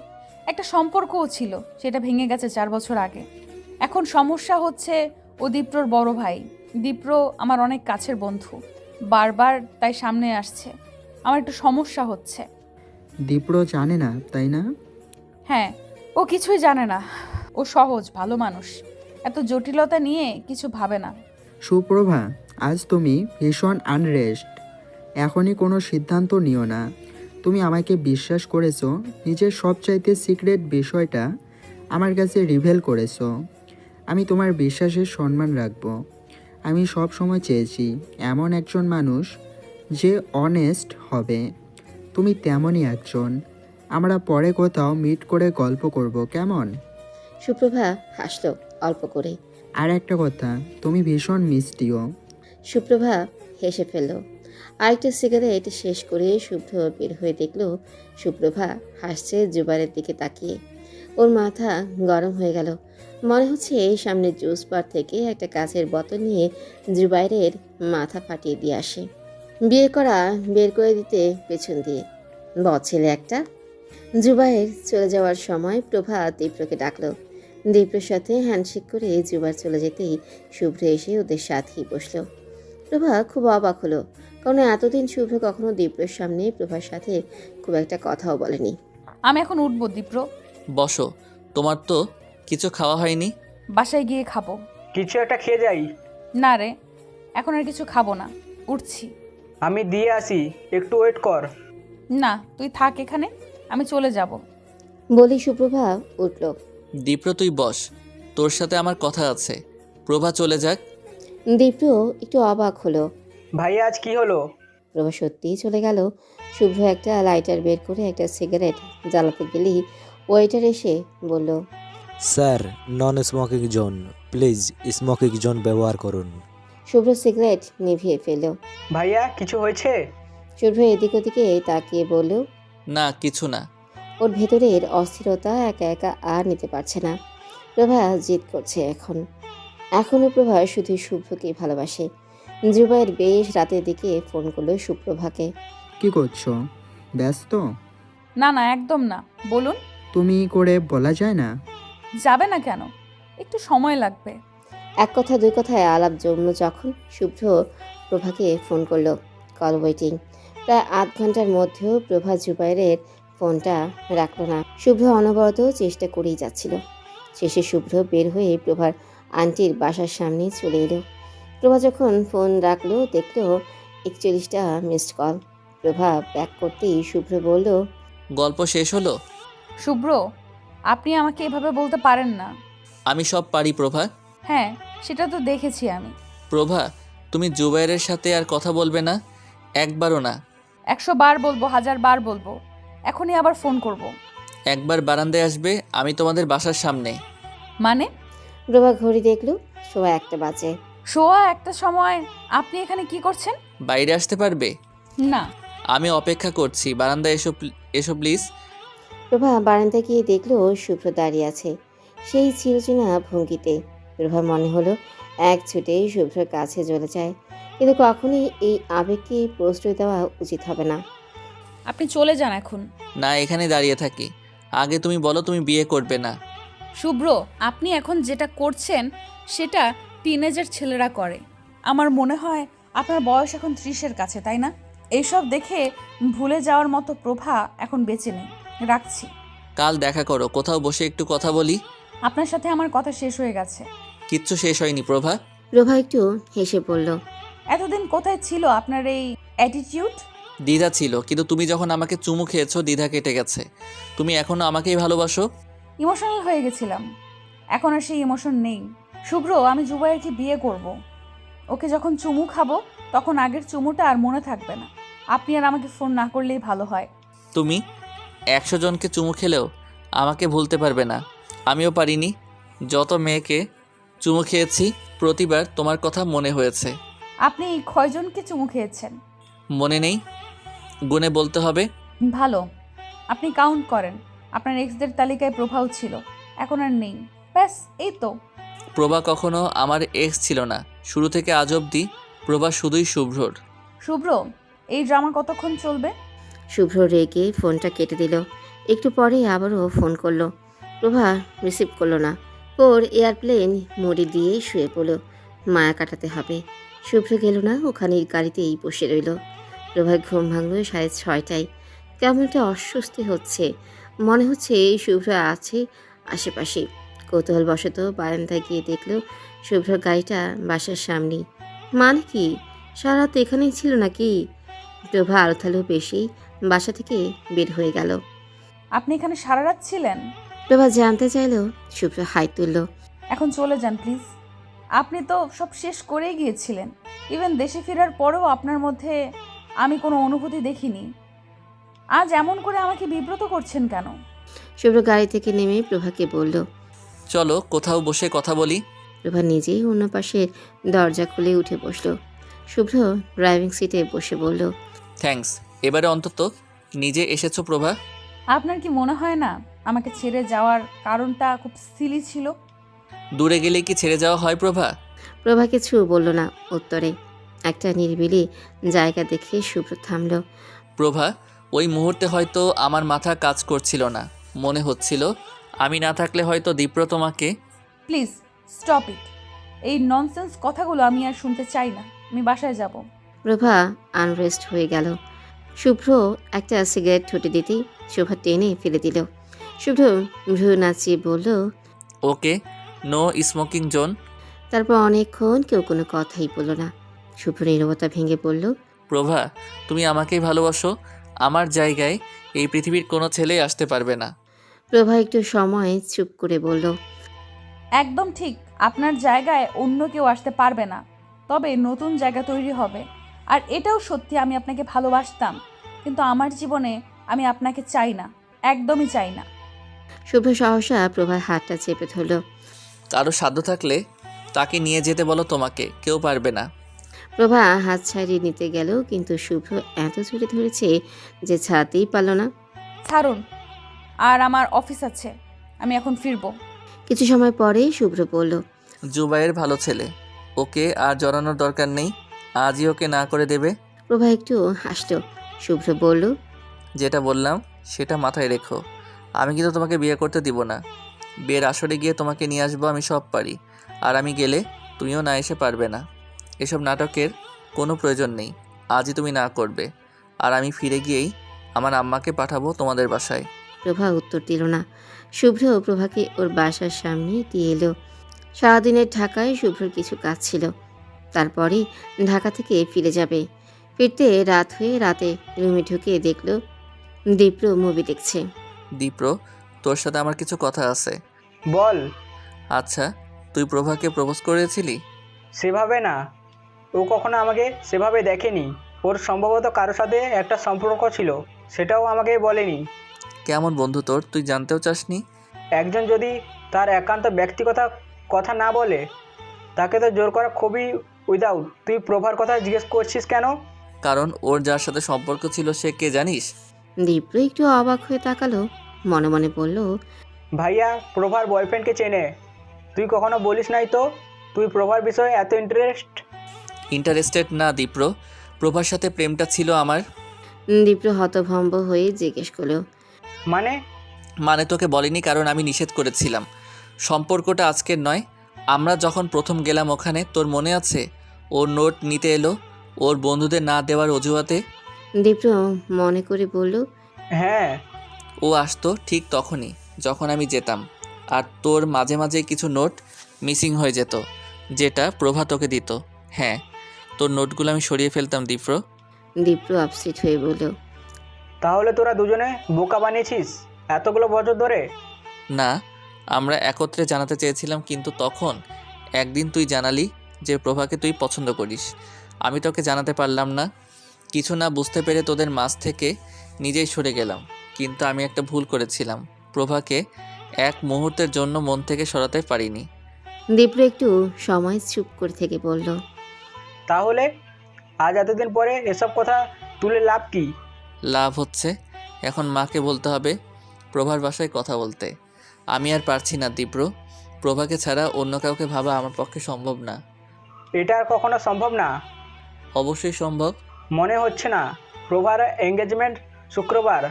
[SPEAKER 1] একটা সম্পর্কও ছিল, সেটা ভেঙে গেছে 4 বছর আগে। এখন সমস্যা হচ্ছে ও দীপ্রর বড় ভাই। দীপ্র আমার অনেক কাছের বন্ধু, বারবার তাই সামনে আসছে। আমার একটু সমস্যা হচ্ছে।
[SPEAKER 16] দীপ্র জানে না, তাই না?
[SPEAKER 1] হ্যাঁ, ও কিছুই জানে না। ও সহজ ভালো মানুষ, এত জটিলতা নিয়ে কিছু ভাবে না।
[SPEAKER 16] সুপ্রভা, আজ তুমি ভীষণ আনরেস্ট। এখনই কোনো সিদ্ধান্ত নিও না। তুমি আমাকে বিশ্বাস করেছো, নিজের সবচাইতে সিক্রেট বিষয়টা আমার কাছে রিভেল করেছো। আমি তোমার বিশ্বাসের সম্মান রাখবো। আমি সব সময় চেয়েছি এমন একজন মানুষ যে অনেস্ট হবে। তুমি তেমনই একজন। আমরা পরে কোথাও মিট করে গল্প করব, কেমন?
[SPEAKER 2] সুপ্রভা হাসল অল্প করে।
[SPEAKER 16] আর একটা কথা, তুমি ভীষণ মিষ্টিও।
[SPEAKER 2] সুপ্রভা হেসে ফেলল। আরেকটা সিগারেট শেষ করে শুভ্র বের হয়ে দেখল সুপ্রভা হাসছে জুবাইরের দিকে তাকিয়ে। ওর মাথা গরম হয়ে গেল। মনে হচ্ছে সামনে জুস বার থেকে একটা কাঁচের বোতল নিয়ে জুবাইরের মাথা ফাটিয়ে দিয়ে আসে। বিয়ে করা বের করে দিতে পেছন দিয়ে ছেলে একটা। জুবাইর চলে যাওয়ার সময় প্রভা দীপ্রকে ডাকলো। দীপ্রর সাথে হ্যান্ডশেক করে জুবাইর চলে যেতেই শুভ্র এসে ওদের সাথেই বসলো। প্রভা খুব অবাক হলো, কারণ এতদিন শুভ্র কখনো দীপ্রর সামনে প্রভার সাথে খুব একটা কথাও বলেনি।
[SPEAKER 1] আমি এখন উঠবো দীপ্র।
[SPEAKER 5] বসো, তোমার তো কিছু খাওয়া হয়নি।
[SPEAKER 1] বাসায় গিয়ে খাবো।
[SPEAKER 3] কিছু একটা খেয়ে যাই।
[SPEAKER 1] না রে, এখন আর কিছু খাবো না, উঠছি।
[SPEAKER 3] আমি দিয়ে আসি, একটু ওয়েট কর।
[SPEAKER 1] না, তুই থাক এখানে, আমি চলে যাব।
[SPEAKER 2] বলি সুপ্রভা উঠল।
[SPEAKER 5] দীপ্র তুই বস, তোর সাথে আমার কথা আছে। প্রভা চলে যাক।
[SPEAKER 2] দীপ্র একটু অবাক হলো।
[SPEAKER 3] ভাইয়া আজ কি হলো?
[SPEAKER 2] প্রভা সত্যিই চলে গেল। শুভ্র একটা লাইটার বের করে একটা সিগারেট জ্বালাতে গেলেই ওয়েটার এসে বলল,
[SPEAKER 17] sir, non smoking zone, please smoking zone ব্যবহার করুন।
[SPEAKER 2] শুভ্র সিগারেট নিভিয়ে ফেলল।
[SPEAKER 3] ভাইয়া কিছু হয়েছে?
[SPEAKER 2] শুভ্র এদিক ওদিকে তাকিয়ে বলল,
[SPEAKER 5] না কিছু না।
[SPEAKER 2] ওর ভেতরের অস্থিরতা একা একা আর নিতে পারছে না। প্রভা জিদ করছে এখনও প্রভা শুধু শুভ্রকে ভালোবাসে। জুবাইর বেশ রাতের দিকে ফোন করলো সুপ্রভাকে।
[SPEAKER 16] কি করছো? ব্যস্ত?
[SPEAKER 1] না না, একদম না, বলুন।
[SPEAKER 16] তুমি করে বলা যায় না?
[SPEAKER 1] যাবে না কেন? একটু সময় লাগবে।
[SPEAKER 2] এক কথা দুই কথায় আলাপ জমল যখন শুভ্র প্রভাকে ফোন করলো। Call waiting. প্রায় আধ ঘন্টার মধ্যেও প্রভা জুবাইরের ফোনটা রাখলো না। শুভ্র অনবরত চেষ্টা করেই যাচ্ছিল। শেষে শুভ্র বের হয়ে প্রভার আন্টির বাসার সামনে চলে এলো। প্রভা যখন ফোন রাখলো দেখলো 41টা মিসড কল। প্রভা ব্যাক করতেই শুভ্র বলল,
[SPEAKER 5] গল্প শেষ হলো?
[SPEAKER 1] শুভ্র, আপনি আমাকে এভাবে বলতে পারেন না।
[SPEAKER 5] আমি সব পারি প্রভা।
[SPEAKER 1] হ্যাঁ, সেটা তো দেখেছি আমি।
[SPEAKER 5] প্রভা, তুমি জুবাইরের সাথে আর কথা বলবে না? একবারও না।
[SPEAKER 1] 100 বার বলবো, 1000 বার বলবো, এখনই আবার ফোন করব।
[SPEAKER 5] একবার বারান্দায় আসবে, আমি তোমাদের বাসার সামনে।
[SPEAKER 1] মানে?
[SPEAKER 2] প্রভা ঘড়ি দেখলো, সোয়া 1টা বাজে।
[SPEAKER 1] সোয়া 1টার সময় আপনি এখানে কি করছেন?
[SPEAKER 5] বাইরে আসতে পারবে?
[SPEAKER 1] না।
[SPEAKER 5] আমি অপেক্ষা করছি, বারান্দায় এসো প্লিজ।
[SPEAKER 2] প্রভা বারান্দায় গিয়ে দেখলো শুভ্র দাঁড়িয়ে আছে, সেই চিরচেনা ভঙ্গিতে। প্রভা মনে হলো এক ছুটে শুভ্রের কাছে চলে যায়, কিন্তু কখনই এই আবেগকে প্রশ্রয় দেওয়া উচিত হবে না।
[SPEAKER 1] আপনি চলে যান এখন।
[SPEAKER 5] না, এখানে দাঁড়িয়ে থাকি। আগে তুমি বলো তুমি বিয়ে করবে না।
[SPEAKER 1] শুভ্র, আপনি এখন যেটা করছেন সেটা টিনেজার ছেলেরা করে। আমার মনে হয় আপনার বয়স এখন 30-এর কাছে, তাই না? এইসব দেখে ভুলে যাওয়ার মতো প্রভা এখন বেঁচে নেই। রাখছি।
[SPEAKER 5] কাল দেখা করো, কোথাও বসে একটু কথা বলি।
[SPEAKER 1] আপনার সাথে আমার কথা শেষ হয়ে গেছে।
[SPEAKER 5] কিচ্ছু শেষ হয়নি প্রভা।
[SPEAKER 2] প্রভা একটু হেসে বলল,
[SPEAKER 1] এতদিন কোথায় ছিল আপনার এই অ্যাটিটিউড?
[SPEAKER 5] দ্বিধা ছিল, কিন্তু তুমি যখন আমাকে চুমু খেয়েছো দ্বিধা কেটে গেছে। তুমি এখনো আমাকেই ভালোবাসো।
[SPEAKER 1] ইমোশনাল হয়ে গেছিলাম, এখন আর সেই ইমোশন নেই। শুভ্র, আমি জুবাইরকে বিয়ে করব। ওকে যখন চুমু খাবো তখন আগের চুমুটা আর মনে থাকবে না। আপনি আর আমাকে ফোন না করলেই ভালো হয়।
[SPEAKER 5] তুমি 100 জনকে চুমু খেলেও আমাকে ভুলতে পারবে না। আমিও পারিনি। যত মেয়েকে চুমু খেয়েছি প্রতিবার তোমার কথা মনে হয়েছে।
[SPEAKER 1] আপনি কয়জনকে চুমু খেয়েছেন?
[SPEAKER 5] মনে নেই, গুণে বলতে হবে।
[SPEAKER 1] ভালো, আপনি কাউন্ট করেন। আপনার এক্সদের তালিকায় প্রভাও ছিল, এখন আর নেই। ব্যাস, এই তো।
[SPEAKER 5] প্রভা কখনো আমার এক্স ছিল না। শুরু থেকে আজ অবধি প্রভা শুধুই শুভ্রর।
[SPEAKER 1] শুভ্র, এই ড্রামা কতক্ষণ চলবে?
[SPEAKER 2] শুভ্র রেগে ফোনটা কেটে দিল। একটু পরে আবারও ফোন করলো। প্রভা রিসিভ করলো না। ওর এয়ারপ্লেন মোডে দিয়ে শুয়ে পড়ল। মায়া কাটাতে হবে। শুভ্র গেল না, ওখানের গাড়িতেই বসে রইল। প্রভার ঘুম ভাঙল 6:30টায়। কেমন একটা অস্বস্তি হচ্ছে, মনে হচ্ছে শুভ্র আছে আশেপাশে। কৌতূহলবশত বারান্দায় গিয়ে দেখল শুভ্র গাড়িটা বাসার সামনেই। মানে কি, সারা রাত এখানেই ছিল নাকি? প্রভা আলোথালো বেশি বাসা থেকে বের হয়ে গেল।
[SPEAKER 1] আপনি এখানে সারা রাত ছিলেন?
[SPEAKER 2] প্রভা জানতে চাইল। শুভ্র হাই তুলল।
[SPEAKER 1] এখন চলে যান প্লিজ। আপনি তো সব শেষ করেই গিয়েছিলেন। ইভেন দেশে ফেরার পরেও আপনার মধ্যে আমি কোনো অনুভূতি দেখিনি। আজ এমন করে আমাকে বিব্রত করছেন কেন?
[SPEAKER 2] শুভ্র গাড়ি থেকে নেমে প্রভাকে বলল,
[SPEAKER 5] চলো কোথাও বসে কথা বলি।
[SPEAKER 2] প্রভা নিজেই অন্য পাশের দরজা খুলে উঠে বসলো। শুভ্র ড্রাইভিং সিটে বসে বলল,
[SPEAKER 5] থ্যাঙ্কস, এবারে অন্তত নিজে এসেছো প্রভা।
[SPEAKER 1] আপনার কি মনে হয় না আমাকে ছেড়ে যাওয়ার কারণটা খুব সিলি ছিল?
[SPEAKER 5] দূরে গেলে কি ছেড়ে যাওয়া হয় প্রভা?
[SPEAKER 2] প্রভা কিছু বলল না। উত্তরে একটা নিরিবিলি জায়গা দেখে শুভ্র থামল।
[SPEAKER 5] প্রভা, ওই মুহূর্তে হয়তো আমার মাথা কাজ করছিল না। মনে হচ্ছিল আমি না থাকলে হয়তো দীপ্র তোমাকে।
[SPEAKER 1] Please stop it. এই ননসেন্স কথাগুলো আমি আর শুনতে চাই না। আমি বাসায় যাব।
[SPEAKER 2] প্রভা আনরেস্ট হয়ে গেল। শুভ্র একটা সিগারেট ঠুটে দিতেই শোভা টেনে ফেলে দিল। শুভ্র ভ্রু নাচিয়ে বলল,
[SPEAKER 5] ওকে, নো স্মোকিং জোন।
[SPEAKER 2] তারপর অনেকক্ষণ কেউ কোনো কথাই বলল না। শুভ্র নীরবতা ভেঙে বলল,
[SPEAKER 5] প্রভা, তুমি আমাকেই ভালোবাসো। আমার জায়গায় এই পৃথিবীর কোনো ছেলেই আসতে পারবে না।
[SPEAKER 2] প্রভা একটু সময় চুপ করে বলল,
[SPEAKER 1] একদম ঠিক। আপনার জায়গায় অন্য কেউ আসতে পারবে না, তবে নতুন জায়গা তৈরি হবে। আর এটাও সত্যি, আমি আপনাকে ভালোবাসতাম, কিন্তু আমার জীবনে আমি আপনাকে চাই না, একদমই চাই না।
[SPEAKER 2] শুভ্র সহসা প্রভার হাতটা চেপে ধরল।
[SPEAKER 5] কারো সাধ্য থাকলে তাকে নিয়ে যেতে বলো, তোমাকে কেউ পারবে না।
[SPEAKER 2] প্রভা হাত ছাড়িয়ে নিতে গেল, কিন্তু শুভ্র এত জোরে ধরেছে যে ছাড়তেই পারল না।
[SPEAKER 1] ছাড়ুন, আর আমার অফিস আছে, আমি এখন ফিরবো।
[SPEAKER 2] কিছু সময় পরে শুভ্র বলল,
[SPEAKER 5] জুবাইয়ের ভালো ছেলে, ওকে আর জড়ানোর দরকার নেই। আজই ওকে না করে দেবে।
[SPEAKER 2] প্রভা একটু হাসল। শুভ্র বলল,
[SPEAKER 5] যেটা বললাম সেটা মাথায় রেখো। আমি কিন্তু তোমাকে বিয়ে করতে দিব না। বিয়ের আসরে গিয়ে তোমাকে নিয়ে আসবো, আমি সব পারি। আর আমি গেলে তুমিও না এসে পারবে না। এসব নাটকের কোনো প্রয়োজন নেই। আজই তুমি না করবে, আর আমি ফিরে গিয়েই আমার আম্মাকে পাঠাবো তোমাদের বাসায়।
[SPEAKER 2] প্রভা উত্তর দিল না। শুভ্র প্রভাকে ওর বাসার সামনে দিয়ে এলো। সারাদিনের ঢাকায় শুভ্রর কিছু কাজ ছিল, তারপরে ঢাকা থেকে ফিরে যাবে। ফিরতে রাত হয়ে রাতে রুমে ঢুকে দেখলো দীপ্র মুভি দেখছে।
[SPEAKER 5] দীপ্র, তোর সাথে আমার কিছু কথা আছে।
[SPEAKER 3] বল।
[SPEAKER 5] আচ্ছা, তুই প্রভাকে প্রপোজ করেছিলি?
[SPEAKER 3] সেভাবে না, ও কখনো আমাকে সেভাবে দেখেনি। ওর সম্ভবত কারোর সাথে একটা সম্পর্ক ছিল, সেটাও আমাকে বলেনি।
[SPEAKER 5] কেমন বন্ধু তোর, তুই জানতেও চাসনি?
[SPEAKER 3] একজন যদি তার একান্ত ব্যক্তিগত কথা না বলে, তাকে তো জোর করা খুবই উইদাউট। তুই প্রভার কথা জিজ্ঞেস করছিস কেন?
[SPEAKER 5] কারণ ওর যার সাথে সম্পর্ক ছিল সে কে জানিস?
[SPEAKER 2] দীপ্র একটু অবাক হয়ে তাকালো, মনে মনে বলল,
[SPEAKER 3] ভাইয়া প্রভার বয়ফ্রেন্ডকে চেনে। তুই কখনো বলিস নাই তো তুই প্রভার বিষয়ে এত
[SPEAKER 5] ইন্টারেস্টেড না দীপ্র। প্রভার সাথে প্রেমটা ছিল আমার।
[SPEAKER 2] দীপ্র হতভম্ব হয়ে জিজ্ঞেস করলো,
[SPEAKER 3] মানে
[SPEAKER 5] তোকে বলিনি কারণ আমি নিষেধ করেছিলাম। সম্পর্কটা আজকের নয়। আমরা যখন প্রথম গেলাম ওখানে, তোর মনে আছে? ওর নোট নিতে এলো ওর বন্ধুদের না দেওয়ার অজুহাতে।
[SPEAKER 2] দীপ্র মনে করে বলল,
[SPEAKER 3] হ্যাঁ।
[SPEAKER 5] ও আসতো ঠিক তখনই যখন আমি যেতাম, আর তোর মাঝে মাঝে কিছু নোট মিসিং হয়ে যেত, যেটা প্রভা তোকে দিত। হ্যাঁ, তোর নোটগুলো আমি সরিয়ে ফেলতাম দীপ্র।
[SPEAKER 2] দীপ্র আপসেট হয়ে বলল,
[SPEAKER 3] তাহলে তোরা দুজনে বোকা বানিয়েছিস এতগুলো বছর ধরে?
[SPEAKER 5] না, আমরা একত্রে জানাতে চেয়েছিলাম, কিন্তু তখন একদিন তুই জানালি যে প্রভাকে তুই পছন্দ করিস। আমি তোকে জানাতে পারলাম না। কিছু না বুঝতে পেরে তোদের মাঝ থেকে নিজেই সরে গেলাম। কিন্তু আমি একটা ভুল করেছিলাম, প্রভাকে এক মুহূর্তের জন্য মন থেকে সরাতে পারিনি।
[SPEAKER 2] দীপ্র একটু সময় চুপ করে থেকে বলল,
[SPEAKER 3] তাহলে আজ এতদিন পরে এসব কথা তুলে লাভ কি?
[SPEAKER 5] লাভ হচ্ছে এখন মাকে বলতে হবে প্রভার বাসায় কথা বলতে। আমি আর পারছি না দীপ্র, প্রভাকে ছাড়া অন্য কাউকে ভাবা আমার পক্ষে সম্ভব না।
[SPEAKER 3] এটা আর কখনো সম্ভব না।
[SPEAKER 5] অবশ্যই সম্ভব।
[SPEAKER 3] মনে হচ্ছে না। প্রভার এঙ্গেজমেন্ট শুক্রবার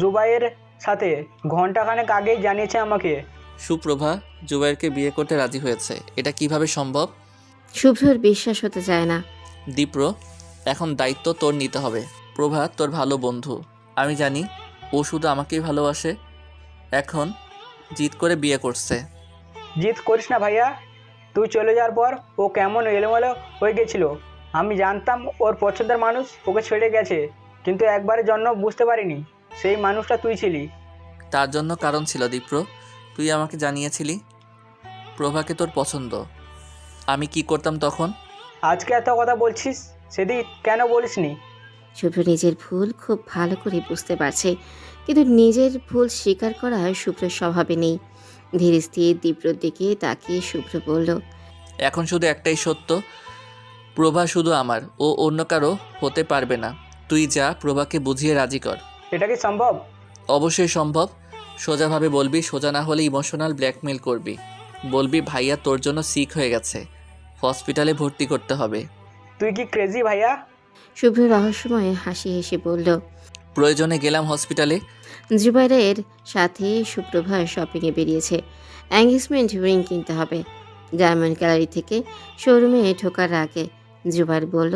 [SPEAKER 3] জুবাইয়ের সাথে ঘন্টাখানেক আগেই জানিয়েছে আমাকে।
[SPEAKER 5] সুপ্রভা জুবাইরকে বিয়ে করতে রাজি হয়েছে, এটা কিভাবে সম্ভব?
[SPEAKER 2] শুভ্রর বিশ্বাস হতে চায় না।
[SPEAKER 5] দীপ্র, এখন দায়িত্ব তোর নিতে হবে। প্রভা তোর ভালো বন্ধু, আমি জানি ও শুধু আমাকেই ভালোবাসে। এখন জিদ করে বিয়ে করছে।
[SPEAKER 3] জিদ করিস না ভাইয়া। তুই চলে যাওয়ার পর ও কেমন এলোমেলো হয়ে গেছিল। আমি জানতাম ওর পছন্দের মানুষ ওকে ছেড়ে গেছে, কিন্তু একবারের জন্য বুঝতে পারিনি সেই মানুষটা তুই ছিলি।
[SPEAKER 5] তার জন্য কারণ ছিল দীপ্র, তুই আমাকে জানিয়েছিলি প্রভাকে তোর পছন্দ। আমি কি করতাম তখন?
[SPEAKER 3] আজকে এত কথা বলছিস, সেদিন কেন বলিসনি?
[SPEAKER 2] শুভ্র নিজের ভুল খুব ভালো করে বুঝতে পারছে, কিন্তু নিজের ভুল স্বীকার করা শুভ্রের স্বভাবে নেই। ধীরে স্থির দীপ্রর দিকে তাকিয়ে শুভ্র বলল,
[SPEAKER 5] এখন শুধু একটাই সত্য, প্রভা শুধু আমার, ও অন্য কারো হতে পারবে না। তুই যা, প্রভাকে বুঝিয়ে রাজি কর।
[SPEAKER 3] এটা কি সম্ভব?
[SPEAKER 5] অবশ্যই সম্ভব। সোজাভাবে বলবি, সোজা না হলে ইমোশনাল ব্ল্যাকমেল করবি। বলবি ভাইয়া তোর জন্য সিক হয়ে গেছে, হসপিটালে ভর্তি করতে হবে।
[SPEAKER 3] তুই কি ক্রেজি ভাইয়া?
[SPEAKER 2] শুভ্র রহস্যময় হাসি হেসে বলল,
[SPEAKER 5] প্রয়োজনে গেলাম হসপিটালে।
[SPEAKER 2] জুবাইরের সাথে সুপ্রভা শপিংয়ে বেরিয়েছে। এঙ্গেজমেন্ট রিং কিনতে হবে। ডায়মন্ড গ্যালারি থেকে শোরুমে ঢোকার আগে জুবাইর বলল,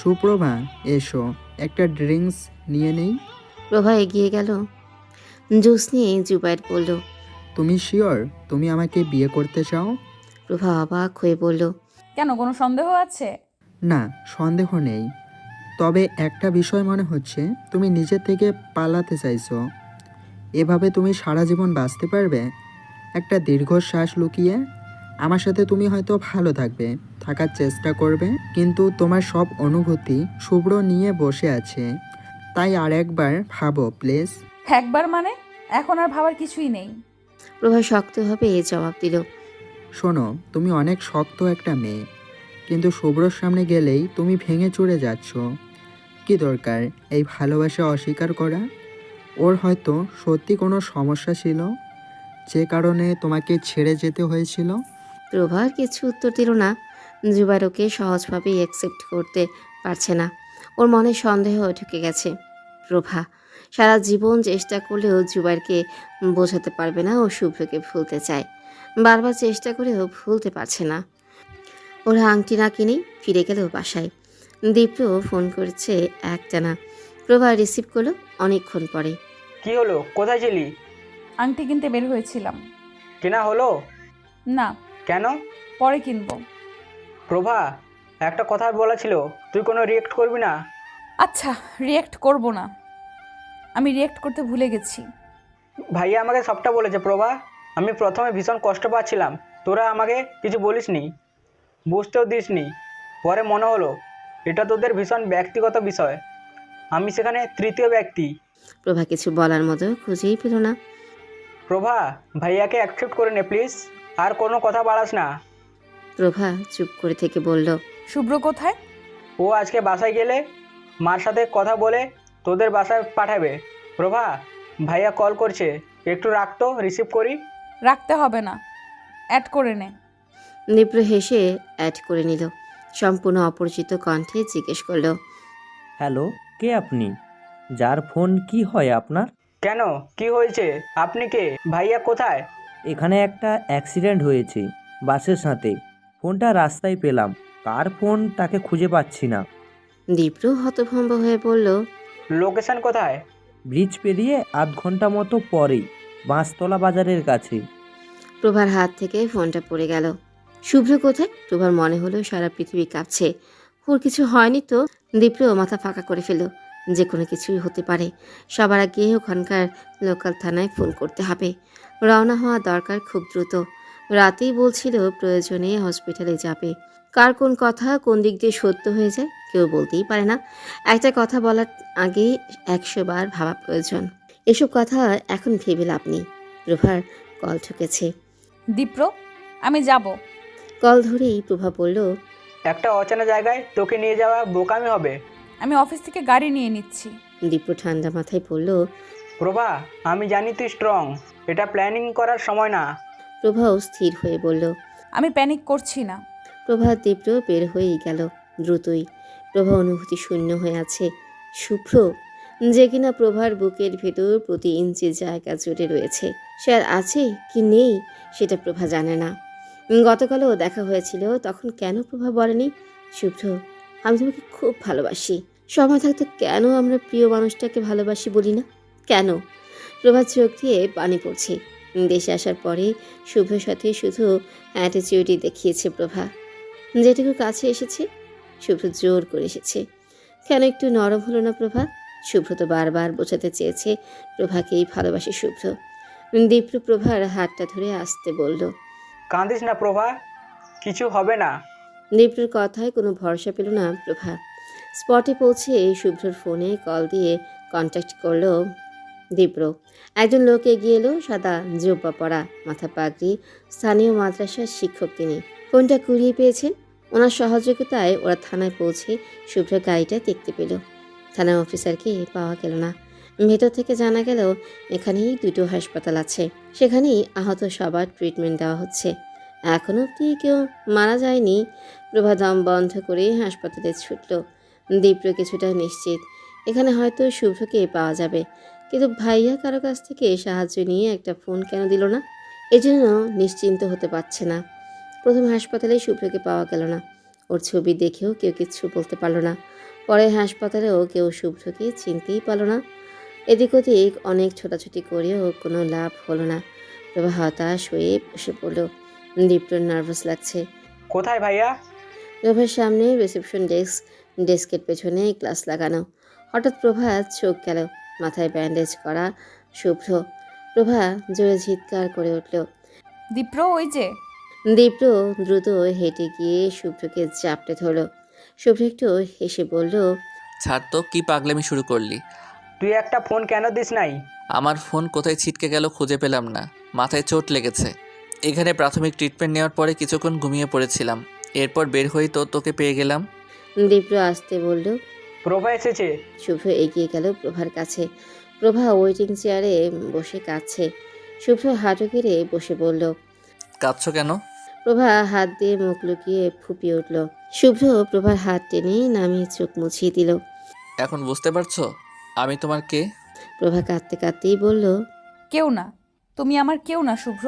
[SPEAKER 16] সুপ্রভা এসো, একটা ড্রিঙ্কস নিয়ে নেই।
[SPEAKER 2] প্রভা এগিয়ে গেল। জুস নিয়ে জুবাইর বলল,
[SPEAKER 16] তুমি শিওর তুমি আমাকে বিয়ে করতে চাও?
[SPEAKER 2] প্রভা অবাক হয়ে বলল,
[SPEAKER 1] কেন, কোনো সন্দেহ আছে?
[SPEAKER 16] না, সন্দেহ নেই, তবে একটা বিষয় মনে হচ্ছে তুমি নিজে থেকে পালাতে চাইছো। এভাবে তুমি সারা জীবন বাঁচতে পারবে? একটা দীর্ঘশ্বাস লুকিয়ে আমার সাথে তুমি হয়তো ভালো থাকবে, থাকার চেষ্টা করবে, কিন্তু তোমার সব অনুভূতি শুভ্র নিয়ে বসে আছে। তাই আর একবার ভাবো প্লিজ।
[SPEAKER 1] একবার মানে? এখন আর ভাবার কিছুই নেই।
[SPEAKER 2] প্রভা শক্তভাবে জবাব দিল,
[SPEAKER 16] শোনো, তুমি অনেক শক্ত একটা মেয়ে, কিন্তু শুভ্রর সামনে গেলেই তুমি ভেঙে চুরে যাচ্ছ। কি দরকার এই ভালোবাসা অস্বীকার করা? ওর হয়তো সত্যি কোনো সমস্যা ছিল, যে কারণে তোমাকে ছেড়ে যেতে হয়েছিল।
[SPEAKER 2] প্রভার কিছু উত্তর দিল না। জুবাইর ওকে সহজভাবেই অ্যাকসেপ্ট করতে পারছে না। ওর মনে সন্দেহ ঢুকে গেছে। প্রভা সারা জীবন চেষ্টা করলেও জুবাইরকে বোঝাতে পারবে না ও শুভ্রকে ভুলতে চায়। বারবার চেষ্টা করেও ভুলতে পারছে না। ওরা আংটি না কিনেই ফিরে গেল বাসায়। দীপ্র ফোন করেছে একটানা। প্রভা রিসিভ করলো অনেকক্ষণ পরে।
[SPEAKER 3] কি হলো, কোথায় ছিলি?
[SPEAKER 1] আংটি কিনতে বের হয়েছিলাম।
[SPEAKER 3] কেনা হলো?
[SPEAKER 1] না।
[SPEAKER 3] কেন?
[SPEAKER 1] পরে কিনবো।
[SPEAKER 3] প্রভা, একটা কথা বলা ছিল, তুই কোনো রিয়েক্ট করবি না?
[SPEAKER 1] আচ্ছা, রিয়েক্ট করব না। আমি রিয়েক্ট করতে ভুলে গেছি।
[SPEAKER 3] ভাইয়া আমাকে সবটা বলেছে প্রভা। আমি প্রথমে ভীষণ কষ্ট পাচ্ছিলাম, তোরা আমাকে কিছু বলিসনি, বুঝতেও দিসনি। পরে মনে হলো এটা তোদের ভীষণ ব্যক্তিগত বিষয়, আমি সেখানে তৃতীয় ব্যক্তি।
[SPEAKER 2] প্রভা কিছু বলার মতো খুঁজেই পেল না।
[SPEAKER 3] প্রভা, ভাইয়াকে অ্যাকসেপ্ট করে নে প্লিজ, আর কোনো কথা বাড়াস না।
[SPEAKER 2] প্রভা চুপ করে থেকে বলল,
[SPEAKER 1] শুভ্র কোথায়?
[SPEAKER 3] ও আজকে বাসায় গেলে মার সাথে কথা বলে তোদের বাসায় পাঠাবে। প্রভা, ভাইয়া কল করছে, একটু রাখতো, রিসিভ করি।
[SPEAKER 1] রাখতে হবে না, অ্যাড করে নে।
[SPEAKER 2] দীপ্র হেসে অ্যাড করে নিল। সম্পূর্ণ অপরিচিত কণ্ঠে জিজ্ঞেস করলো,
[SPEAKER 18] হ্যালো, কে আপনি? যার ফোন কি হয় আপনার?
[SPEAKER 3] কেন, কি হয়েছে? আপনি কে? ভাইয়া কোথায়?
[SPEAKER 18] এখানে একটা অ্যাক্সিডেন্ট হয়েছে বাসের সাথে, ফোনটা রাস্তায় পেলাম, কার ফোন তাকে খুঁজে পাচ্ছি না।
[SPEAKER 2] দীপ্র হতভম্ব হয়ে বলল,
[SPEAKER 3] লোকেশন কোথায়?
[SPEAKER 18] ব্রিজ পেরিয়ে আধ ঘন্টা মতো পরেই, বাঁশতলা বাজারের কাছে।
[SPEAKER 2] প্রভার হাত থেকে ফোনটা পড়ে গেল। শুভ্র কোথায়? প্রভার মনে হলো সারা পৃথিবী কাঁপছে। ওর কিছু হয়নি তো? দীপ্র মাথা ফাঁকা করে ফেলল। যে কোনো কিছুই হতে পারে। সবার আগে ওখানকার লোকাল থানায় ফোন করতে হবে। রওনা হওয়া দরকার খুব দ্রুত। রাতেই বলছিল প্রয়োজনে হসপিটালে যাবে। কার কোন কথা কোন দিক দিয়ে সত্য হয়ে যায় কেউ বলতেই পারে না। একটা কথা বলার আগে 100 বার ভাবা প্রয়োজন। এসব কথা এখন ভেবে লাভ নেই। প্রভার কল ঠুকেছে।
[SPEAKER 1] দীপ্র, আমি যাব।
[SPEAKER 2] কল ধরেই প্রভা বলল,
[SPEAKER 3] একটা অচেনা জায়গায় তোকে নিয়ে যাওয়া বোকামি হবে।
[SPEAKER 1] আমি অফিস থেকে গাড়ি নিয়ে নিচ্ছি।
[SPEAKER 2] দীপ্র ঠান্ডা মাথায় বলল,
[SPEAKER 3] প্রভা আমি জানি তুই স্ট্রং, এটা প্ল্যানিং করার সময় না।
[SPEAKER 2] প্রভাও স্থির হয়ে বলল,
[SPEAKER 1] আমি প্যানিক করছি না।
[SPEAKER 2] প্রভা দীপ্র বের হয়েই গেল দ্রুতই। প্রভা অনুভূতি শূন্য হয়ে আছে। শুভ্র, যে কিনা প্রভার বুকের ভেতর প্রতি ইঞ্চি জায়গা জুড়ে রয়েছে, সে আর আছে কি নেই সেটা প্রভা জানে না। গতকালও দেখা হয়েছিল, তখন কেন প্রভা বলেনি, শুভ্র আমি তোমাকে খুব ভালোবাসি। সময় থাকতে কেন আমরা প্রিয় মানুষটাকে ভালোবাসি বলি না? কেন? প্রভার চোখ দিয়ে পানি পড়ছে। দেশে আসার পরে শুভ্রের সাথে শুধু অ্যাটিটিউডই দেখিয়েছে প্রভা। যেটুকু কাছে এসেছে শুভ্র জোর করে এসেছে। কেন একটু নরম হলো না প্রভা? শুভ্র তো বারবার বোঝাতে চেয়েছে প্রভাকেই ভালোবাসে শুভ্র। দীপ্র প্রভার হাতটা ধরে আসতে বলল,
[SPEAKER 3] কাঁদিস না প্রভা, কিছু হবে না।
[SPEAKER 2] দীপ্রর কথায় কোনো ভরসা পেল না প্রভা। স্পটে পৌঁছে শুভ্রর ফোনে কল দিয়ে কন্ট্যাক্ট করলো দীপ্র। একজন লোক এগিয়ে এলো, সাদা জোব্বা পরা, মাথা পাগড়ি, স্থানীয় মাদ্রাসার শিক্ষক তিনি। ফোনটা কুড়িয়ে পেয়েছেন। ওনার সহযোগিতায় ওরা থানায় পৌঁছে শুভ্রের গাড়িটা দেখতে পেল। থানার অফিসারকে পাওয়া গেল না। ভেতর থেকে জানা গেল এখানেই 2টো হাসপাতাল আছে, সেখানেই আহত সবার ট্রিটমেন্ট দেওয়া হচ্ছে। এখনও অবধি কেউ মারা যায়নি। প্রভা দম বন্ধ করে হাসপাতালে ছুটল। দীপ্র কিছুটা নিশ্চিত এখানে হয়তো শুভ্রকে পাওয়া যাবে, কিন্তু ভাইয়া কারো কাছ থেকে সাহায্য নিয়ে একটা ফোন কেন দিল না? এজন্য নিশ্চিন্ত হতে পারছে না। প্রথম হাসপাতালে শুভ্রকে পাওয়া গেল না। ওর ছবি দেখেও কেউ কিছু বলতে পারলো না। পরে হাসপাতালেও কেউ শুভ্রকে চিনতেই পারল না। এদিক ওদিক অনেক ছোটাছুটি করেও কোনো লাভ হলো না। প্রভা হতাশ হয়ে বসে পড়ল। দীপ্রর নার্ভাস লাগছে।
[SPEAKER 3] কোথায় ভাইয়া?
[SPEAKER 2] প্রভার সামনে রিসেপশন ডেস্কের পেছনে গ্লাস লাগানো। হঠাৎ প্রভা চোখ গেল। মাথায় ব্যান্ডেজ করা শুভ্র। প্রভা জোরে চিৎকার করে উঠল,
[SPEAKER 1] দীপ্র, ওই যে।
[SPEAKER 2] দীপ্র দ্রুত হেঁটে গিয়ে শুভ্রকে চাপটে ধরল। শুভ্র একটু হেসে বলল,
[SPEAKER 5] ছাড় তো, কি পাগলামি শুরু করলি?
[SPEAKER 3] তুই একটা ফোন কেন দিস নাই?
[SPEAKER 5] আমার ফোন কোথায় ছিটকে গেল খুঁজে পেলাম না। মাথায় চোট লেগেছে। এখানে প্রাথমিক ট্রিটমেন্ট নেওয়ার পরে কিছুক্ষণ ঘুমিয়ে পড়েছিলাম, এরপর বের হয়েই তো তোকে পেয়ে গেলাম।
[SPEAKER 2] দীপ্র আসতে বলল,
[SPEAKER 3] প্রভা এসেছে।
[SPEAKER 2] শুভ্র এগিয়ে গেল প্রভার কাছে। প্রভা ওয়েটিং চেয়ারে বসে কাঁদছে। শুভ্র হাঁটু গেড়ে বসে বলল,
[SPEAKER 5] কাঁদছো কেন?
[SPEAKER 2] প্রভা হাত দিয়ে মুখ লুকিয়ে ফুপিয়ে উঠল। শুভ্র প্রভার হাত টেনে নামিয়ে চোখ মুছিয়ে দিল।
[SPEAKER 5] এখন বুঝতে পারছো আমি তোমার কে?
[SPEAKER 2] প্রভা কাঁদতে কাঁদতেই বলল,
[SPEAKER 1] কেউ না, তুমি আমার কেউ না শুভ্র।